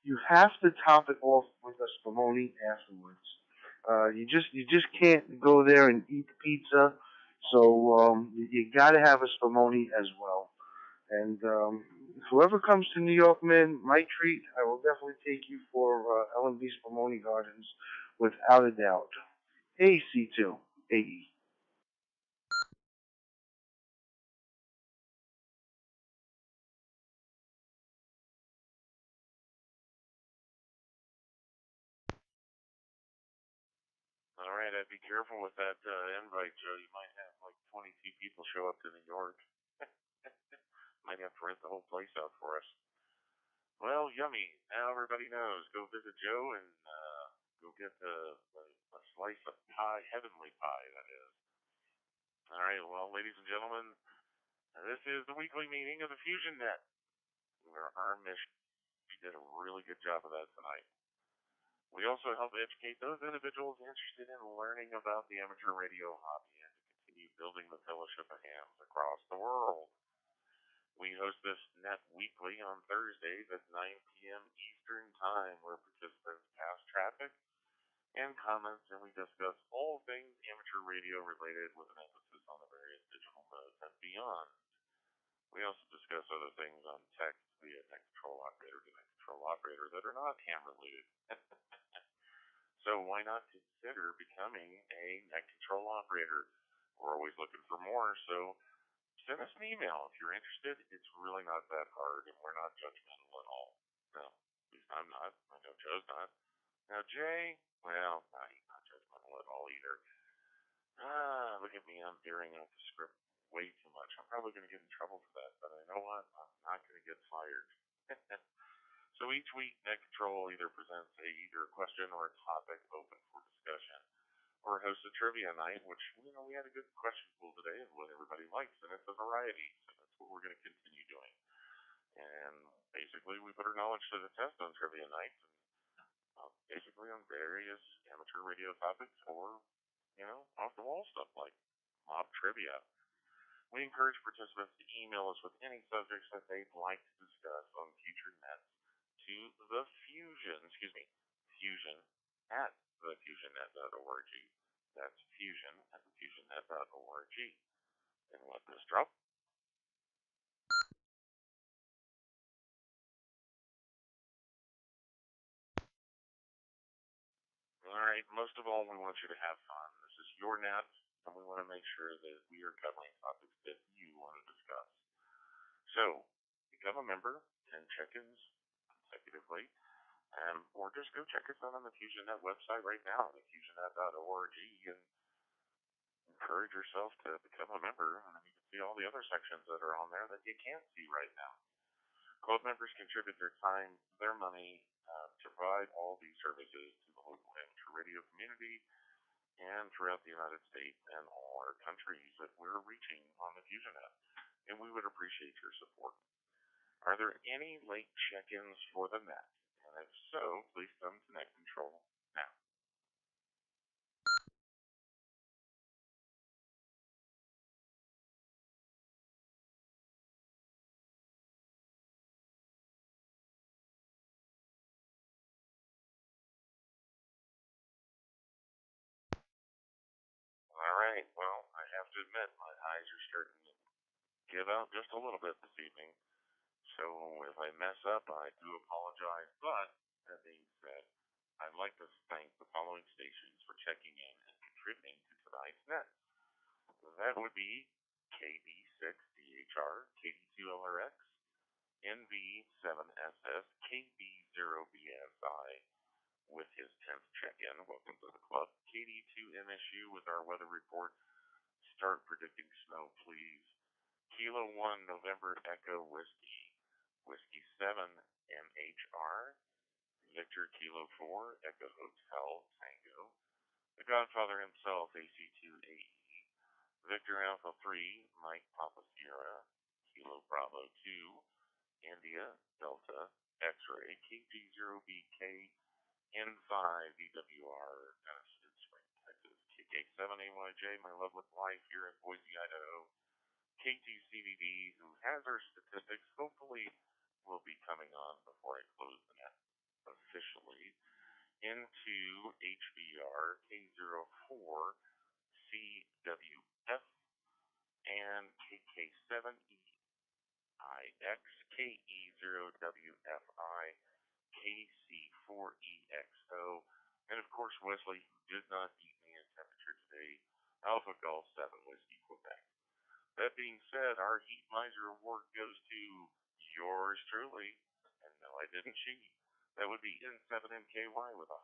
you have to top it off with a spumoni afterwards. You just can't go there and eat the pizza. So you got to have a spumoni as well. And whoever comes to New York, man, my treat. I will definitely take you for L&B Spumoni Gardens without a doubt. AC2 AE. All right, I'd be careful with that invite, Joe. You might have like 22 people show up to New York. Might have to rent the whole place out for us. Well, yummy. Now everybody knows. Go visit Joe and go get a slice of pie, heavenly pie, that is. All right, well, ladies and gentlemen, this is the weekly meeting of the FusionNet. We're our mission. We did a really good job of that tonight. We also help educate those individuals interested in learning about the amateur radio hobby and to continue building the fellowship of hams across the world. We host this net weekly on Thursdays at 9 p.m. Eastern Time, where participants pass traffic and comments, and we discuss all things amateur radio related with an emphasis on the various digital modes and beyond. We also discuss other things on text via net control operator to net control operator that are not ham related. So why not consider becoming a net control operator? We're always looking for more, so send us an email if you're interested. It's really not that hard, and we're not judgmental at all. No, at least I'm not. I know Joe's not. Now, Jay, well, he's not judgmental at all either. Look at me. I'm veering off the script way too much. I'm probably going to get in trouble for that, but you know what? I'm not going to get fired. So each week, Net Control either presents either a question or a topic open for discussion, or hosts a trivia night, which, we had a good question pool today of what everybody likes, and it's a variety, so that's what we're going to continue doing. And basically, we put our knowledge to the test on trivia nights, and basically on various amateur radio topics, or, off-the-wall stuff like mob trivia. We encourage participants to email us with any subjects that they'd like to discuss on future nets to fusion at thefusionnet.org. That's fusion at thefusionnet.org. And let this drop. All right, most of all, we want you to have fun. This is your net, and we want to make sure that we are covering topics that you want to discuss. So, become a member, 10 check-ins consecutively, or just go check us out on the FusionNet website right now, thefusionnet.org, and encourage yourself to become a member, and then you can see all the other sections that are on there that you can't see right now. Club members contribute their time, their money, to provide all these services to the local amateur radio community and throughout the United States and all our countries that we're reaching on the FusionNet, and we would appreciate your support. Are there any late check-ins for the net? And if so, please come to Net Control now. All right, well, I have to admit, my eyes are starting to give out just a little bit this evening. So if I mess up, I do apologize. But that being said, I'd like to thank the following stations for checking in and contributing to tonight's net. That would be KB6DHR, KD2LRX, NV7SS, KB0BSI with his 10th check-in. Welcome to the club. KD2MSU with our weather report. Start predicting snow, please. Kilo 1 November Echo Whiskey. Whiskey 7 MHR. Victor Kilo 4 Echo Hotel Tango. The Godfather himself, AC2AE. Victor Alpha 3 Mike Papa Sierra. Kilo Bravo 2 India Delta X-Ray. KG0BK N5 EWR Denison Spring, Texas. KK7AYJ My Love with Life here in Boise, Idaho. KTCVD, who has our statistics, hopefully will be coming on before I close the net officially, into HBR K04 CWF and KK7EIX KE0WFI KC4EXO, and of course Wesley, who did not beat me in temperature today, Alpha Golf 7 Whiskey Quebec. That being said, our Heat Miser Award goes to yours truly, and no, I didn't cheat. That would be N7MKY with 102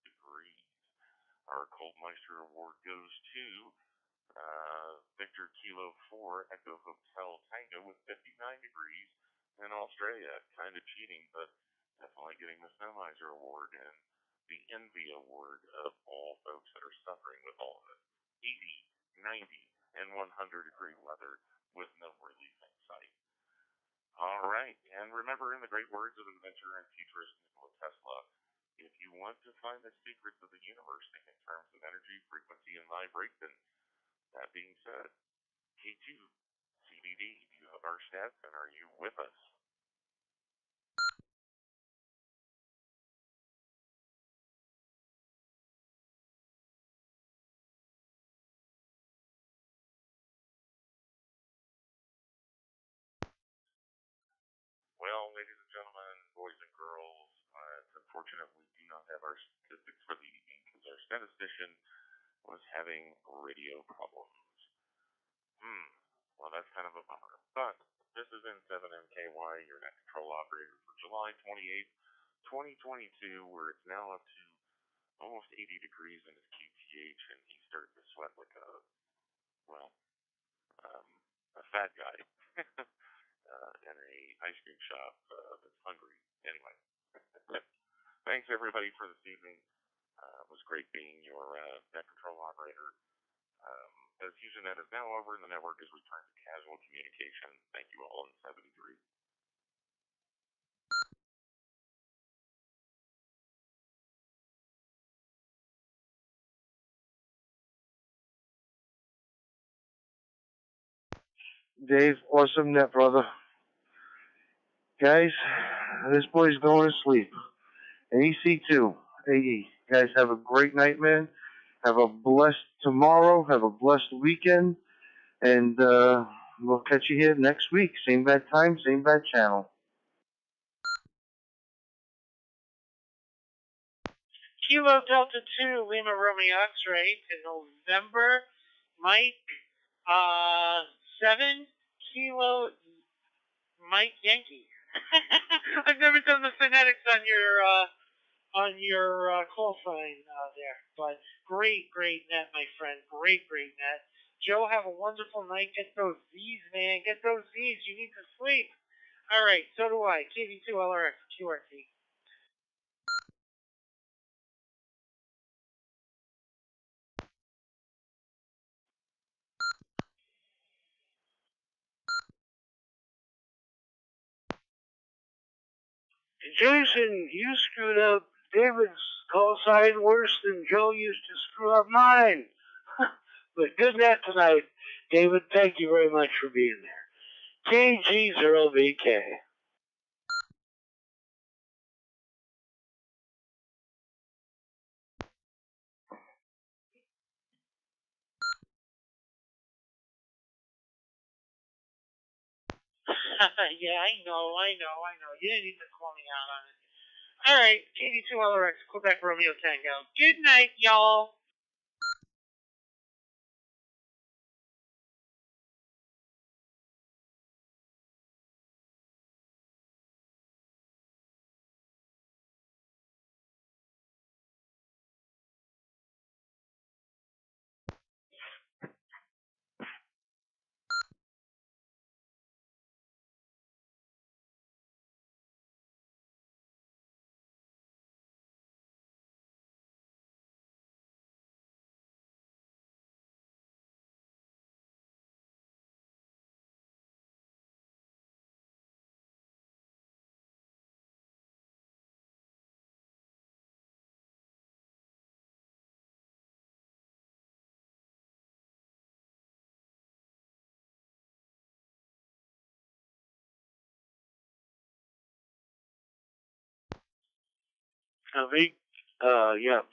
degrees. Our Cold Meister Award goes to Victor Kilo 4 Echo Hotel Tango with 59 degrees in Australia. Kind of cheating, but definitely getting the Snow Miser Award and the Envy Award of all folks that are suffering with all of it. 80, 90, and 100-degree weather with no relief in sight. All right, and remember, in the great words of inventor and futurist Nikola Tesla, if you want to find the secrets of the universe, think in terms of energy, frequency, and vibration. That being said, K2, CBD, do you have our stats, and are you with us? Well, ladies and gentlemen, boys and girls, it's unfortunate we do not have our statistics for the evening because our statistician was having radio problems. Well, that's kind of a bummer. But this is N7MKY, your net control operator for July 28th, 2022, where it's now up to almost 80 degrees in his QTH, and he's starting to sweat like a fat guy in a ice cream shop that's hungry. Anyway, thanks everybody for this evening. It was great being your net control operator. As FusionNet is now over and the network is returned to casual communication. Thank you all in 73. Dave, awesome net, brother. Guys, this boy's going to sleep. AC2, AE. Guys, have a great night, man. Have a blessed tomorrow. Have a blessed weekend. And we'll catch you here next week. Same bad time, same bad channel. Kilo Delta 2 Lima Romeo X-Ray to November Mike 7 Kilo Mike Yankee. I've never done the phonetics on your call sign there, but great net, my friend. Great net. Joe, have a wonderful night. Get those Z's, man. Get those Z's. You need to sleep. All right, so do I. KV2LRX QRT. Jason, you screwed up David's call sign worse than Joe used to screw up mine. But good night tonight, David. Thank you very much for being there. KG0VK. Yeah, I know. You didn't need to call me out on it. Alright, 82 LRX, Quebec Romeo Tango. Good night, y'all.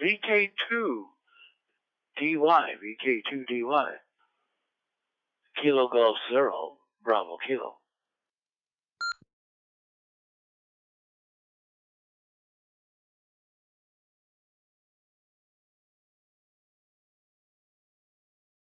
VK2 DY, VK2 DY, Kilo Golf Zero, Bravo Kilo.